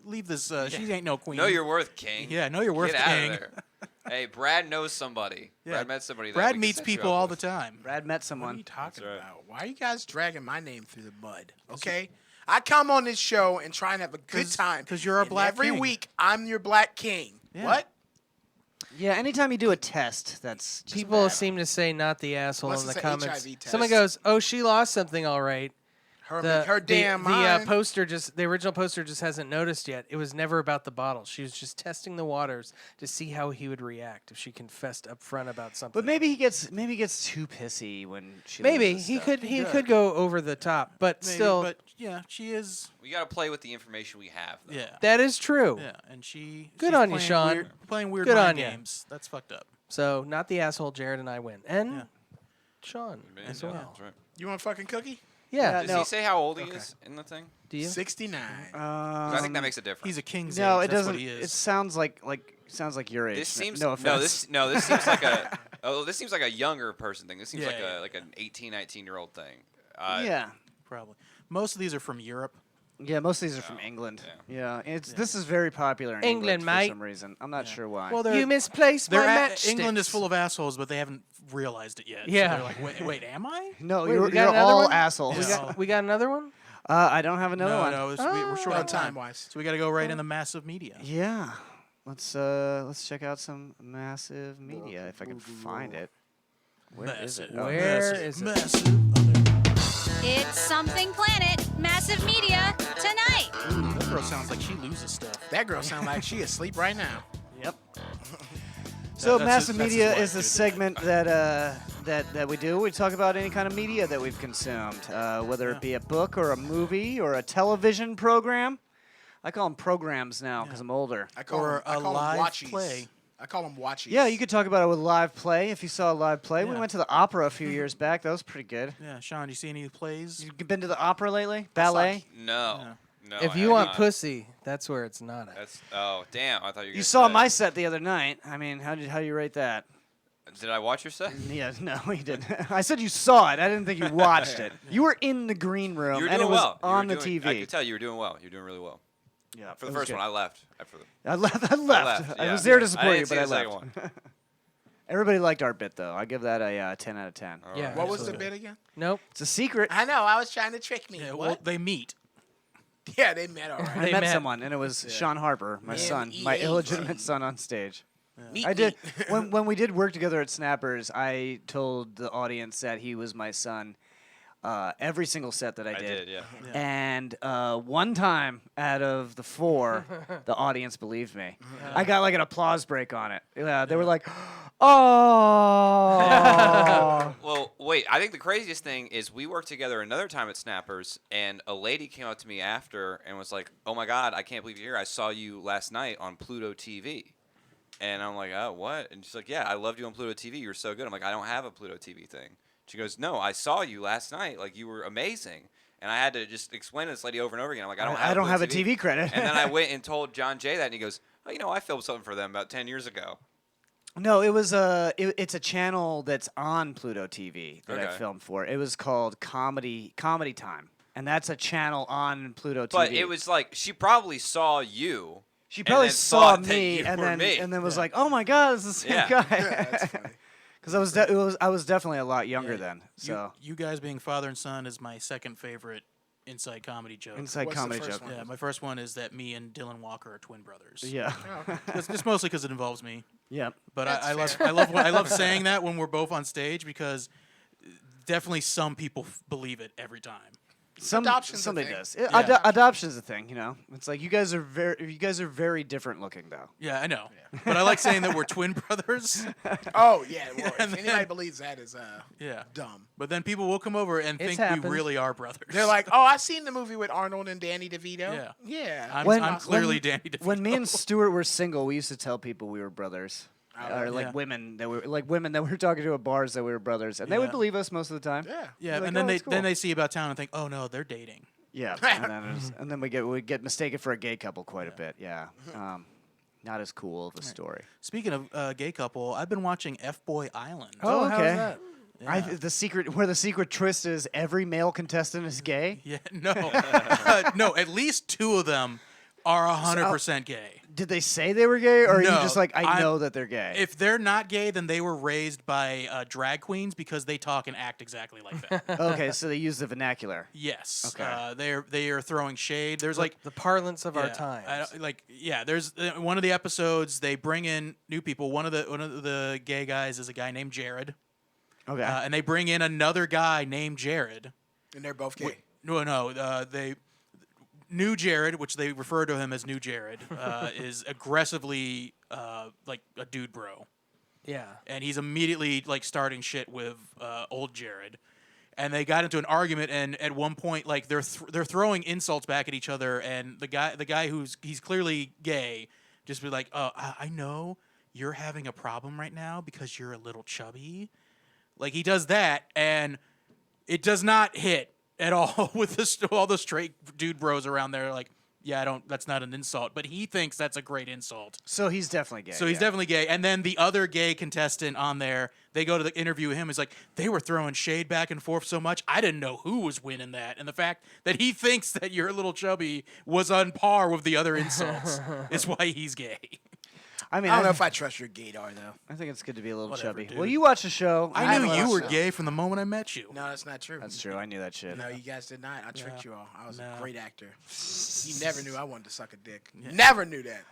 She ain't no queen. Know your worth, King. Yeah, know your worth, Get out King. of there. Hey, Brad knows somebody. Yeah. Brad met somebody. That Brad we can meets set you people up all the with. time. Brad met What are someone. you talking That's right. about? Why are you guys dragging my name through the mud? Okay? I come on this show and try and have a good time. 'cause you're our and black every king. week, I'm your black king. Yeah. What? Yeah, anytime you do a test, that's just People bad. seem to say not the asshole Unless in the it's a comments. HIV test. Someone goes, "Oh, she lost something, all right." Her damn mind. The original poster just hasn't noticed yet. It was never about the bottle. She was just testing the waters to see how he would react if she confessed up front about something. But maybe he gets too pissy when she. Maybe loses he stuff. could go over the top, but Maybe, still, But yeah, she is. We got to play with the information we have. Though. Yeah. that is true. Yeah, and she's Good on you, playing Sean. playing weird Good mind on ya. games. That's fucked up. So not the asshole. Jared and I win, and Yeah. Sean as Yeah, well. that's right. You want a fucking cookie? Yeah. Does he say how old he is in the thing? Do you? 69. 'Cause I think that makes a difference. He's a king's No, age. it That's doesn't. what he is. It sounds like your age. This seems no offense. This seems like a this seems like a younger person thing. This seems Yeah, like yeah. a like an 18, 19-year-old thing. Yeah. Probably. Most of these are from Europe. Yeah, most of these are from England. Yeah, this is very popular in England, for mate. some reason. I'm not sure why. Well, You misplaced my matchsticks. England is full of assholes, but they haven't realized it yet. Yeah. So they're like, wait, am I? no, Wait, you're we got another all one? assholes. We got another one. I don't have another one. No, we're short No, on time. time-wise. So we got to go right in the massive media. Yeah, let's check out some massive media if I can find it. Where is it? Massive, Oh, Where is it? massive. It's Something Planet Massive Media tonight. Ooh, that girl sounds like she loses stuff. That girl sounds like she asleep right now. Yep. So That's massive his media wife, is a dude. segment that we do. We talk about any kind of media that we've consumed, whether it be a book or a movie or a television program. I call them programs now because I'm older. I call Or them, I a call live them watchies. play. I call them watchies. Yeah, you could talk about it with live play. If you saw a live play, we Yeah. went to the opera a few years back. That was pretty good. Yeah, Sean, you see any plays? You been to the opera lately? Ballet? No. No. If I you have want not. pussy, that's where it's not at. That's damn. I thought you. Were You gonna saw say- my set the other night. I mean, how do you rate that? Did I watch your set? Yeah, no, you didn't. I said you saw it. I didn't think you watched it. You were in the green room, You were and doing it was well. You were on the doing- TV. I could tell you were doing well. You're doing really well. Yeah, For the it was first good. one, I left. After the, I left. I yeah. was there to support I you, didn't but I see the second left. one. Everybody liked our bit, though. I give that a 10 out of 10. Yeah. What was the absolutely. bit again? Nope. It's a secret. I know. I was trying to trick me. Yeah, what? well, they meet. Yeah, they met all right. I They met met. someone, and it was Sean Harper, my son, my M.E.A.. illegitimate son on stage. Meet I did me. when we did work together at Snappers. I told the audience that he was my son. Every single set that I I did. did, yeah. And one time out of the 4, the audience believed me. I got like an applause break on it. They were like, "Oh!" Well, wait. I think the craziest thing is we worked together another time at Snappers, and a lady came up to me after and was like, "Oh my God, I can't believe you're here. I saw you last night on Pluto TV." And I'm like, "Oh, what?" And she's like, "Yeah, I loved you on Pluto TV. You were so good." I'm like, "I don't have a Pluto TV thing." She goes, "No, I saw you last night. Like, you were amazing." And I had to just explain to this lady over and over again. I'm like, I don't have a TV credit. And then I went and told John Jay that, and he goes, "Oh, I filmed something for them about 10 years ago." No, it was it's a channel that's on Pluto TV that I Okay. filmed for. It was called Comedy Time, and that's a channel on Pluto TV. But it was like she probably saw you. she and probably then saw thought that me you and were then me. and then was like, "Oh my God, it's the same Yeah. guy." That's funny. Because I was definitely a lot younger Yeah, then. So you guys being father and son is my second favorite inside comedy joke. inside What's the comedy first joke. one? Yeah, my first one is that me and Dylan Walker are twin brothers. Yeah, It's mostly because it involves me. yep. But That's I love saying that when we're both on stage because definitely some people believe it every time. Adoption's a somebody thing. does. Yeah. Adoption's a thing, you know. It's like you guys are very different looking though. Yeah, I know. But I like saying that we're twin brothers. Oh yeah. Well, And if then- anybody believes that is Yeah. dumb. But then people will come over and It's think happened. we really are brothers. They're like, "Oh, I seen the movie with Arnold and Danny DeVito." Yeah. Yeah. I'm clearly Danny DeVito. When me and Stuart were single, we used to tell people we were brothers. Or Yeah. women that were talking to at bars that we were brothers, and they would Yeah. believe us most of the time. Yeah. Yeah, You're like, and then "Oh, they that's cool." then they see about town and think, oh no, they're dating. Yeah, and then we get mistaken for a gay couple quite a bit. Yeah, not as cool of a story. Speaking of gay couple, I've been watching F Boy Island. Oh, how's okay. that? Yeah. The secret twist is every male contestant is gay. Yeah, no, no. At least 2 of them are 100% gay. Did they say they were gay, or are you No, just like I I'm- know that they're gay? If they're not gay, then they were raised by drag queens because they talk and act exactly like that. Okay, so they use the vernacular. Yes. Okay. They are throwing shade. There's like the parlance of our yeah, times. there's one of the episodes they bring in new people. One of the gay guys is a guy named Jared. Okay. And they bring in another guy named Jared. And they're both gay. They New Jared, which they refer to him as New Jared, is aggressively like a dude bro. Yeah. And he's immediately like starting shit with old Jared. And they got into an argument, and at one point, like they're throwing insults back at each other, and the guy he's clearly gay, just be like, "Oh, I know you're having a problem right now because you're a little chubby." Like he does that, and it does not hit at all with all the straight dude bros around there. Like, yeah, that's not an insult, but he thinks that's a great insult. So he's definitely gay. So he's definitely gay. And then the other gay contestant on there, they go to the interview with him. Is like, they were throwing shade back and forth so much, I didn't know who was winning that. And the fact that he thinks that you're a little chubby was on par with the other insults is why he's gay. I mean, I don't know if I trust your gaydar though. I think it's good to be a little Whatever, chubby. dude. Well, you watch the show. I knew watched you were the- gay from the moment I met you. No, that's not true. That's true. I knew that shit. No, you guys did not. I tricked you all. I was No. a great actor. You never knew I wanted to suck a dick. Never knew that.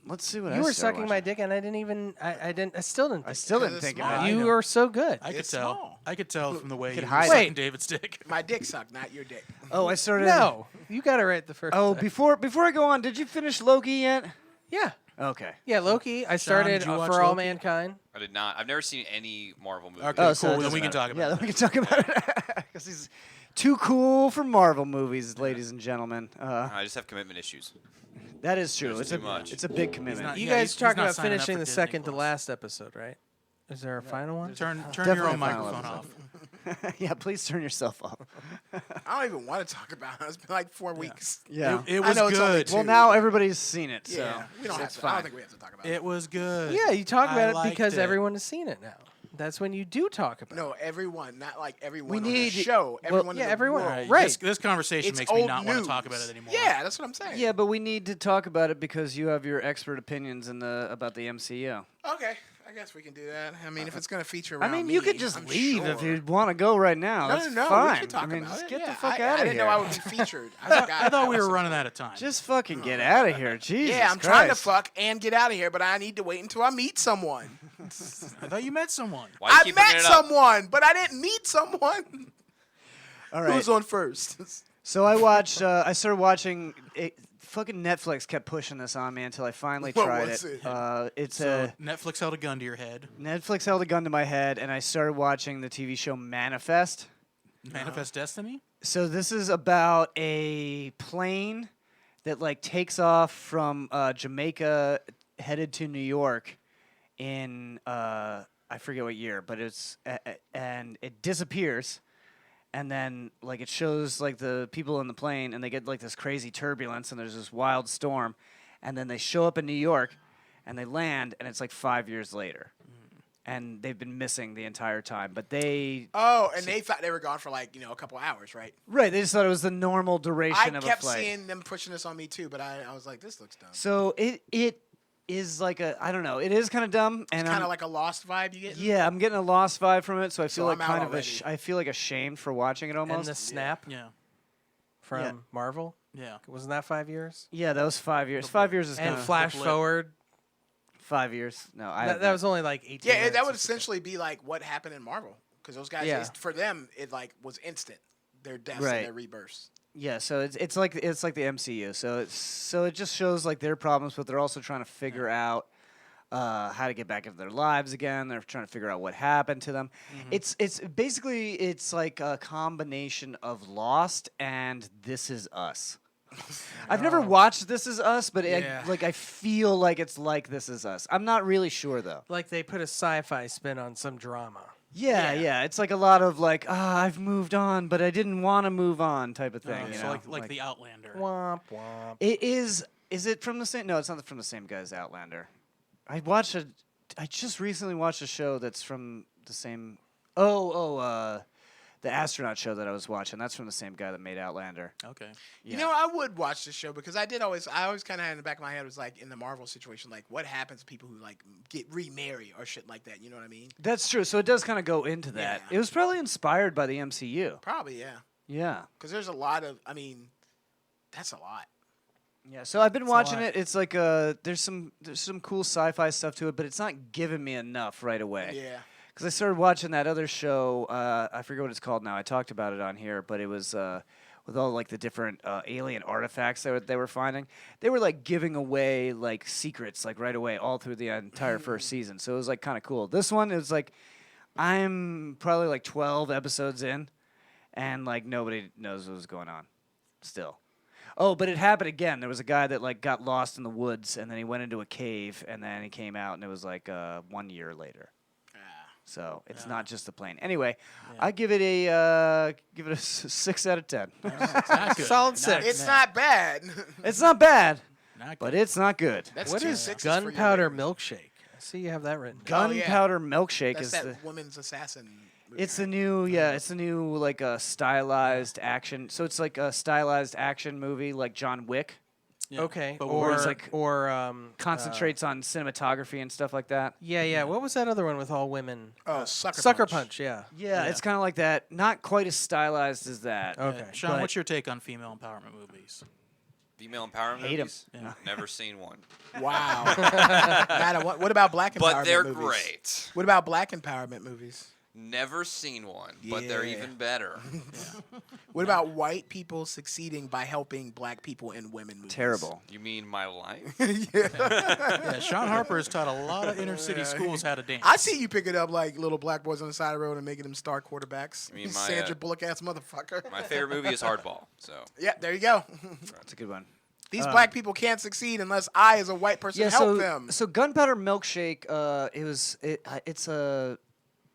Let's see what You I were started sucking my watching. dick, and I didn't even. I still didn't. I still didn't Because think it's about small. it. You were so good. I could It's tell. small. I could tell from the way could you hide were it. sucking David's dick. My dick sucked, not your dick. Oh, I started. No, you got it right the first Oh, time. before I go on, did you finish Loki yet? Yeah. Okay. Yeah, Loki. I started did you watch For All Loki? Mankind. I did not. I've never seen any Marvel movie. Okay, Oh, so cool. it Then doesn't we can matter. talk about Yeah, it. then we can talk about it because he's too cool for Marvel movies, ladies and gentlemen. I just have commitment issues. That is true. There's It's too a much. it's a big commitment. not- You Yeah, guys he's talked not about signing up finishing for the Disney second to Plus. last episode, right? Is there a final one? Turn your Definitely own a final microphone episode. off. Yeah, please turn yourself off. I don't even want to talk about it. It's been like 4 weeks. Yeah. It I was know it's only good. two. Well, now everybody's seen it, so Yeah, we don't have it's to. I fine. don't think we have to talk about it. It was good. Yeah, you talk I about it liked because it. everyone has seen it now. That's when you do talk about it. No, everyone, not like everyone We on need- the show. Everyone yeah, in the everyone. world. Right. This conversation It's makes me old not want news. to talk about it anymore. Yeah, that's what I'm saying. Yeah, but we need to talk about it because you have your expert opinions about the MCU. Okay, I guess we can do that. I mean, if it's going to feature I around mean, me, you could just I'm leave if sure. you want to go right now. No, That's no, fine. we can talk I mean, about just it. get Yeah, the fuck I out of didn't here. know I would be featured. I forgot. I thought we were wasn't- running out of time. Just fucking get out of here, Jesus Yeah, I'm trying to Christ. fuck and get out of here, but I need to wait until I meet someone. I thought you met someone. Why do you I keep bringing met it up? someone, but I didn't meet someone. All right. Who's on first? So I watched. I started watching. Fucking Netflix kept pushing this on me until I finally What tried was it. it? It's So Netflix held a gun to your head. Netflix held a gun to my head, and I started watching the TV show Manifest. Manifest Destiny? So this is about a plane that like takes off from Jamaica headed to New York in I forget what year, but it's and it disappears, and then like it shows like the people in the plane, and they get like this crazy turbulence, and there's this wild storm, and then they show up in New York, and they land, and it's like 5 years later. And they've been missing the entire time, but they Oh, and they thought they were gone for like, a couple hours, right? right. They just thought it was the normal duration I of a kept flight. seeing them pushing this on me too, but I was like, this looks dumb. So it is like I don't know. It is kind of dumb, and Kind I'm, of like a Lost vibe you get. yeah, I'm getting a lost vibe from it. So I feel So like I'm out kind of already. I feel like ashamed for watching it And almost. the snap Yeah. from Yeah. Marvel. Yeah. Wasn't that 5 years? Yeah, that was 5 years. 5 years is kind And of flash blip. forward. 5 years. No, That was only like 18 Yeah, minutes that or would something. essentially be like what happened in Marvel, because those guys, Yeah. for them, it like was instant. Their deaths Right. and their rebirths. yeah. So it's like the MCU. So it just shows like their problems, but they're also trying to figure out how to get back into their lives again. They're trying to figure out what happened to them. It's basically it's like a combination of Lost and This Is Us. I've never watched This Is Us, but Yeah. I feel like it's like This Is Us. I'm not really sure though. Like they put a sci-fi spin on some drama. Yeah. It's like a lot of like, I've moved on, but I didn't want to move on type of thing. you so know? like the Outlander. Womp womp. It is. Is it from the same? No, it's not from the same guy as Outlander. I just recently watched a show that's from the same. The astronaut show that I was watching. That's from the same guy that made Outlander. Okay. Yeah. I would watch this show because I always kind of had in the back of my head was like in the Marvel situation, like what happens to people who like get remarry or shit like that. You know what I mean? That's true. So it does kind of go into that. Yeah. It was probably inspired by the MCU. Probably, yeah. Yeah. Because there's a lot of, that's a lot. Yeah. So I've been watching lot. it. It's like there's some cool sci-fi stuff to it, but it's not giving me enough right away. Yeah. because I started watching that other show. I forget what it's called now. I talked about it on here, but it was with all like the different alien artifacts they were finding. They were like giving away like secrets like right away all through the entire first season. So it was like kind of cool. This one is like I'm probably like 12 episodes in, and like nobody knows what was going on still. Oh, but it happened again. There was a guy that like got lost in the woods, and then he went into a cave, and then he came out, and it was like 1 year later. So it's not just the plane. Anyway, I give it a 6 out of 10. Solid 6. It's not bad. It's not bad, Not but it's not good. That's What two is sixes for your Gunpowder rating. Milkshake? I see you have that written down. Gunpowder Milkshake That's is that the. woman's assassin. Movie, It's the right? new, it's the new like a stylized action. So it's like a stylized action movie, like John Wick. Yeah. Okay. But Or it's like or Concentrates on cinematography and stuff like that. yeah. What was that other one with all women? Oh, Sucker Sucker Punch. Punch. Yeah. Yeah, it's kind of like that. Not quite as stylized as that. Okay. Sean, but- what's your take on female empowerment movies? Female empowerment Hate 'em. movies? Yeah. Never seen one. Wow. Matt, what about black empowerment But they're movies? great. What about black empowerment movies? Never seen one, but they're Yeah. even better. What about white people succeeding by helping black people in women movies? Terrible. You mean my life? Yeah, Sean Harper has taught a lot of inner city schools how to dance. I see you picking up like little black boys on the side of the road and making them star quarterbacks. I mean, You my, Sandra Bullock ass motherfucker. My favorite movie is Hardball. So Yeah, there you go. That's a good one. These black people can't succeed unless I, as a white person, Yeah, help them. so Gunpowder Milkshake, it's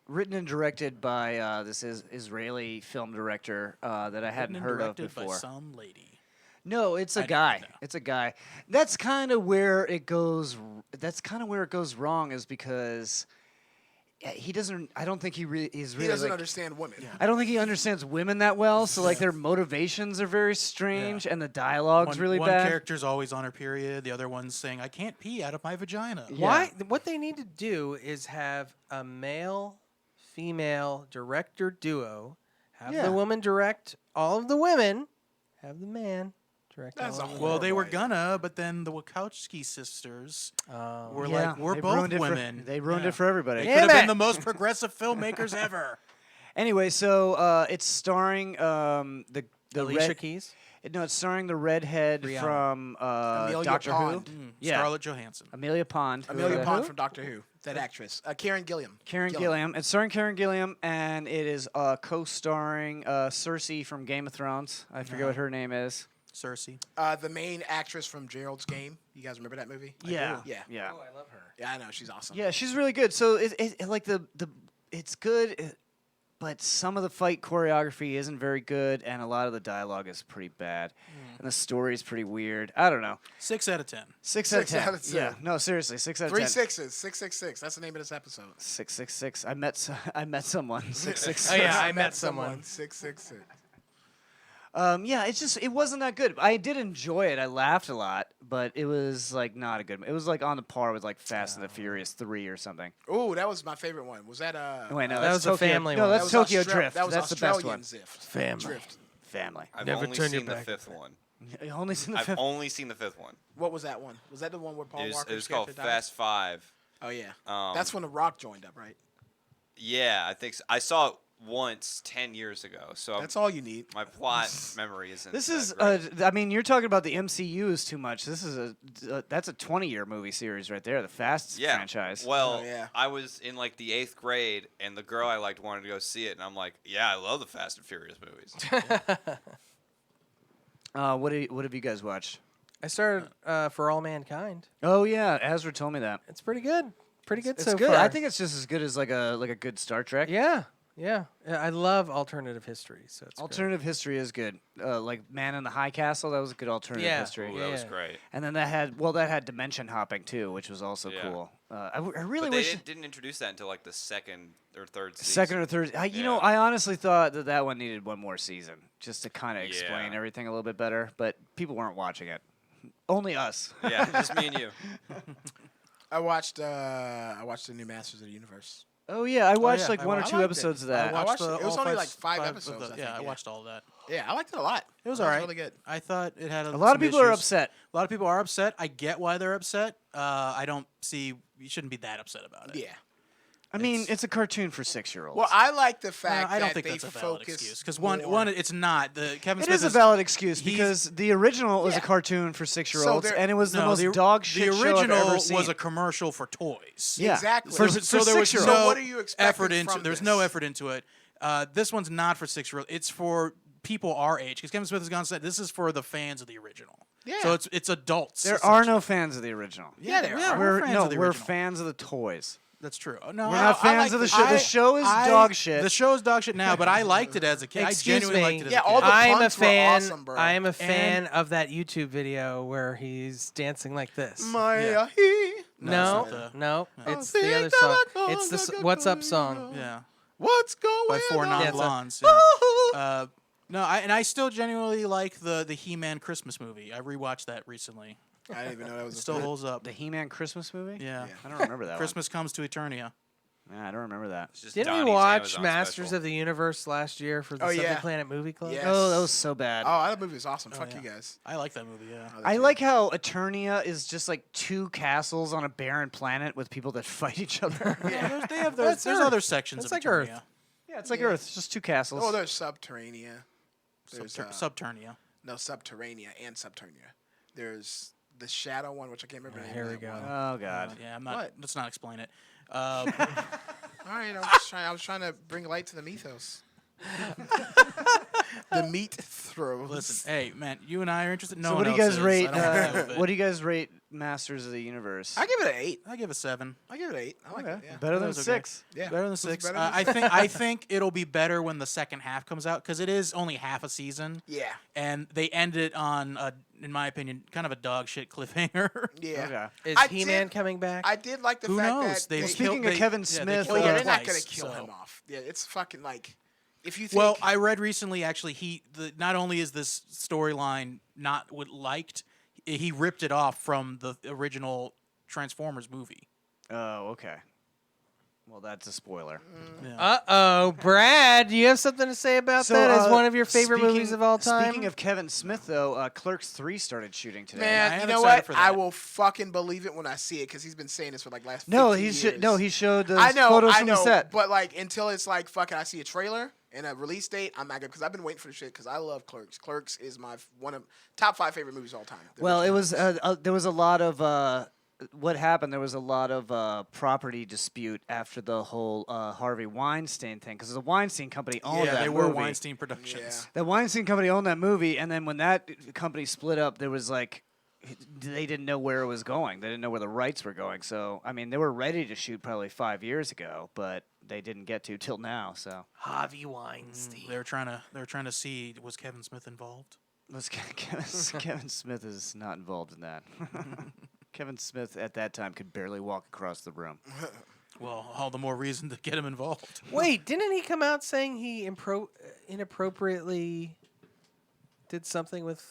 written and directed by this Israeli film director that I hadn't Written and heard of directed by before. some lady. No, it's a I guy. didn't know. It's a guy. That's kind of where it goes. That's kind of where it goes wrong, is because he doesn't. I don't think he really is He really. doesn't like, understand women. I don't think he understands women that well. So like their motivations are very strange, and the dialogue's really one bad. character's always on her period. The other one's saying, "I can't pee out of my vagina." Yeah. Why? What they need to do is have a male-female director duo. Have Yeah. the woman direct all of the women. Have the man direct That's all a of the Well, they were idea. gonna, but then the Wachowski sisters were Yeah, like, "We're they both ruined it for- women." they ruined Yeah. it for everybody. They Damn could have it. been the most progressive filmmakers ever. Anyway, so it's starring the Alicia red, Keys. No, it's starring the redhead Rihanna. from Amelia Doctor Pond. Who. Yeah, Scarlett Johansson. Amelia Pond. Amelia Who? Pond from Doctor Who. That actress. Karen Gilliam. Karen Gilliam. It's starring Karen Gilliam, and it is co-starring Cersei from Game of Thrones. I forget what her name is. Cersei. The main actress from Gerald's Game. You guys remember that movie? Yeah. Yeah. Yeah. Oh, I love her. Yeah, I know. She's awesome. Yeah, she's really good. So it like it's good, but some of the fight choreography isn't very good, and a lot of the dialogue is pretty bad, and the story is pretty weird. I don't know. 6 out of 10. 6 out of 6 10. out of 10. Yeah, no, seriously, 6 out of 3 10. sixes. 666. That's the name of this episode. 666. I met someone. 666. Oh yeah, I met someone. 666. Yeah, it wasn't that good. I did enjoy it. I laughed a lot, but it was like not a good. It was like on the par with like Fast and the Furious 3 or something. Ooh, that was my favorite one. Was that Wait, no, That that's was the Tokyo. family No, one. that's that was Tokyo Austra- Drift. That was That's the best Australian one. Zift. Family. Drift. Family. I've Never only turn your seen the back. fifth one. You only seen the I've fifth. only seen the fifth one. What was that one? Was that the one where Paul Walker? It was called Fast Five. Oh yeah. Um, That's when The Rock joined up, right? Yeah, I think so. I saw it once 10 years ago. So That's all you need. my plot memory isn't. This that is, great. I mean, you're talking about the MCU is too much. This is that's a 20-year movie series right there, the Fast yeah. franchise. Well, Oh, yeah. I was in like the 8th grade, and the girl I liked wanted to go see it, and I'm like, yeah, I love the Fast and Furious movies. What have you guys watched? I started For All Mankind. Oh yeah, Ezra told me that. It's pretty good. Pretty good It's so good. far. I think it's just as good as like a good Star Trek. Yeah, yeah. I love alternative history. So it's great. Alternative history is good. Like Man in the High Castle, that was a good alternative Yeah. history. Ooh, that was great. And then that had dimension hopping too, which was also Yeah. cool. I really But they wish didn't introduce that until like the second or third season. second or third. You know, Yeah. I honestly thought that one needed one more season just to kind of explain Yeah. everything a little bit better, but people weren't watching it. Only us. Yeah, just me and you. I watched the new Masters of the Universe. Oh yeah, I watched yeah, like I one or liked two it. episodes of that. I watched the- it. It was all only like five of episodes. I yeah, think, I watched all of that. Yeah, I liked it a lot. It was It all right. really good. I thought it had A lot of some people are issues. upset. A lot of people are upset. I get why they're upset. I don't see you shouldn't be that upset about it. Yeah. I mean, it's a cartoon for 6-year-olds. Well, I like the fact I don't that think they that's a valid focus excuse because more- one, it's not the Kevin It Smith is a valid excuse because the original is a cartoon for 6-year-olds, there- and it was the No, most dog shit The show I've original ever seen. was a commercial for toys. Yeah. Exactly. For So there was 6-year-olds. no So what are you expecting effort into. from There's this? no effort into it. This one's not for 6-year-olds. It's for people our age because Kevin Smith has gone and said this is for the fans of the original. Yeah. So it's adults. There are no fans of the original. Yeah, there are. We're fans no, of the we're original. fans of the toys. That's true. No, We're not fans of the show. The show is dog shit. The show is dog shit now, but I liked it as a kid. Excuse I genuinely me. liked it as Yeah, a kid. all the I am a punks were fan. awesome, bro. I am a fan And- of that YouTube video where he's dancing like this. Maya, No, it's not no, Oh, it's the other song. It's the What's Up song. Yeah. What's going By four on? non-blondes. Yeah. No, I still genuinely like the He-Man Christmas movie. I rewatched that recently. I didn't even know that was It a still thing. holds up. The He-Man Christmas movie? Yeah. I don't remember that Christmas Comes to Eternia. one. Yeah, I don't remember that. It's just Didn't Donnie's we watch Amazon Masters special. of the Universe last year for the Oh, Something yeah. Planet Movie Club? Yes. Oh, that was so bad. Oh, that movie was awesome. Fuck yeah. you guys. I like that movie, yeah. I like how Eternia is just like 2 castles on a barren planet with people that fight each other. Yeah, they have That's there's Earth. other sections That's of like Eternia. Earth. Yeah, it's like Earth. It's just 2 castles. Oh, there's Subterranea. There's Subternia. no Subterranea and Subterranea. There's the Shadow one, which I can't remember. the name Here of we that go. one. Oh God. Yeah, I'm not. What? Let's not explain it. All right, I was trying to bring light to the mythos. The meat throws. Listen, hey man, you and I are interested. No So one what do you else guys is. rate? I don't wanna move it. What do you guys rate Masters of the Universe? I give it an 8. I give a 7. I give it an 8. I like it. Yeah. Better than was okay. 6. Yeah. Better than This is 6. better than I think it'll be better when the second half comes out because it is only half a season. Yeah. And they end it on, in my opinion, kind of a dog shit cliffhanger. Yeah. Okay. Is I He-Man did- coming back? I did like the Who fact knows? that They've Well, killed- speaking of they- Kevin yeah, they Smith, killed well, yeah, him they're not twice, gonna kill so. him off. Yeah, it's fucking like if you think. Well, I read recently actually not only is this storyline not liked, he ripped it off from the original Transformers movie. Oh, okay. Well, that's a spoiler. Uh-oh. Brad, do you have something to say about that as one of your favorite movies of all time? Speaking of Kevin Smith, though, Clerks 3 started shooting today. I man, am you know excited what? for I that. will fucking believe it when I see it because he's been saying this for like last. No, 50 years. he showed the I know, photos I from know, the set. but like until it's like fucking, I see a trailer and a release date, I'm not good because I've been waiting for the shit because I love Clerks. Clerks is my one of top 5 favorite movies of all time. Well, it was there was a lot of what happened. There was a lot of property dispute after the whole Harvey Weinstein thing because the Weinstein company owned that they movie. were Weinstein Productions. The Weinstein company owned that movie, and then when that company split up, there was like they didn't know where it was going. They didn't know where the rights were going. So I mean, they were ready to shoot probably 5 years ago, but they didn't get to till now. So Harvey Weinstein. They were trying to see was Kevin Smith involved. Kevin Smith is not involved in that. Kevin Smith at that time could barely walk across the room. Well, all the more reason to get him involved. Wait, didn't he come out saying he inappropriately did something with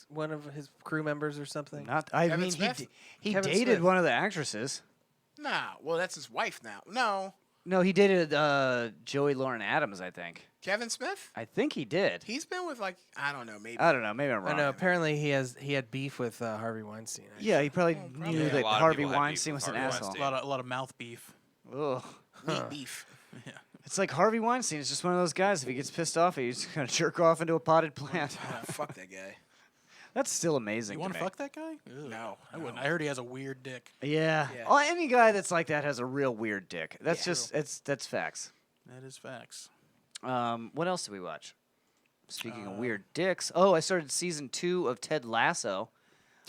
one of his crew members or something? Not, I Kevin mean, Smith? he Kevin dated Smith. one of the actresses. Nah, well, that's his wife now. No, No, he dated Joey Lauren Adams, I think. Kevin Smith. I think he did. He's been with like I don't know, maybe. I don't know. Maybe I'm I wrong. know. Apparently, he had beef with Harvey Weinstein. Yeah, he probably probably. knew Yeah, a that lot of Harvey people had beef Weinstein with was an Harvey asshole. Weinstein. A lot of mouth beef. Ugh. Meat beef. It's like Harvey Weinstein is just one of those guys. If he gets pissed off, he's just gonna jerk off into a potted plant. Fuck that guy. That's still amazing. You to want to me. fuck that guy? Ugh, No, I wouldn't. I heard he has a weird dick. Yeah. Yeah. Oh, any guy that's like that has a real weird dick. That's Yeah. just that's facts. That is facts. What else did we watch? Speaking of weird dicks, I started season 2 of Ted Lasso.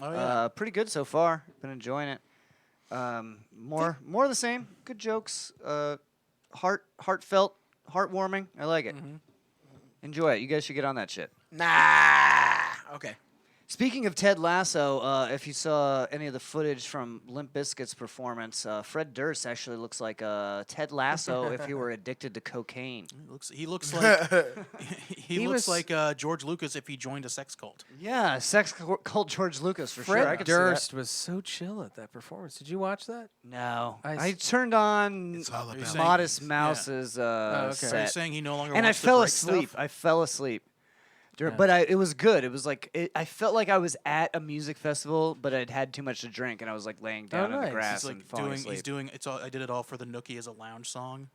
Oh yeah. Pretty good so far. Been enjoying it. More of the same. Good jokes. Heartfelt, heartwarming. I like it. Enjoy it. You guys should get on that shit. Nah. Okay. Speaking of Ted Lasso, if you saw any of the footage from Limp Bizkit's performance, Fred Durst actually looks like Ted Lasso if he were addicted to cocaine. He looks like he looks was- like George Lucas if he joined a sex cult. Yeah, sex cult George Lucas for Fred sure. I could see that. Durst was so chill at that performance. Did you watch that? No, I I s- turned on It's all about Modest Yeah. Mouse's okay. Are you set, saying he no longer and I wants to fell break asleep. stuff? I fell asleep. But it was good. It was like I felt like I was at a music festival, but I'd had too much to drink, and I was like laying down in the nice. grass He's and like falling asleep. he's doing it's all. I did it all for the Nookie as a lounge song.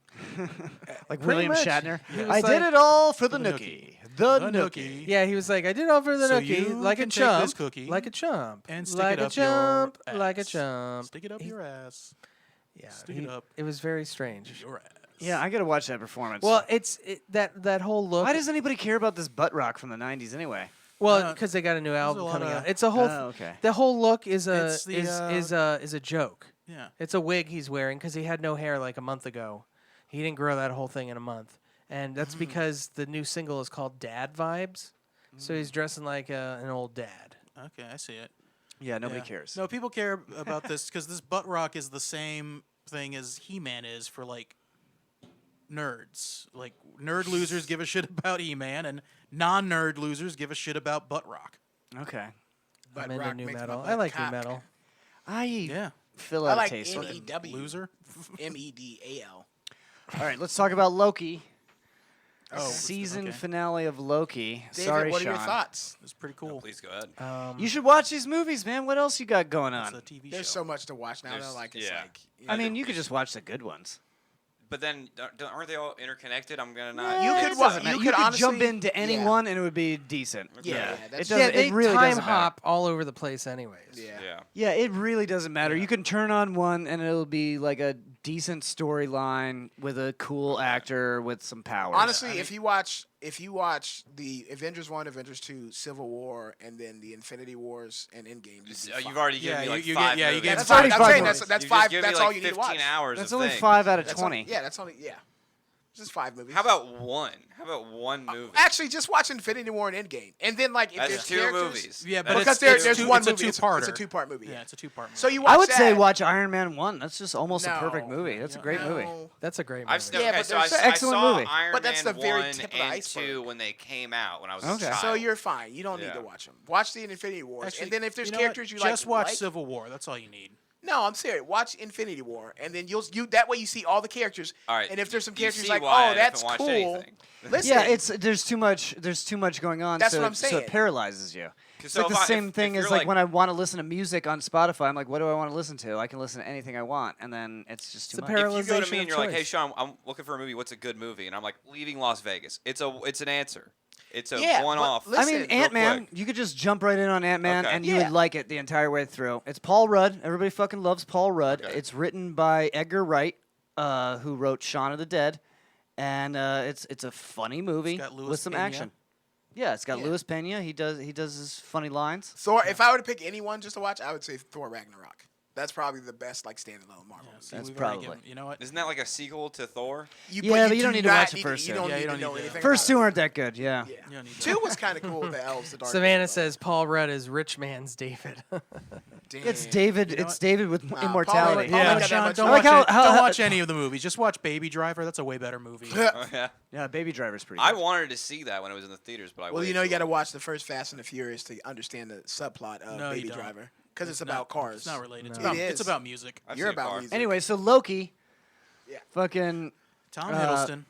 Like Pretty William much. Shatner. He was I like- did it all for the the Nookie. The The Nookie. Yeah, he was like, I did all for the So Nookie, you like a can take this chump, cookie like a chump, and stick like it a up chump, your like a ass. chump. Stick it up your ass. Yeah, Stick it up It was very strange. your ass. Yeah, I gotta watch that performance. Well, that whole look. why does anybody care about this butt rock from the '90s anyway? Well, because they got a new album lot coming of- out. It's a whole. Oh, okay. The whole look is a It's the, is a joke. Yeah. It's a wig he's wearing because he had no hair like a month ago. He didn't grow that whole thing in a month, and that's because the new single is called "Dad Vibes." So he's dressing like an old dad. Okay, I see it. Yeah, nobody Yeah. cares. No, people care about this because this butt rock is the same thing as He-Man is for like nerds. Like nerd losers give a shit about He-Man, and non-nerd losers give a shit about butt rock. Okay. Butt I'm into rock new makes my metal. butt I like cock. new metal. Yeah. Fill I out like a taste. MEW. Loser. MEDAL. All right, let's talk about Loki. Oh, Season okay. finale of Loki. David, Sorry, what are Sean. your thoughts? It's pretty cool. Please go ahead. You should watch these movies, man. What else you got going It's on? a TV There's show. so much to watch now. Though, There's- like it's yeah. like you I know, mean, you could just watch the good ones. But then, aren't they all interconnected? I'm gonna not. You Eh, could it wa- doesn't matter. you You could could jump honestly- into any yeah. one and it would be decent. Yeah, that's- it doesn't. Yeah, they it really time doesn't matter. hop all over the place, anyways. yeah. Yeah. Yeah, it really doesn't matter. You can turn on one and it'll be like a decent storyline with a cool actor with some powers. Honestly, if you watch the Avengers 1, Avengers 2, Civil War, and then the Infinity Wars and Endgame, you'd be You've fine. already given me like you five get- yeah, you movies. get That's five already I'm saying movies. that's You five. just give me That's like all you need to 15 watch. hours that's of only things. 5 out of That's 20. only, yeah, that's only just 5 movies. How about one? How about one movie? Actually, just watch Infinity War and Endgame, and then like if That's there's two characters, movies. Yeah, but That's because it's there's two- one it's a movie. It's a two-parter. 2-part movie. Yeah, it's a two-part movie. So you watch I would that. say watch Iron Man 1. That's just almost a No. perfect movie. That's a great movie. No. That's a great movie. I've still, Yeah, okay, but so I, there's s- an I excellent saw movie. Iron But that's Man the very 1 tip of the and iceberg. 2 when they came out when I was Okay. a child. So you're fine. You don't need Yeah. to watch them. Watch the Infinity Wars, Actually, and then if there's you know characters what? you just watch like, Civil War. That's all you need. no, I'm serious. Watch Infinity War, and then you that way you see all the characters. All right, And if there's some you characters see like, why I oh, haven't that's watched cool. anything. Listen, Yeah, there's too much going on. That's so, what I'm So saying. it paralyzes you. It's So like the if I- same if thing you're as like like- when I want to listen to music on Spotify. I'm like, what do I want to listen to? I can listen to anything I want, and then it's just too It's a much. If you go to Realization me of and you're like, "Hey, choice. Sean, I'm looking for a movie. What's a good movie?" and I'm like, "Leaving Las Vegas." It's an answer. It's a Yeah, but one-off. listen, I mean, real Ant Man. quick. You could just jump right in on Ant Man, Okay. and you Yeah. would like it the entire way through. It's Paul Rudd. Everybody fucking loves Paul Rudd. Okay. It's written by Edgar Wright, who wrote Shaun of the Dead, and it's a funny movie got Louis with some Pena. action. Yeah, it's got Yeah. Louis Pena. He does his funny lines. Thor. If I were to pick anyone just to watch, I would say Thor Ragnarok. That's probably the best like standalone Marvel. movie. See, That's we've already probably- given- you know what? Isn't that like a sequel to Thor? Yeah, but you don't do need to not watch the first You two. don't Yeah, need you to don't know need to. anything. First about two it. aren't that good. Yeah. Yeah. You don't need to. 2 was kind of cool. The elves, the dark. Savannah Elves, says Paul Rudd is rich man's David. Damn. It's David. You know it's what? David with Paul immortality. Rudd- Paul Rudd Yeah, got that Sean, much don't, I watch, like how- it. how- Don't how- watch any of the movies. Just watch Baby Driver. That's a way better movie. Oh, yeah. Yeah, Baby Driver's pretty. I good. wanted to see that when it was in the theaters, but I Well, waited you know, you too got to long. watch the first Fast and the Furious to understand the subplot of No, you Baby don't. Driver, because it's not- about cars. It's not related. It's, No. about, It it's is. about music. I've You're seen a about car. music. Anyway, so Loki. Yeah. Fucking Tom Uh, Hiddleston.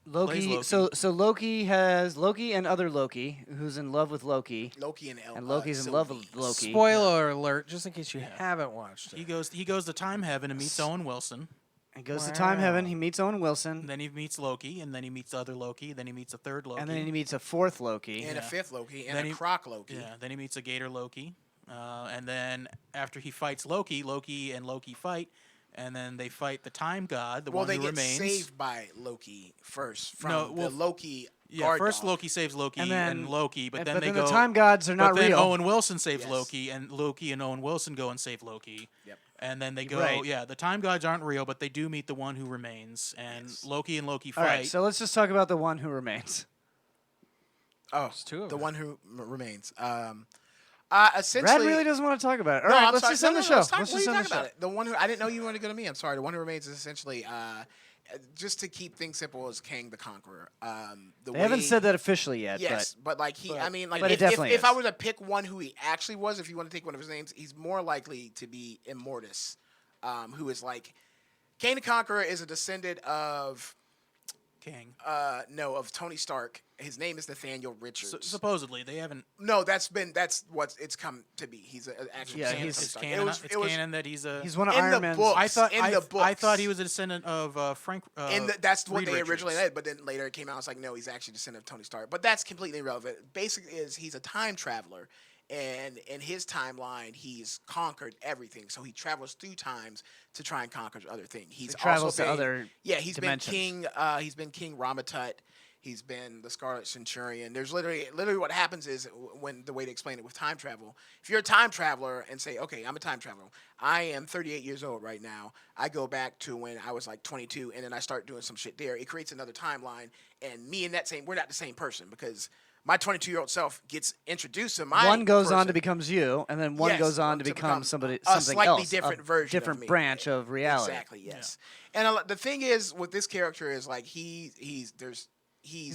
Loki. Loki. So Loki has Loki and other Loki, who's in love with Loki, Loki and El. and Loki's in love with Sylvie. Loki. Spoiler alert, just in case you haven't watched He it. goes to time heaven and meets Owen Wilson. He goes to time heaven. Wow. He meets Owen And Wilson, then he meets Loki, and then he meets the other Loki. Then he meets a third Loki. and then he meets a fourth Loki. And a Yeah. 5th Loki and Then a he- Croc Loki. Yeah, then he meets a Gator Loki, and then after he fights Loki, Loki and Loki fight, and then they fight the Time God, the Well, one they who get remains. saved by Loki first from No, well, the Loki. Yeah, guard first dog. Loki saves Loki And and, then- Loki, but and- then but they then go. the time gods are not but then real. Owen Wilson saves Yes. Loki, and Loki and Owen Wilson go and save Loki. Yep. And then they go, Right. yeah, the time gods aren't real, but they do meet the one who remains, and Yes. Loki and Loki All fight. right, so let's just talk about the one who remains. Oh, two of the them. one who remains. Essentially, Brad really doesn't want to talk about it. All No, right, I'm let's sorry. just No, end no, the no, show. stop. Let's What are just you end the talking show. about it? The one who I didn't know you wanted to go to me. I'm sorry. The one who remains is essentially just to keep things simple is Kang the Conqueror. They haven't said that officially yet. Yes, but like he, I mean, like but it if definitely if I is. were to pick one who he actually was, if you want to take one of his names, he's more likely to be Immortus, who is like Kang the Conqueror is a descendant of King. No, of Tony Stark. His name is Nathaniel Richards. Supposedly, they haven't. No, that's what it's come to be. He's an actual. Yeah, canon he's of Tony canon. Stark. It's canon that he's a. He's one of in Iron the Man's. books. I thought in the books. I thought he was a descendant of Frank. That's what Reed they Richards. originally had, but then later it came out. It's like, no, he's actually a descendant of Tony Stark. But that's completely irrelevant. Basically, he's a time traveler, and in his timeline, he's conquered everything. So he travels through times to try and conquer other things. He's travels also to been, other he's dimensions. been king. He's been King Ramatut. He's been the Scarlet Centurion. There's literally what happens is when the way to explain it with time travel. If you're a time traveler and say, okay, I'm a time traveler. I am 38 years old right now. I go back to when I was like 22, and then I start doing some shit there. It creates another timeline, and me and we're not the same person because my 22-year-old self gets introduced to my One goes on person. to becomes you, and then one Yes, goes on to to become become something a slightly else, different a version of different me. branch of reality. Exactly. Yes. And the thing is with this character is like he's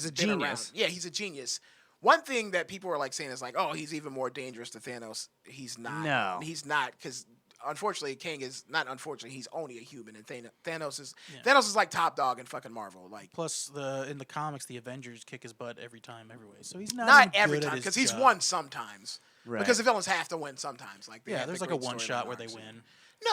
a been around. genius. Yeah, he's a genius. One thing that people are like saying is like, oh, he's even more dangerous to Thanos. He's not. No. He's not because unfortunately, King is not. Unfortunately, he's only a human, and Thanos is like top dog in fucking Marvel. Like Plus, in the comics, the Avengers kick his butt every time, every way. So he's not not even every good at time his because he's job. won sometimes. Right. Because the villains have to win sometimes. Like they Yeah, have there's the like a great one shot where storyline they arcs. win.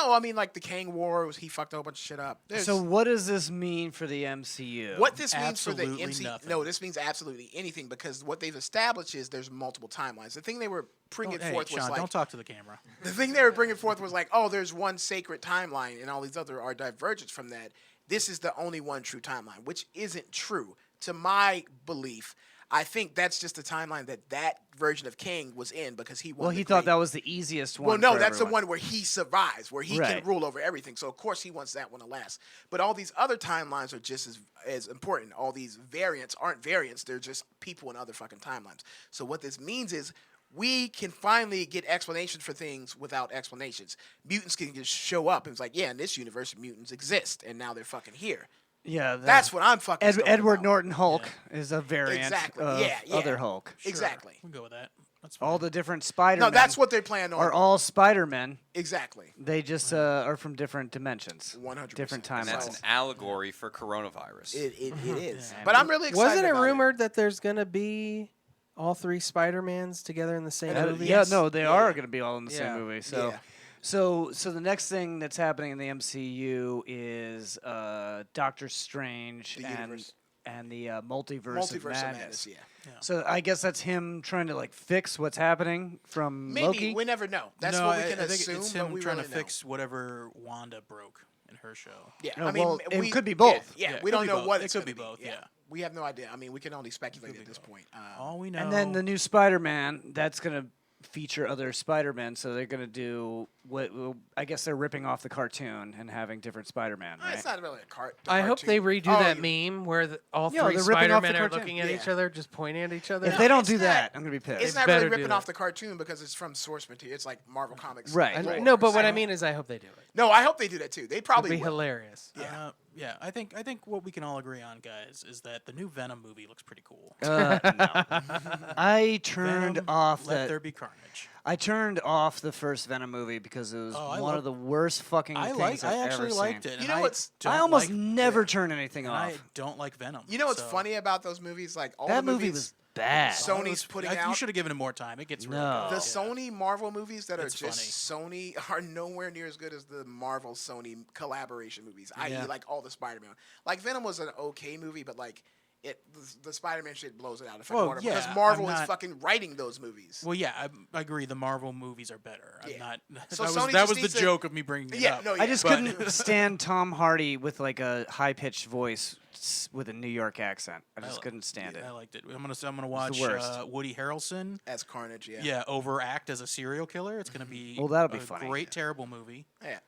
No, I mean like the Kang War. He fucked a whole bunch of shit up. So what does this mean for the MCU? What this means for the Absolutely MCU? nothing. No, this means absolutely anything because what they've established is there's multiple timelines. The thing they were bringing Hey, forth was Sean, like don't talk to the camera. the thing they were bringing forth was like, oh, there's one sacred timeline, and all these other are divergence from that. This is the only one true timeline, which isn't true to my belief. I think that's just the timeline that version of King was in because he won. Well, he thought that was the easiest one. Well, no, for that's everyone. the one where he survives, where he Right. can rule over everything. So of course he wants that one to last. But all these other timelines are just as important. All these variants aren't variants; they're just people in other fucking timelines. So what this means is we can finally get explanations for things without explanations. Mutants can just show up and it's like, yeah, in this universe, mutants exist, and now they're fucking here. Yeah, That's what I'm fucking. stoked Edward about. Norton Hulk is a variant Exactly. of Yeah, yeah. other Hulk. Exactly. We'll go with that. That's fine. All the different Spider-Men. No, that's what they plan on. Are all Spider-Men. Exactly. They just are from different dimensions. 100%. Different And that's an timelines. allegory for coronavirus. It is. But I'm really excited. Wasn't it about rumored that there's gonna be all three Spider-Mans together in the same movie? Yeah, no, they Yeah. are going to be all in the Yeah. same movie. So, Yeah. so the next thing that's happening in the MCU is Doctor Strange The and universe. the multiverse of Madness. Yeah. So I guess that's him trying to like fix what's happening from Maybe Loki. we never know. That's no, what we I can think assume. it's but him we trying really to know. fix whatever Wanda broke in her show. Yeah, No, I mean, well, it we, could be both. Yeah, Yeah, it we could don't be know both. what It it's could gonna be both, yeah. we have no idea. I mean, we can only speculate at this point. All we know. And then the new Spider-Man, that's going to feature other Spider-Men. So they're going to do what I guess they're ripping off the cartoon and having different Spider-Man. Right? It's not really a cart. I hope they redo Oh, that you- meme where all Yeah, three they're ripping off the Spider-Men are cartoon. looking at each Yeah. other, just pointing at each other. If they don't it's do not- that, I'm going to be pissed. It's not better really do ripping that. off the cartoon because it's from source material. It's like Marvel Comics. Right. lore. No, but what I So- mean is I hope they do it. No, I hope they do that too. They It'd probably be will. hilarious. yeah, I think what we can all agree on, guys, is that the new Venom movie looks pretty cool. No. I turned Venom, off Let that. There Be Carnage. I turned off the first Venom movie because it was Oh, I one love- of the worst fucking I things I've actually ever liked seen. it. You and know what's- I don't almost like, never turn anything and off. I don't like Venom. You know what's so- funny about those movies? Like all That the movie movies was bad. Sony's putting You out. should have given him more time. It gets really No. good. The Sony Marvel movies that are It's just Sony are nowhere near as good as the Marvel Sony collaboration movies, i.e., Yeah. like all the Spider-Man. Like Venom was an okay movie, but like the Spider-Man shit blows it out of fucking Well, water yeah, because Marvel I'm is not- fucking writing those movies. Well, yeah, I agree. The Marvel movies are better. I'm Yeah. not. So that Sony was just the needs to- joke of me bringing it Yeah, up. no, I just But- couldn't stand Tom Hardy with like a high-pitched voice with a New York accent. I just couldn't stand it. I liked it. I'm gonna watch worst. Woody Harrelson. As Carnage, yeah. Yeah, overact as a serial killer. It's gonna be Well, that'll be a funny. great, terrible movie. Yeah.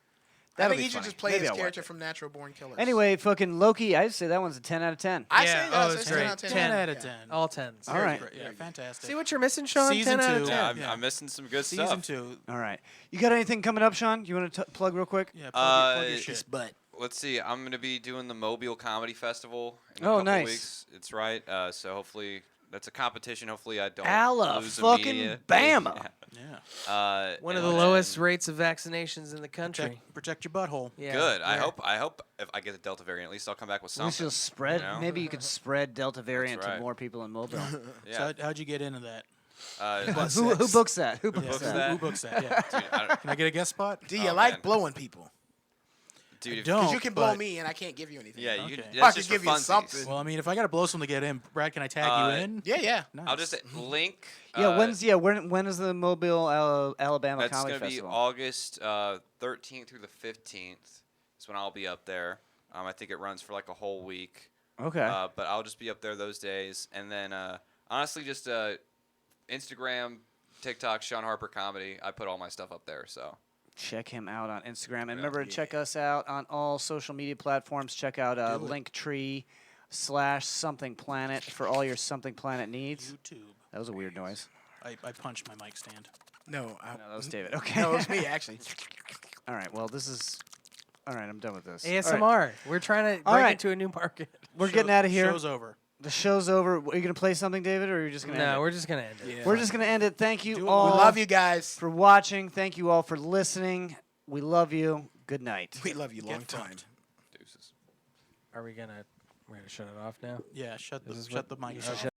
That'll I think be he should funny. just play Maybe his I'll watch character it. from Natural Born Killers. Anyway, fucking Loki, I'd say that one's a 10 out of 10. I Yeah, say oh, that's it's a 10 great. out of 10. 10 Yeah. out of 10. All tens. All right. Yeah, fantastic. See what you're missing, Sean? Season 10 out of 2. 10. Yeah, I'm missing some good Season stuff. 2. All right. You got anything coming up, Sean? You want to plug real quick? Yeah, plug your shit. His butt. Let's see. I'm going to be doing the Mobile Comedy Festival in a Oh, couple nice. weeks. It's right. So hopefully that's a competition. Hopefully, I don't lose fucking Bama. Yeah. One of the lowest rates of vaccinations in the country. Protect your butthole. Yeah. Good. I hope if I get the Delta variant, at least I'll come back with At least something. you'll spread. you know? Maybe you could spread Delta variant right. to more people in Mobile. Yeah. So how'd you get into that? Who books that? Who books books that? that? Who books that? Yeah. Dude, Can I get a guest spot? Do you Oh, like man. blowing people? Dude, if, don't. Because you can blow but- me and I can't give you anything. yeah, you Okay. can, I that's could just give for you funsies. something. Well, I mean, if I got to blow someone to get in, Brad, can I tag you in? Yeah. I'll just link. When is the Mobile, Alabama That's Comedy gonna be Festival? August 13th through the 15th. Is when I'll be up there. I think it runs for like a whole week. Okay. But I'll just be up there those days, and then honestly, just Instagram, TikTok, Sean Harper Comedy. I put all my stuff up there, so. Check him out on Instagram. And remember to check us out on all social media platforms. Check out Linktree/somethingplanet for all your Something Planet needs. YouTube. That was a weird noise. I punched my mic stand. No, No, that was David. Okay. no, it was me actually. All right. Well, this is. All right. I'm done with this. ASMR. All right. We're trying to All break right. into a new market. We're getting out of here. Show's over. The show's over. Are you gonna play something, David, or are you just gonna? end No, it? we're just gonna end it. Yeah. We're just gonna end it. Thank you We all. love you guys. for watching. Thank you all for listening. We love you. Good night. We love you long Get time. fucked. Deuces. Are we gonna? We're gonna shut it off now. Yeah, shut This is the what- mic you off. should